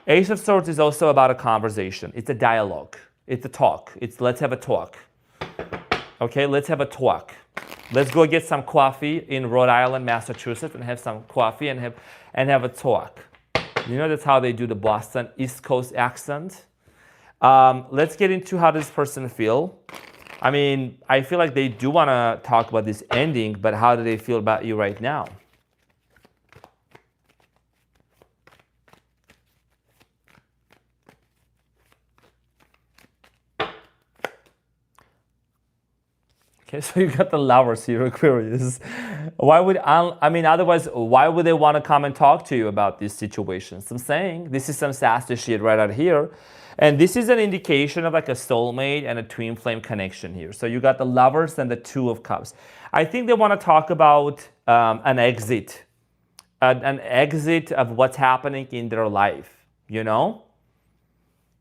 Ace of Swords is also about a conversation. It's a dialogue. It's a talk. It's let's have a talk. Okay, let's have a talk. Let's go get some coffee in Rhode Island, Massachusetts, and have some coffee and have a talk. You know, that's how they do the Boston East Coast accent. Let's get into how this person feel. I mean, I feel like they do want to talk about this ending, but how do they feel about you right now? Okay, so you got the Lovers here, Aquarius. Why would, otherwise, why would they want to come and talk to you about these situations? I'm saying this is some sassy shit right out here. And this is an indication of like a soulmate and a twin flame connection here. So you got the Lovers and the Two of Cups. I think they want to talk about an exit of what's happening in their life, you know?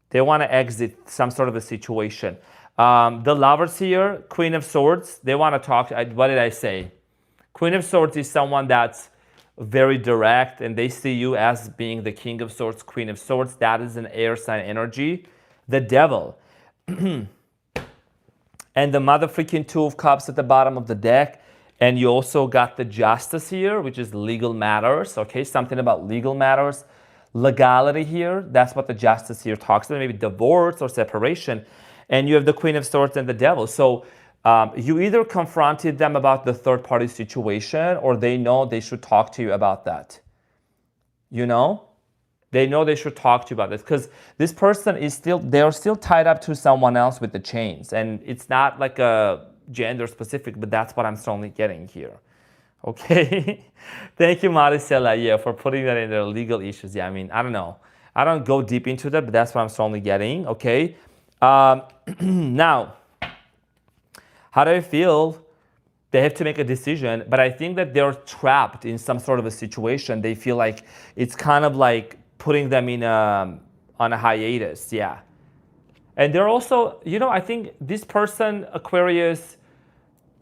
They want to exit some sort of a situation. The Lovers here, Queen of Swords, they want to talk. What did I say? Queen of Swords is someone that's very direct, and they see you as being the King of Swords, Queen of Swords. That is an air sign energy. The Devil. And the mother freaking Two of Cups at the bottom of the deck. And you also got the Justice here, which is legal matters, okay? Something about legal matters. Legality here, that's what the Justice here talks about, maybe divorce or separation. And you have the Queen of Swords and the Devil. So you either confronted them about the third party situation, or they know they should talk to you about that. You know? They know they should talk to you about this, because this person is still, they're still tied up to someone else with the chains. And it's not like a gender specific, but that's what I'm strongly getting here. Okay. Thank you, Maricela, yeah, for putting that in their legal issues. Yeah, I mean, I don't know. I don't go deep into that, but that's what I'm strongly getting. Okay. Now, how do I feel? They have to make a decision, but I think that they're trapped in some sort of a situation. They feel like it's kind of like putting them in on a hiatus. Yeah. And they're also, you know, I think this person, Aquarius,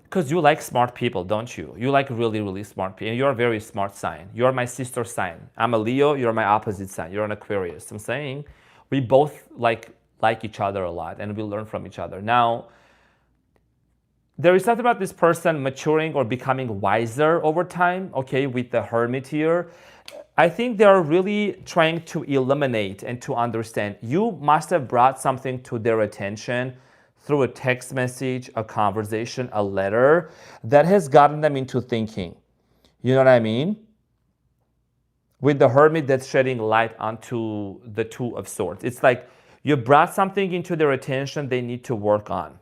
because you like smart people, don't you? You like really, really smart people. And you're a very smart sign. You're my sister sign. I'm a Leo. You're my opposite sign. You're an Aquarius. I'm saying we both like each other a lot, and we learn from each other. Now, there is something about this person maturing or becoming wiser over time, okay, with the Hermit here. I think they are really trying to eliminate and to understand. You must have brought something to their attention through a text message, a conversation, a letter that has gotten them into thinking. You know what I mean? With the Hermit, that's shedding light onto the Two of Swords. It's like you brought something into their attention they need to work on.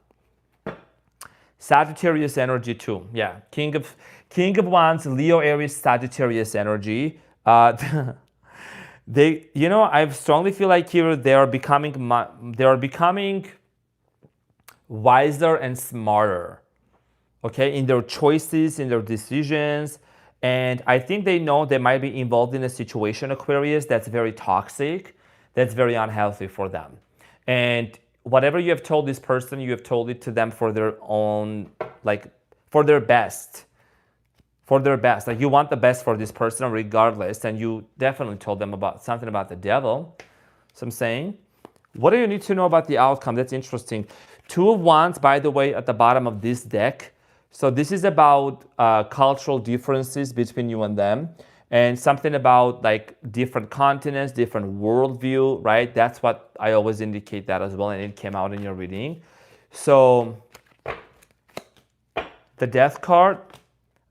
Sagittarius energy too. Yeah, King of Wands, Leo, Aries, Sagittarius energy. They, you know, I strongly feel like here they are becoming wiser and smarter, okay, in their choices, in their decisions. And I think they know they might be involved in a situation, Aquarius, that's very toxic, that's very unhealthy for them. And whatever you have told this person, you have told it to them for their own, like, for their best. For their best. Like, you want the best for this person regardless. And you definitely told them about something about the Devil. So I'm saying, what do you need to know about the outcome? That's interesting. Two of Wands, by the way, at the bottom of this deck. So this is about cultural differences between you and them. And something about like different continents, different worldview, right? That's what I always indicate that as well. And it came out in your reading. So the Death card,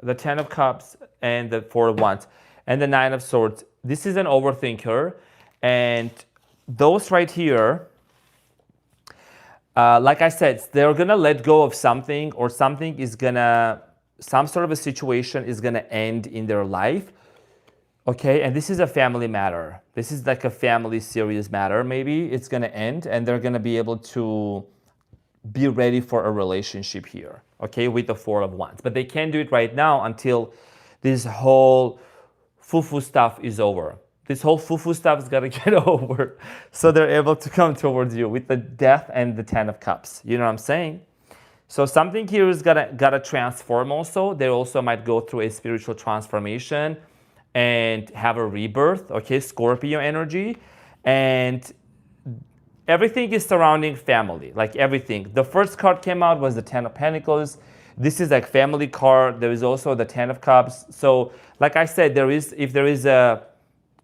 the Ten of Cups, and the Four of Wands, and the Nine of Swords. This is an overthinker. And those right here, like I said, they're going to let go of something, or something is going to, some sort of a situation is going to end in their life. Okay, and this is a family matter. This is like a family serious matter. Maybe it's going to end, and they're going to be able to be ready for a relationship here, okay, with the Four of Wands. But they can't do it right now until this whole foo-foo stuff is over. This whole foo-foo stuff is got to get over. So they're able to come towards you with the Death and the Ten of Cups. You know what I'm saying? So something here is gotta transform also. They also might go through a spiritual transformation and have a rebirth, okay, Scorpio energy. And everything is surrounding family, like everything. The first card came out was the Ten of Pentacles. This is like family card. There is also the Ten of Cups. So like I said, if there is a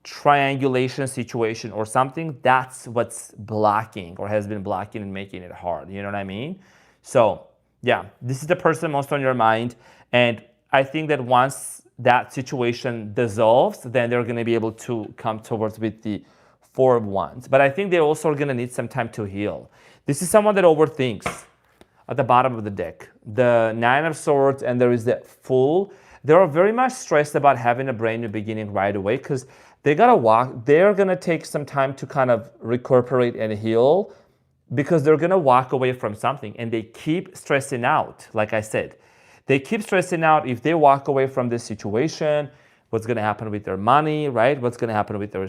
triangulation situation or something, that's what's blocking or has been blocking and making it hard. You know what I mean? So yeah, this is the person most on your mind. And I think that once that situation dissolves, then they're going to be able to come towards with the Four of Wands. But I think they also are going to need some time to heal. This is someone that overthinks at the bottom of the deck. The Nine of Swords, and there is the Fool. They are very much stressed about having a brand new beginning right away, because they got to walk. They're going to take some time to kind of recuperate and heal, because they're going to walk away from something, and they keep stressing out. Like I said, they keep stressing out. If they walk away from this situation, what's going to happen with their money, right? What's going to happen with their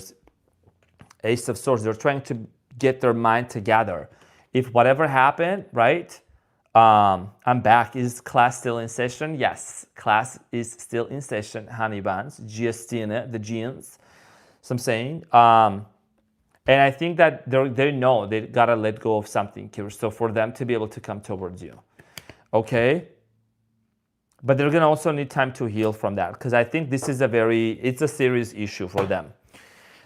Ace of Swords? They're trying to get their mind together. If whatever happened, right, I'm back. Is class still in session? Yes, class is still in session, honey buns. Giustina, the jeans. So I'm saying. And I think that they know they gotta let go of something here. So for them to be able to come towards you. Okay? But they're gonna also need time to heal from that. Because I think this is it's a serious issue for them.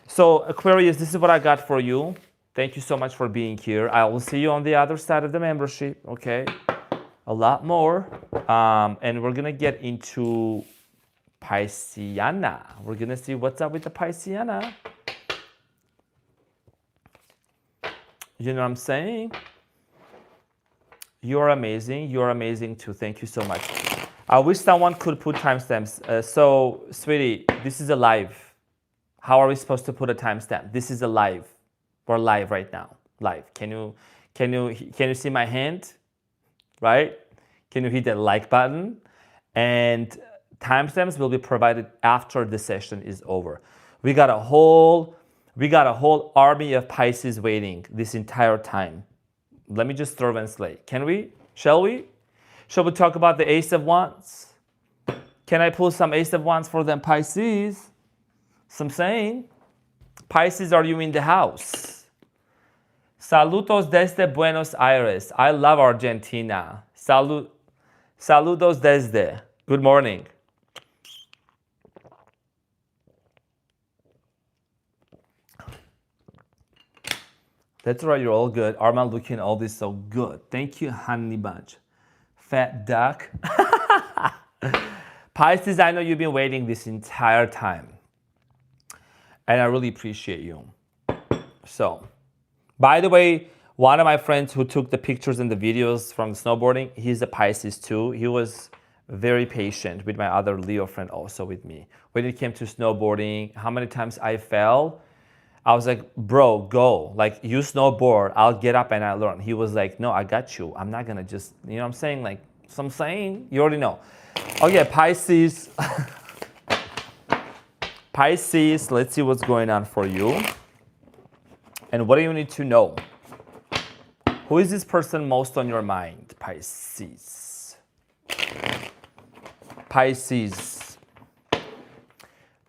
So Aquarius, this is what I got for you. Thank you so much for being here. I will see you on the other side of the membership, okay? A lot more. And we're gonna get into Pisceana. We're gonna see what's up with the Pisceana. You know what I'm saying? You're amazing. You're amazing too. Thank you so much. I wish someone could put timestamps. So, sweetie, this is a live. How are we supposed to put a timestamp? This is a live. We're live right now. Live. Can you see my hand? Right? Can you hit that like button? And timestamps will be provided after the session is over. We got a whole army of Pisces waiting this entire time. Let me just throw and slay. Can we? Shall we? Shall we talk about the Ace of Wands? Can I pull some Ace of Wands for them, Pisces? So I'm saying, Pisces, are you in the house? Saludos desde Buenos Aires. I love Argentina. Saludos desde. Good morning. That's right, you're all good. Arman looking all this so good. Thank you, honey bunch. Fat duck. Pisces, I know you've been waiting this entire time. And I really appreciate you. So, by the way, one of my friends who took the pictures and the videos from snowboarding, he's a Pisces too. He was very patient with my other Leo friend also with me. When it came to snowboarding, how many times I fell, I was like, bro, go. Like, you snowboard, I'll get up and I'll learn. He was like, no, I got you. I'm not gonna just, you know what I'm saying? Like, so I'm saying, you already know. Okay, Pisces. Pisces, let's see what's going on for you. And what do you need to know? Who is this person most on your mind, Pisces? Pisces.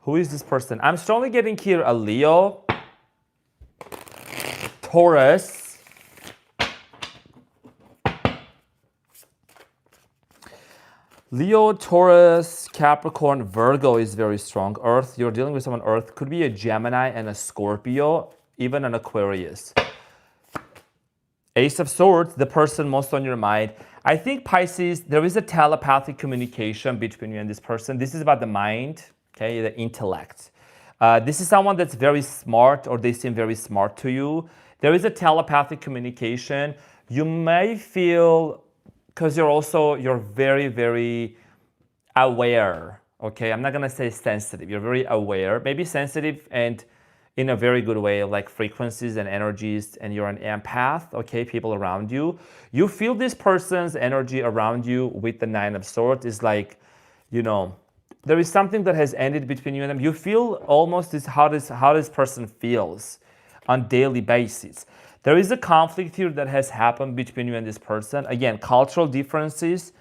Who is this person? I'm strongly getting here a Leo, Taurus, Leo, Taurus, Capricorn, Virgo is very strong. Earth, you're dealing with someone Earth. Could be a Gemini and a Scorpio, even an Aquarius. Ace of Swords, the person most on your mind. I think Pisces, there is a telepathic communication between you and this person. This is about the mind, okay, the intellect. This is someone that's very smart, or they seem very smart to you. There is a telepathic communication. You may feel, because you're very, very aware, okay? I'm not gonna say sensitive, you're very aware, maybe sensitive and in a very good way, like frequencies and energies, and you're an empath, okay? People around you. You feel this person's energy around you with the Nine of Swords is like, you know, there is something that has ended between you and them. You feel almost how this person feels on daily basis. There is a conflict here that has happened between you and this person. Again, cultural differences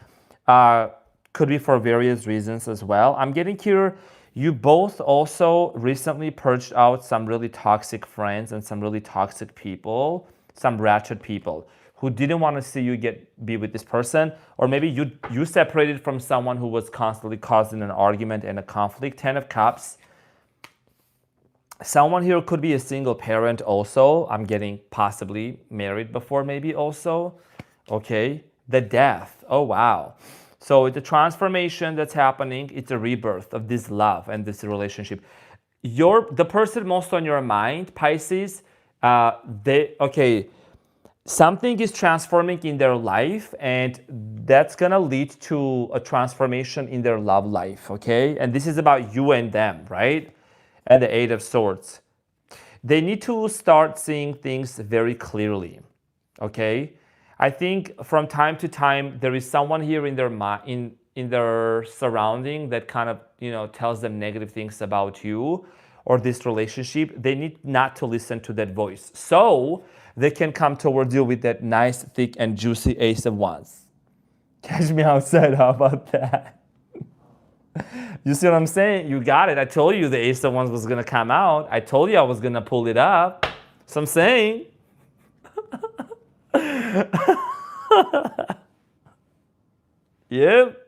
could be for various reasons as well. I'm getting here, you both also recently purged out some really toxic friends and some really toxic people, some ratchet people who didn't want to see you be with this person, or maybe you separated from someone who was constantly causing an argument and a conflict. 10 of Cups. Someone here could be a single parent also. I'm getting possibly married before maybe also. Okay, the Death. Oh, wow. So it's a transformation that's happening. It's a rebirth of this love and this relationship. The person most on your mind, Pisces, something is transforming in their life, and that's gonna lead to a transformation in their love life, okay? And this is about you and them, right? And the Eight of Swords. They need to start seeing things very clearly, okay? I think from time to time, there is someone here in their surrounding that kind of, you know, tells them negative things about you or this relationship. They need not to listen to that voice. So they can come towards you with that nice, thick, and juicy Ace of Wands. Catch me outside. How about that? You see what I'm saying? You got it. I told you the Ace of Wands was going to come out. I told you I was going to pull it up. So I'm saying. Yep.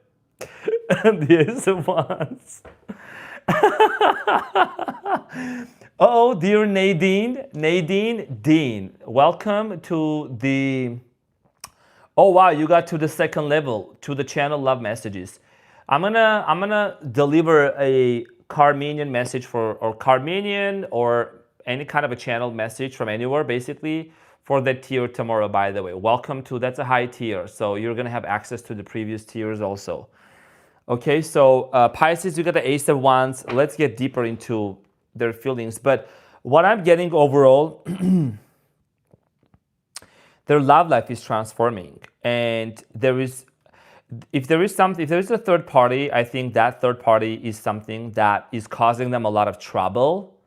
The Ace of Wands. Oh, dear Nadine Dean, welcome to the, oh wow, you got to the second level, to the channel love messages. I'm gonna deliver a Carmenian message or Carmenian or any kind of a channel message from anywhere, basically, for that tier tomorrow, by the way. Welcome to, that's a high tier, so you're gonna have access to the previous tiers also. Okay, so Pisces, you got the Ace of Wands. Let's get deeper into their feelings. But what I'm getting overall, their love life is transforming. And if there is a third party, I think that third party is something that is causing them a lot of trouble.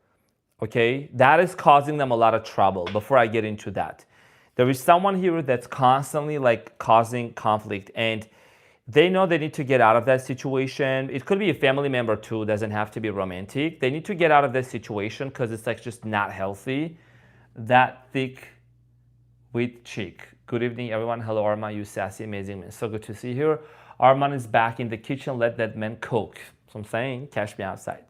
Okay, that is causing them a lot of trouble. Before I get into that, there is someone here that's constantly like causing conflict, and they know they need to get out of that situation. It could be a family member too, doesn't have to be romantic. They need to get out of that situation because it's like just not healthy. That thick with cheek. Good evening, everyone. Hello, Arman, you sassy, amazing man. So good to see you here. Arman is back in the kitchen. Let that man cook. So I'm saying, catch me outside.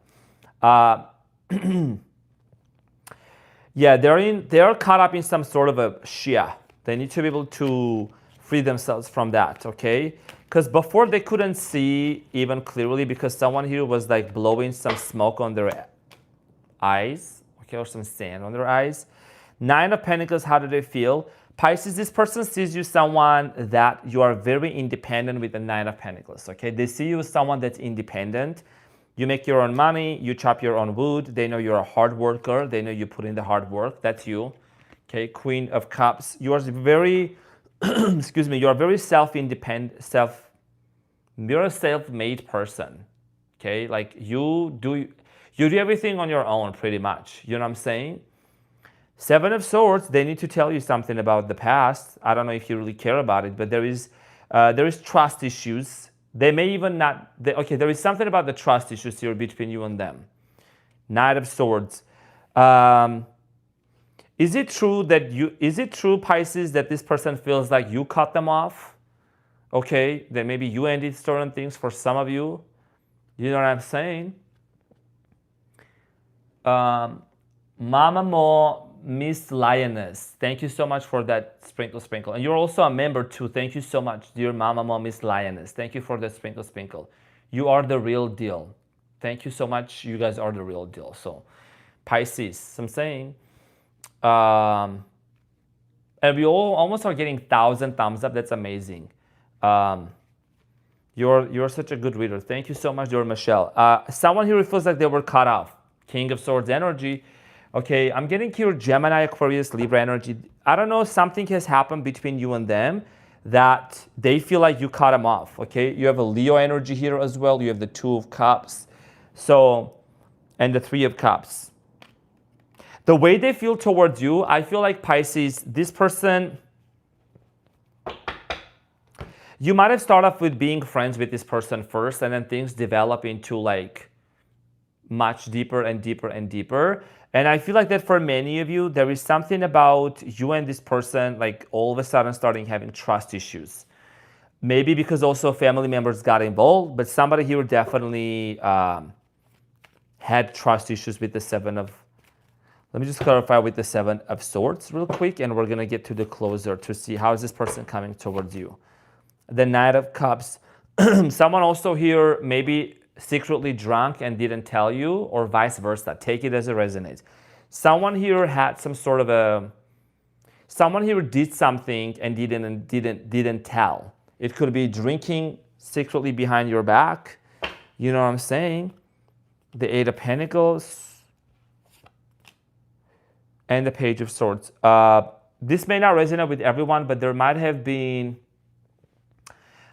Yeah, they're caught up in some sort of a shia. They need to be able to free themselves from that, okay? Because before they couldn't see even clearly because someone here was like blowing some smoke on their eyes, okay, or some sand on their eyes. Nine of Pentacles, how do they feel? Pisces, this person sees you someone that you are very independent with the Nine of Pentacles, okay? They see you as someone that's independent. You make your own money, you chop your own wood. They know you're a hard worker. They know you put in the hard work. That's you, okay? Queen of Cups, you are very, excuse me, you're a very self-independent, you're a self-made person, okay? Like you do everything on your own pretty much, you know what I'm saying? Seven of Swords, they need to tell you something about the past. I don't know if you really care about it, but there is trust issues. They may even not, okay, there is something about the trust issues here between you and them. Knight of Swords. Is it true, Pisces, that this person feels like you cut them off? Okay, that maybe you ended certain things for some of you. You know what I'm saying? Mama Mo, Miss Lioness, thank you so much for that sprinkle. And you're also a member too. Thank you so much, dear Mama Mo, Miss Lioness. Thank you for the sprinkle. You are the real deal. Thank you so much. You guys are the real deal. So, Pisces, I'm saying. And we all almost are getting 1,000 thumbs up. That's amazing. You're such a good reader. Thank you so much, dear Michelle. Someone here feels like they were cut off. King of Swords energy. Okay, I'm getting here Gemini, Aquarius, Libra energy. I don't know, something has happened between you and them that they feel like you cut them off, okay? You have a Leo energy here as well. You have the Two of Cups. So, and the Three of Cups. The way they feel towards you, I feel like Pisces, this person, you might have started off with being friends with this person first, and then things develop into like much deeper and deeper and deeper. And I feel like that for many of you, there is something about you and this person, like all of a sudden starting having trust issues. Maybe because also family members got involved, but somebody here definitely had trust issues with the Seven of, let me just clarify with the Seven of Swords real quick, and we're gonna get to the closer to see how is this person coming towards you. The Knight of Cups, someone also here maybe secretly drunk and didn't tell you, or vice versa. Take it as it resonates. Someone here had some sort of someone here did something and didn't tell. It could be drinking secretly behind your back. You know what I'm saying? The Eight of Pentacles and the Page of Swords. This may not resonate with everyone, but there might have been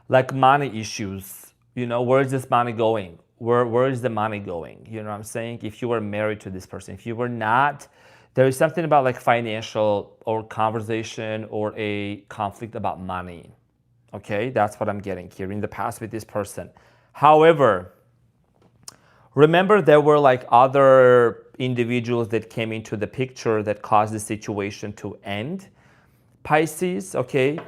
like money issues. You know, where is this money going? Where is the money going? You know what I'm saying? If you were married to this person, if you were not, there is something about like financial or conversation or a conflict about money. Okay, that's what I'm getting here in the past with this person. However, remember there were like other individuals that came into the picture that caused the situation to end. Pisces, okay?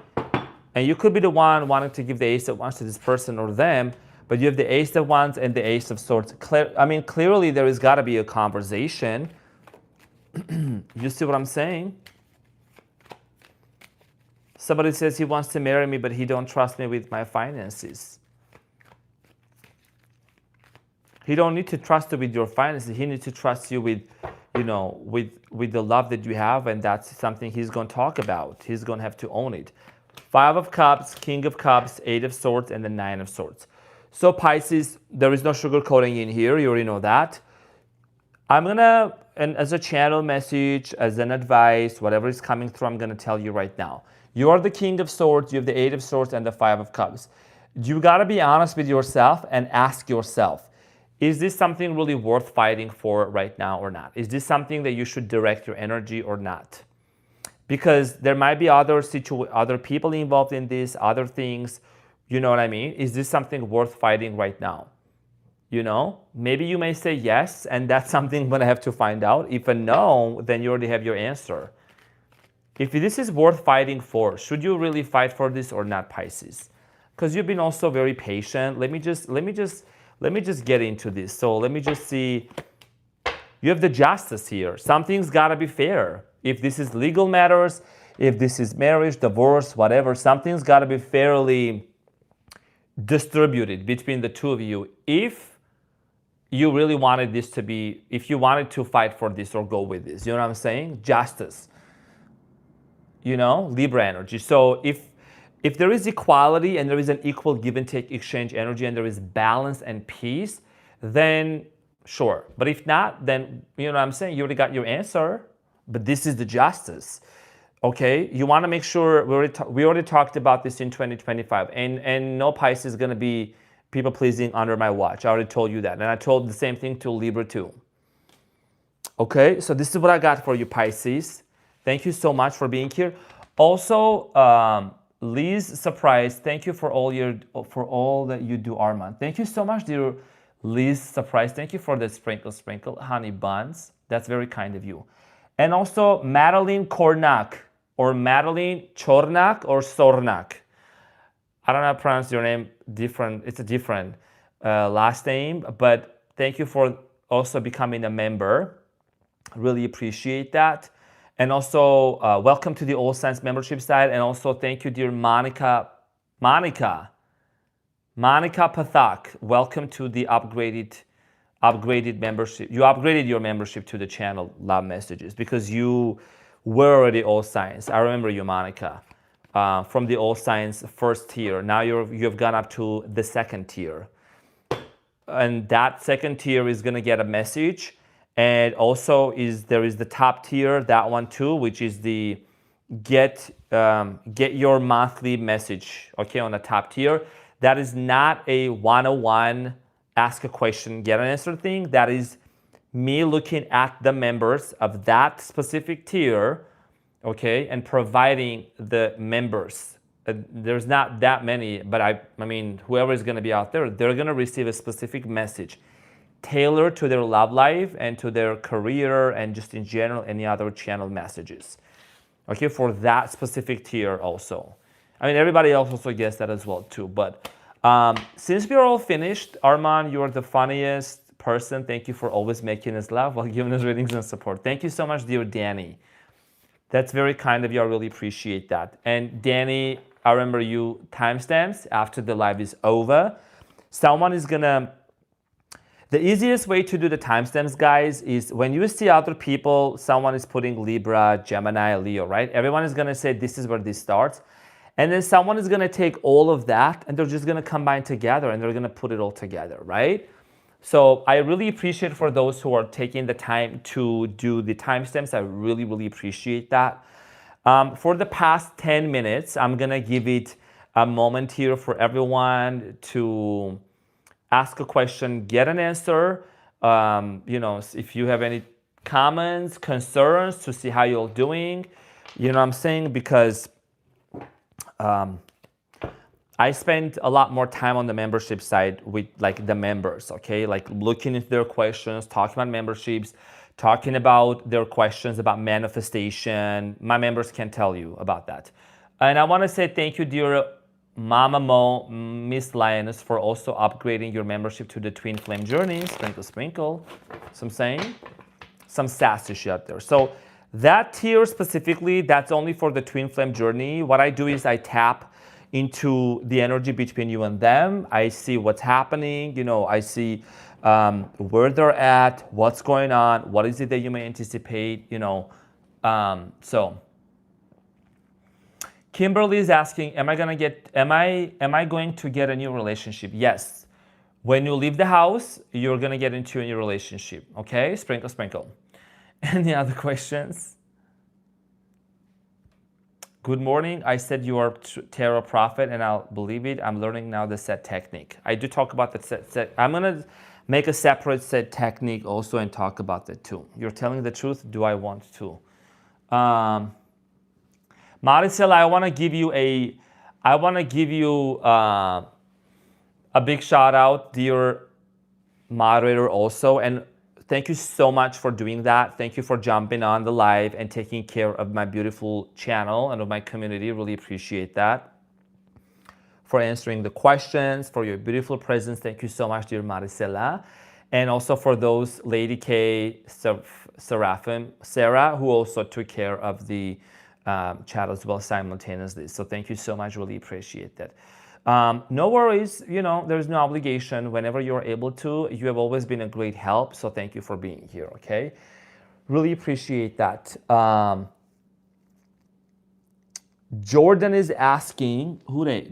And you could be the one wanting to give the Ace of Wands to this person or them, but you have the Ace of Wands and the Ace of Swords. Clearly there has got to be a conversation. You see what I'm saying? Somebody says he wants to marry me, but he don't trust me with my finances. He don't need to trust you with your finances. He needs to trust you with, with the love that you have, and that's something he's going to talk about. He's going to have to own it. 5 of Cups, King of Cups, 8 of Swords, and the 9 of Swords. So Pisces, there is no sugarcoating in here. You already know that. I'm going to, and as a channel message, as an advice, whatever is coming through, I'm going to tell you right now. You are the King of Swords, you have the 8 of Swords and the 5 of Cups. You got to be honest with yourself and ask yourself, is this something really worth fighting for right now or not? Is this something that you should direct your energy or not? Because there might be other people involved in this, other things, you know what I mean? Is this something worth fighting right now? Maybe you may say yes, and that's something I'm going to have to find out. If a no, then you already have your answer. If this is worth fighting for, should you really fight for this or not, Pisces? Because you've been also very patient. Let me just get into this. So let me just see. You have the Justice here. Something's got to be fair. If this is legal matters, if this is marriage, divorce, whatever, something's got to be fairly distributed between the two of you. If you really wanted this to be, if you wanted to fight for this or go with this, you know what I'm saying? Justice. Libra energy. So if there is equality and there is an equal give and take exchange energy and there is balance and peace, then sure. But if not, then you know what I'm saying? You already got your answer. But this is the Justice. Okay? You want to make sure, we already talked about this in 2025. And no Pisces is going to be people pleasing under my watch. I already told you that. And I told the same thing to Libra too. Okay? So this is what I got for you, Pisces. Thank you so much for being here. Also, Liz Surprise, thank you for all that you do, Arman. Thank you so much, dear Liz Surprise. Thank you for the sprinkle, honey buns. That's very kind of you. And also Madeline Kornak, or Madeline Chornak or Sornak. I don't know how to pronounce your name different. It's a different last name, but thank you for also becoming a member. Really appreciate that. And also, welcome to the All Signs membership site. And also, thank you, dear Monica Pathak. Welcome to the upgraded membership. You upgraded your membership to the channel Love Messages because you were already All Signs. I remember you, Monica, from the All Signs first tier. Now you've gone up to the second tier. And that second tier is going to get a message. And also there is the top tier, that one too, which is the get your monthly message, okay, on the top tier. That is not a 101 ask a question, get an answer thing. That is me looking at the members of that specific tier, okay, and providing the members. There's not that many, but I mean, whoever is going to be out there, they're going to receive a specific message tailored to their love life and to their career and just in general any other channel messages, okay, for that specific tier also. I mean, everybody else also gets that as well too. But since we're all finished, Arman, you're the funniest person. Thank you for always making us laugh while giving us readings and support. Thank you so much, dear Danny. That's very kind of you. I really appreciate that. And Danny, I remember you timestamps after the live is over. Someone is gonna. The easiest way to do the timestamps, guys, is when you see other people, someone is putting Libra, Gemini, Leo, right? Everyone is going to say this is where this starts. And then someone is going to take all of that and they're just going to combine together and they're going to put it all together, right? So I really appreciate for those who are taking the time to do the timestamps. I really, really appreciate that. For the past 10 minutes, I'm going to give it a moment here for everyone to ask a question, get an answer. If you have any comments, concerns to see how you're doing, you know what I'm saying? Because I spend a lot more time on the membership side with like the members, okay? Like looking into their questions, talking about memberships, talking about their questions about manifestation. My members can tell you about that. And I want to say thank you, dear Mama Mo, Miss Lioness, for also upgrading your membership to the Twin Flame Journey. Sprinkle, sprinkle. So I'm saying some sassy shit out there. So that tier specifically, that's only for the Twin Flame Journey. What I do is I tap into the energy between you and them. I see what's happening. I see where they're at, what's going on, what is it that you may anticipate. So Kimberly is asking, am I going to get a new relationship? Yes. When you leave the house, you're going to get into a new relationship. Okay? Sprinkle, sprinkle. Any other questions? Good morning. I said you are tarot prophet, and I'll believe it. I'm learning now the set technique. I do talk about the set. I'm going to make a separate set technique also and talk about that too. You're telling the truth. Do I want to? Maricela, I want to give you a big shout out, dear moderator also. And thank you so much for doing that. Thank you for jumping on the live and taking care of my beautiful channel and of my community. Really appreciate that. For answering the questions, for your beautiful presence. Thank you so much, dear Maricela. And also for those Lady K, Seraphim, Sarah, who also took care of the chat as well simultaneously. So thank you so much. Really appreciate that. No worries, there's no obligation. Whenever you're able to, you have always been a great help. So thank you for being here, okay? Really appreciate that. Jordan is asking,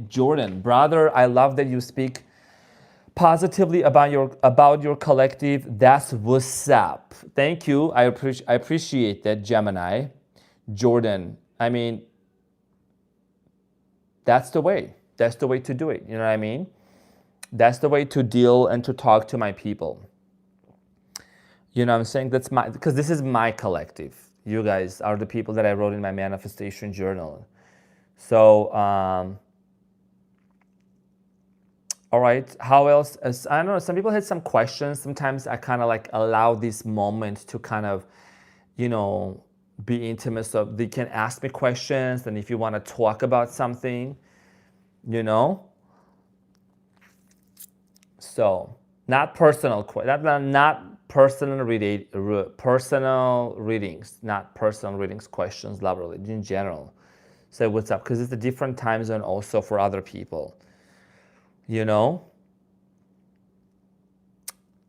Jordan, brother, I love that you speak positively about your collective. That's what's up. Thank you. I appreciate that, Gemini. Jordan, I mean, that's the way. That's the way to do it. You know what I mean? That's the way to deal and to talk to my people. You know what I'm saying? Because this is my collective. You guys are the people that I wrote in my manifestation journal. So, all right. How else? I don't know. Some people had some questions. Sometimes I kind of like allow this moment to kind of, be intimate. So they can ask me questions. And if you want to talk about something, So, not personal readings, not personal readings questions, love religion in general. Say what's up, because it's a different time zone also for other people.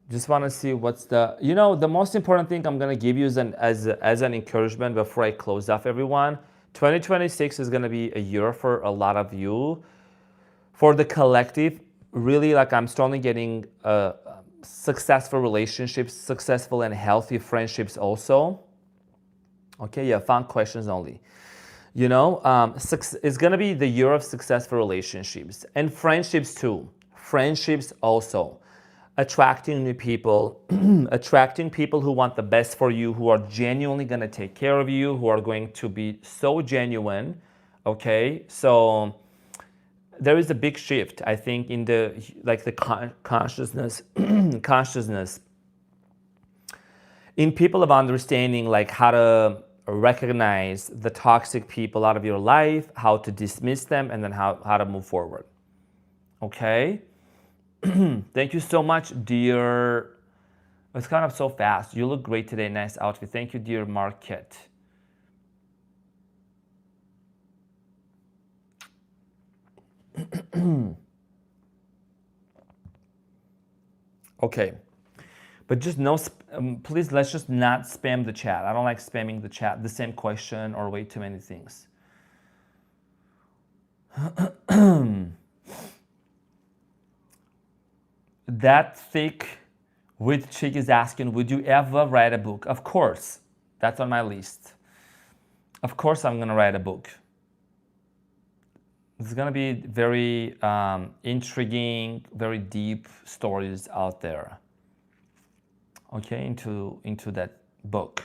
Just want to see what's the most important thing I'm going to give you is as an encouragement before I close off, everyone. 2026 is going to be a year for a lot of you. For the collective, really, like I'm strongly getting successful relationships, successful and healthy friendships also. Okay, yeah, fun questions only. It's going to be the year of successful relationships and friendships too. Friendships also. Attracting new people, attracting people who want the best for you, who are genuinely going to take care of you, who are going to be so genuine. Okay, so there is a big shift, I think, in the consciousness, in people of understanding like how to recognize the toxic people out of your life, how to dismiss them, and then how to move forward. Okay. Thank you so much, dear. It's kind of so fast. You look great today. Nice outfit. Thank you, dear Marquette. Okay. But just please, let's just not spam the chat. I don't like spamming the chat, the same question or way too many things. That thick with chick is asking, would you ever write a book? Of course. That's on my list. Of course I'm going to write a book. It's going to be very intriguing, very deep stories out there. Okay, into that book.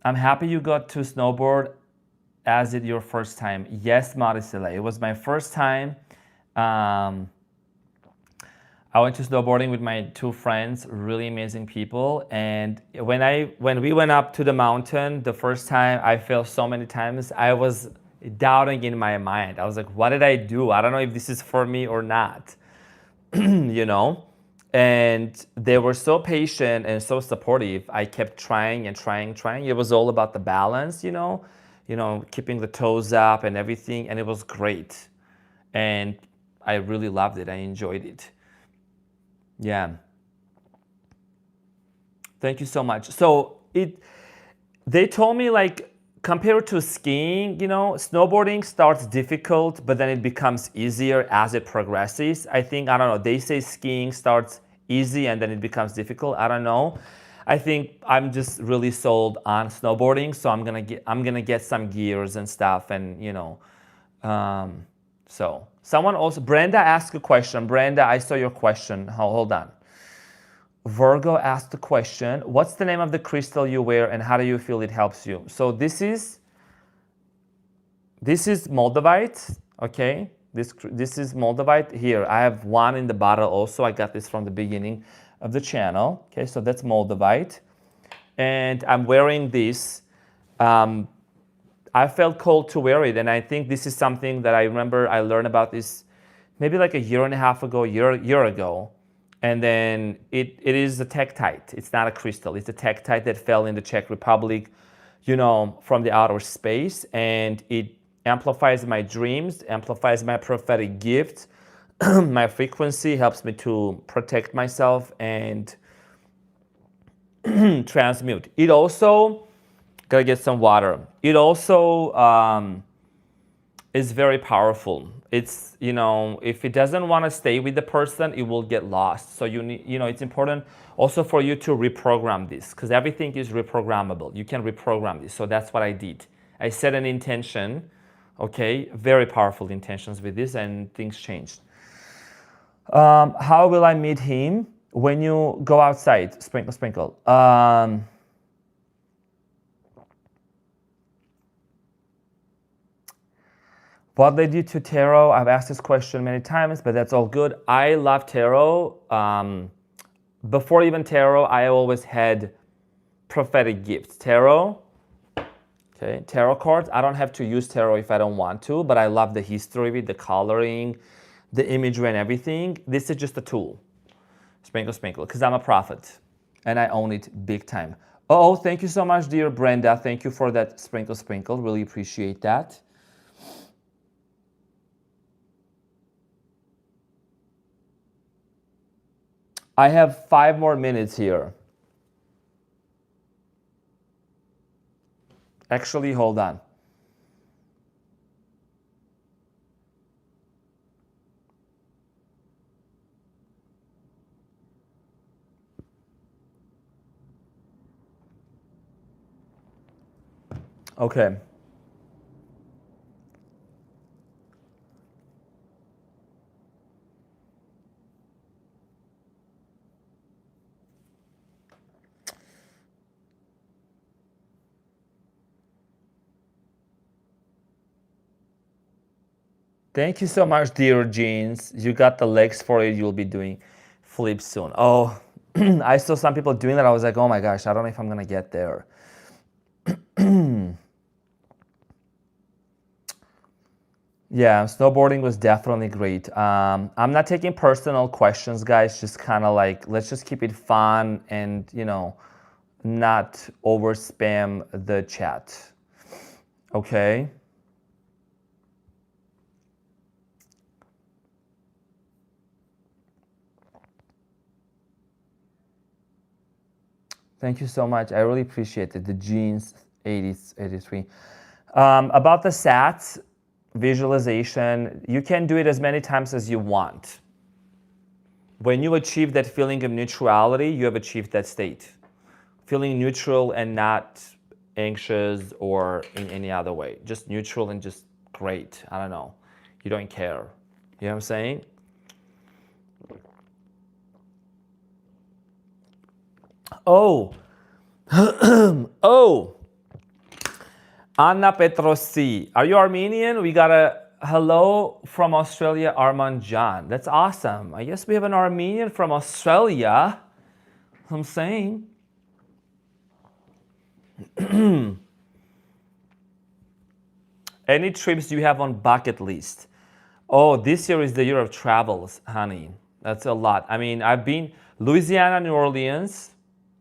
I'm happy you got to snowboard As it your first time? Yes, Maricela, it was my first time. Um, I went to snowboarding with my two friends, really amazing people. And when we went up to the mountain the first time, I fell so many times. I was doubting in my mind. I was like, what did I do? I don't know if this is for me or not, you know? And they were so patient and so supportive. I kept trying and trying. It was all about the balance, keeping the toes up and everything. And it was great. And I really loved it. I enjoyed it. Yeah. Thank you so much. So they told me like compared to skiing, snowboarding starts difficult, but then it becomes easier as it progresses. I think, I don't know, they say skiing starts easy and then it becomes difficult. I don't know. I think I'm just really sold on snowboarding, so I'm gonna get some gears and stuff, and so someone also, Brenda asked a question. Brenda, I saw your question. Hold on. Virgo asked the question, what's the name of the crystal you wear and how do you feel it helps you? So this is Moldavite, okay? This is Moldavite. Here, I have one in the bottle also. I got this from the beginning of the channel. Okay, so that's Moldavite. And I'm wearing this. I felt called to wear it, and I think this is something that I remember I learned about this maybe like a year and a half ago, year ago. And then it is a tektite. It's not a crystal. It's a tektite that fell in the Czech Republic, from the outer space. And it amplifies my dreams, amplifies my prophetic gifts. My frequency helps me to protect myself and transmute. It also, gotta get some water. It also is very powerful. It's, if it doesn't want to stay with the person, it will get lost. So you need, it's important also for you to reprogram this, because everything is reprogrammable. You can reprogram this. So that's what I did. I set an intention, okay, very powerful intentions with this, and things changed. How will I meet him? When you go outside, sprinkle. What led you to tarot? I've asked this question many times, but that's all good. I love tarot. Before even tarot, I always had prophetic gifts. Tarot, okay, tarot cards. I don't have to use tarot if I don't want to, but I love the history of it, the coloring, the imagery and everything. This is just a tool. Sprinkle, because I'm a prophet and I own it big time. Oh, thank you so much, dear Brenda. Thank you for that sprinkle. Really appreciate that. I have 5 more minutes here. Actually, hold on. Okay. Thank you so much, dear Jeans. You got the legs for it. You'll be doing flips soon. Oh, I saw some people doing that. I was like, oh my gosh, I don't know if I'm going to get there. Yeah, snowboarding was definitely great. I'm not taking personal questions, guys. Just kind of like, let's just keep it fun and, not over spam the chat. Okay. Thank you so much. I really appreciate it. The Jeans 83. About the SATs, visualization, you can do it as many times as you want. When you achieve that feeling of neutrality, you have achieved that state. Feeling neutral and not anxious or in any other way. Just neutral and just great. I don't know. You don't care. You know what I'm saying? Oh. Oh. Anna Petrosi. Are you Armenian? We got a hello from Australia, Arman Jan. That's awesome. I guess we have an Armenian from Australia. I'm saying. Any trips you have on bucket list? Oh, this year is the year of travels, honey. That's a lot. I mean, I've been Louisiana, New Orleans.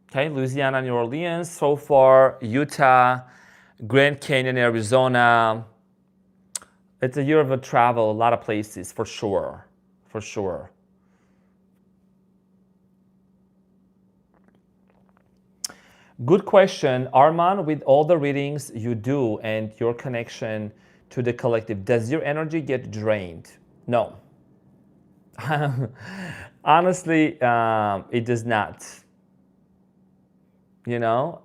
Okay, Louisiana, New Orleans. So far, Utah, Grand Canyon, Arizona. It's a year of a travel, a lot of places, for sure. For sure. Good question. Arman, with all the readings you do and your connection to the collective, does your energy get drained? No. Honestly, it does not. You know,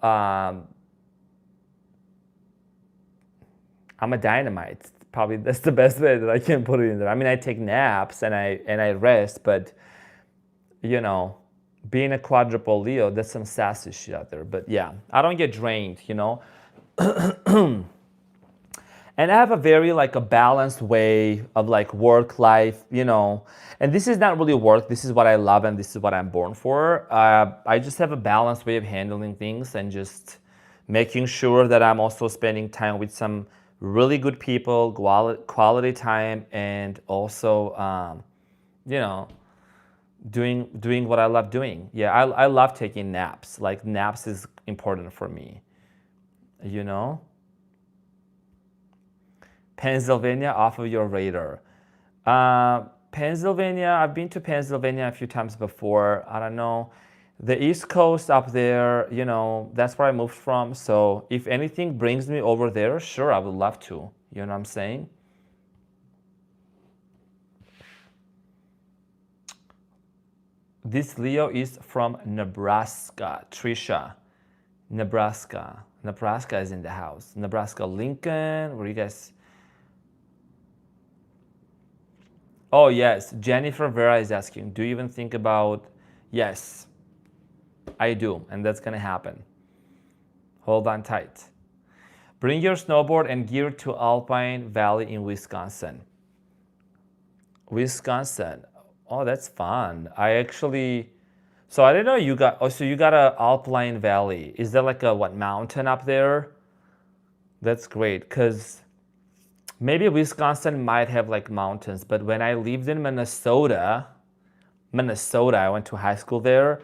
I'm a dynamite. Probably that's the best way that I can put it in there. I mean, I take naps and I rest, but you know, being a quadruple Leo, that's some sassy shit out there. But yeah, I don't get drained, you know. And I have a very like a balanced way of like work life, you know. And this is not really work. This is what I love and this is what I'm born for. I just have a balanced way of handling things and just making sure that I'm also spending time with some really good people, quality time, and also, you know, doing what I love doing. Yeah, I love taking naps. Like naps is important for me, you know. Pennsylvania off of your radar. Pennsylvania, I've been to Pennsylvania a few times before. I don't know. The East Coast up there, you know, that's where I moved from. So if anything brings me over there, sure, I would love to. You know what I'm saying? This Leo is from Nebraska. Trisha, Nebraska. Nebraska is in the house. Nebraska, Lincoln. Where you guys? Oh, yes. Jennifer Vera is asking, do you even think about... Yes, I do. And that's going to happen. Hold on tight. Bring your snowboard and gear to Alpine Valley in Wisconsin. Wisconsin. Oh, that's fun. I actually... So I didn't know you got... Oh, so you got a Alpine Valley. Is there like a, what, mountain up there? That's great, because... Maybe Wisconsin might have like mountains, but when I lived in Minnesota, I went to high school there.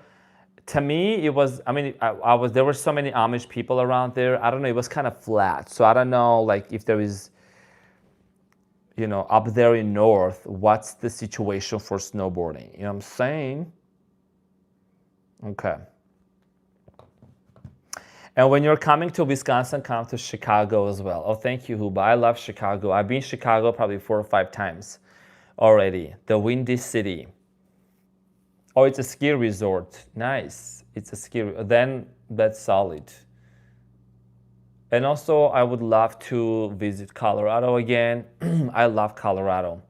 To me, it was, I mean, there were so many Amish people around there. I don't know, it was kind of flat. So I don't know, like if there is, you know, up there in north, what's the situation for snowboarding? You know what I'm saying? Okay. And when you're coming to Wisconsin, come to Chicago as well. Oh, thank you, Huba. I love Chicago. I've been to Chicago probably 4 or 5 times already. The Windy City. Oh, it's a ski resort. Nice. It's a ski. Then that's solid. And also, I would love to visit Colorado again. I love Colorado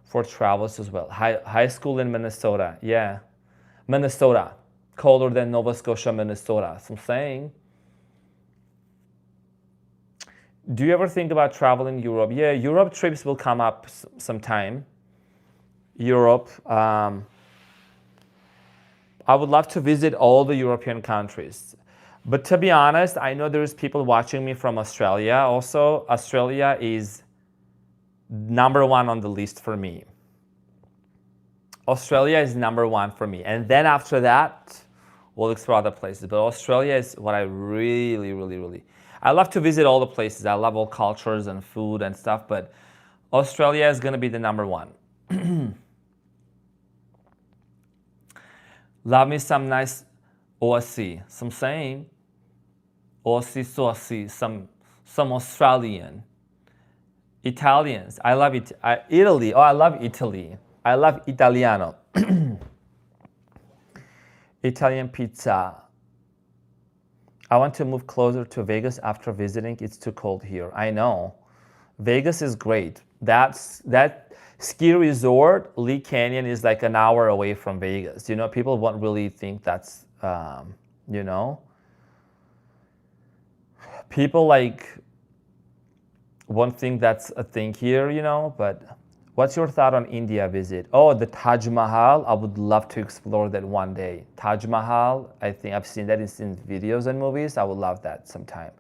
for travels as well. High school in Minnesota. Yeah. Minnesota. Colder than Nova Scotia, Minnesota. So I'm saying. Do you ever think about traveling Europe? Yeah, Europe trips will come up sometime. Europe. I would love to visit all the European countries. But to be honest, I know there's people watching me from Australia. Also, Australia is #1 on the list for me. Australia is #1 for me. And then after that, we'll explore other places. But Australia is what I really... I love to visit all the places. I love all cultures and food and stuff. But Australia is going to be the #1. Love me some nice Aussie. Some saying Aussie saucy. Some Australian. Italians. I love it. Italy. Oh, I love Italy. I love Italiano. Italian pizza. I want to move closer to Vegas after visiting. It's too cold here. I know. Vegas is great. That ski resort, Lee Canyon, is like an hour away from Vegas. You know, people won't really think that's, you know. People like one thing that's a thing here, you know, but what's your thought on India visit? Oh, the Taj Mahal. I would love to explore that one day. Taj Mahal, I think I've seen that in videos and movies. I would love that sometime.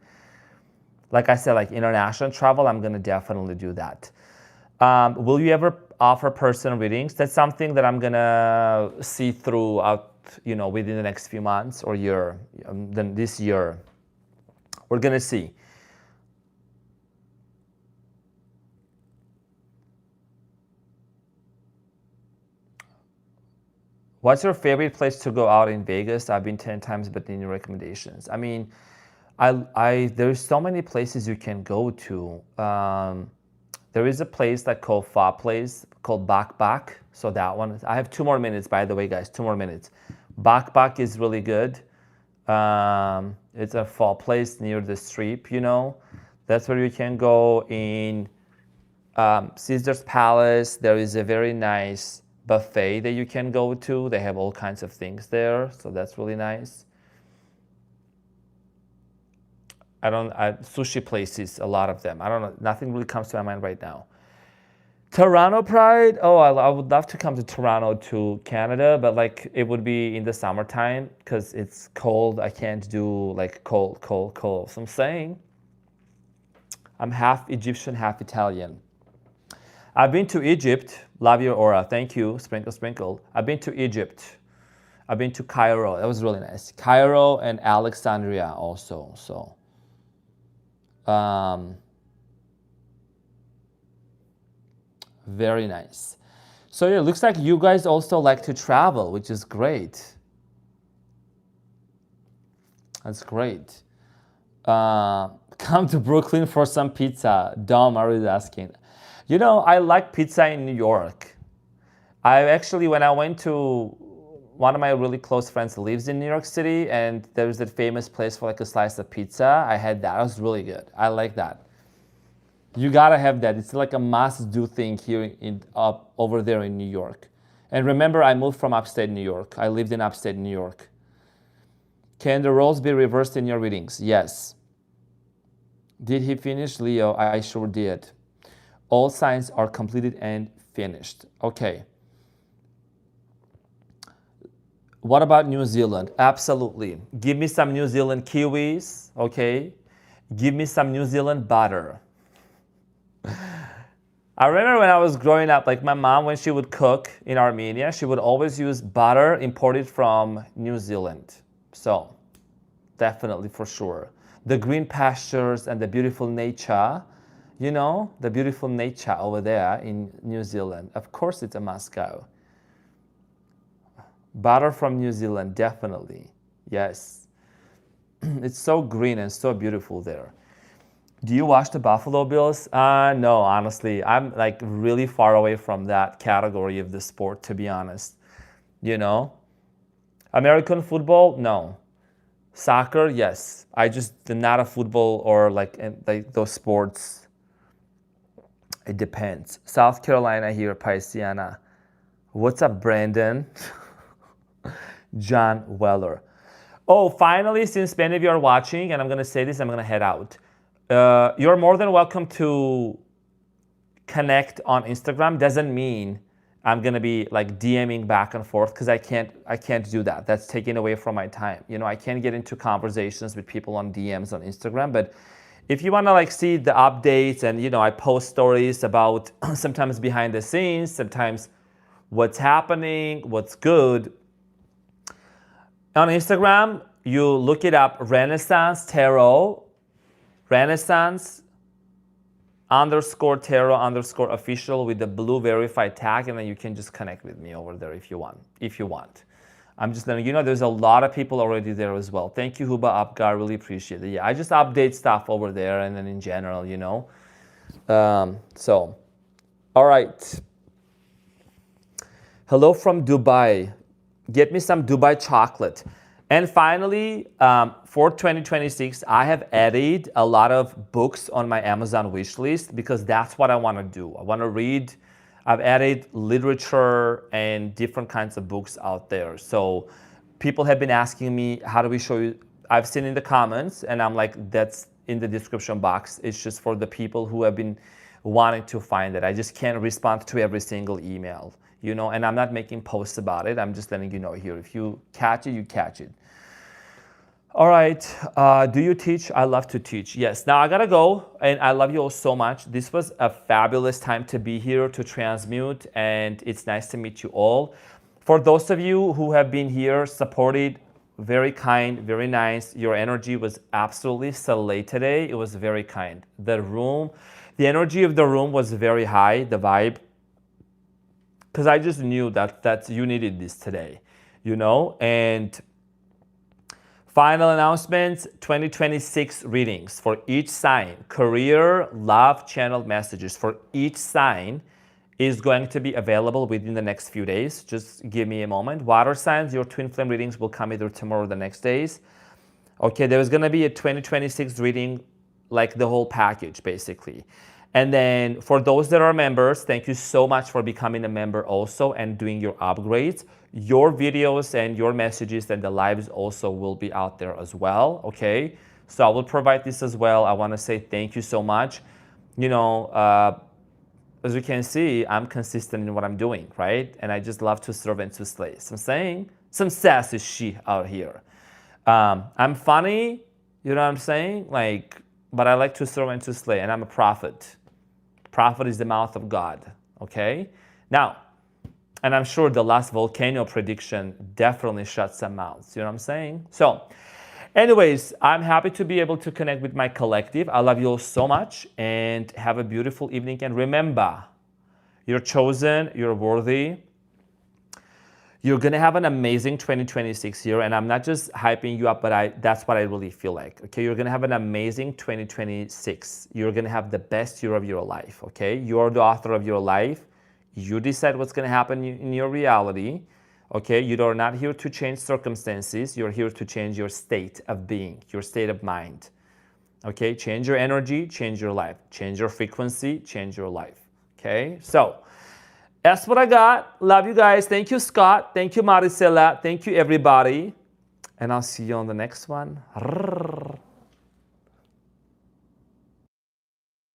Like I said, like international travel, I'm gonna definitely do that. Will you ever offer personal readings? That's something that I'm gonna see throughout, you know, within the next few months or year. Then this year, we're gonna see. What's your favorite place to go out in Vegas? I've been 10 times, but any recommendations? I mean, there's so many places you can go to. There is a place that called Pho Place called Bak Bak. So that one, I have 2 more minutes, by the way, guys, 2 more minutes. Bak Bak is really good. It's a Pho Place near the Strip, you know. That's where you can go. In Caesar's Palace, there is a very nice buffet that you can go to. They have all kinds of things there, so that's really nice. Sushi places, a lot of them. I don't know, nothing really comes to my mind right now. Toronto Pride, oh, I would love to come to Toronto to Canada, but like it would be in the summertime because it's cold. I can't do like cold. So I'm saying I'm half Egyptian, half Italian. I've been to Egypt. Love your aura. Thank you. Sprinkle, sprinkle. I've been to Egypt. I've been to Cairo. That was really nice. Cairo and Alexandria also. So, very nice. So yeah, it looks like you guys also like to travel, which is great. That's great. Come to Brooklyn for some pizza. Dom is asking. You know, I like pizza in New York. I actually, when I went to, one of my really close friends lives in New York City, and there's that famous place for like a slice of pizza. I had that. It was really good. I like that. You gotta have that. It's like a must-do thing here over there in New York. And remember, I moved from upstate New York. I lived in upstate New York. Can the roles be reversed in your readings? Yes. Did he finish, Leo? I sure did. All signs are completed and finished. Okay. What about New Zealand? Absolutely. Give me some New Zealand kiwis, okay? Give me some New Zealand butter. I remember when I was growing up, like my mom, when she would cook in Armenia, she would always use butter imported from New Zealand. So, definitely for sure. The green pastures and the beautiful nature, you know, the beautiful nature over there in New Zealand. Of course, it's a must go. Butter from New Zealand, definitely. Yes. It's so green and so beautiful there. Do you watch the Buffalo Bills? No, honestly. I'm like really far away from that category of the sport, to be honest. You know? American football? No. Soccer? Yes. I just not a football or like those sports. It depends. South Carolina here, Pisciana. What's up, Brandon? John Weller. Oh, finally, since many of you are watching, and I'm going to say this, I'm going to head out. You're more than welcome to connect on Instagram. Doesn't mean I'm going to be like DMing back and forth because I can't do that. That's taking away from my time. You know, I can't get into conversations with people on DMs on Instagram, but if you want to like see the updates and, you know, I post stories about sometimes behind the scenes, sometimes what's happening, what's good. On Instagram, you look it up, Renaissance Tarot, Renaissance _tarot _official with the blue verified tag, and then you can just connect with me over there if you want. I'm just letting you know there's a lot of people already there as well. Thank you, Huba Apgar. Really appreciate it. Yeah, I just update stuff over there and then in general, you know. So, all right. Hello from Dubai. Get me some Dubai chocolate. And finally, for 2026, I have added a lot of books on my Amazon wish list because that's what I want to do. I want to read. I've added literature and different kinds of books out there. So people have been asking me, how do we show you? I've seen in the comments and I'm like, in the description box. It's just for the people who have been wanting to find it. I just can't respond to every single email, you know, and I'm not making posts about it. I'm just letting you know here. If you catch it, you catch it. All right. Do you teach? I love to teach. Yes. Now I gotta go, and I love you all so much. This was a fabulous time to be here to transmute, and it's nice to meet you all. For those of you who have been here, supported, very kind, very nice. Your energy was absolutely stellar today. It was very kind. The energy of the room was very high, the vibe, because I just knew that you needed this today, you know. And final announcements, 2026 readings for each sign, career, love, channeled messages for each sign is going to be available within the next few days. Just give me a moment. Water signs, your twin flame readings will come either tomorrow or the next days. Okay, there's gonna be a 2026 reading, like the whole package, basically. And then for those that are members, thank you so much for becoming a member also and doing your upgrades. Your videos and your messages and the lives also will be out there as well, okay? So I will provide this as well. I wanna say thank you so much. You know, as you can see, I'm consistent in what I'm doing, right? And I just love to serve and to slay. So I'm saying, some sassy shit out here. I'm funny, you know what I'm saying? Like, but I like to serve and to slay, and I'm a prophet. Prophet is the mouth of God, okay? Now, and I'm sure the last volcano prediction definitely shut some mouths, you know what I'm saying? So, anyways, I'm happy to be able to connect with my collective. I love you all so much, and have a beautiful evening. And remember, you're chosen, you're worthy. You're gonna have an amazing 2026 year, and I'm not just hyping you up, but that's what I really feel like, okay? You're gonna have an amazing 2026. You're gonna have the best year of your life, okay? You're the author of your life. You decide what's gonna happen in your reality. Okay, you are not here to change circumstances. You're here to change your state of being, your state of mind. Okay, change your energy, change your life. Change your frequency, change your life. Okay, so that's what I got. Love you guys. Thank you, Scott. Thank you, Maricela. Thank you, everybody. And I'll see you on the next one.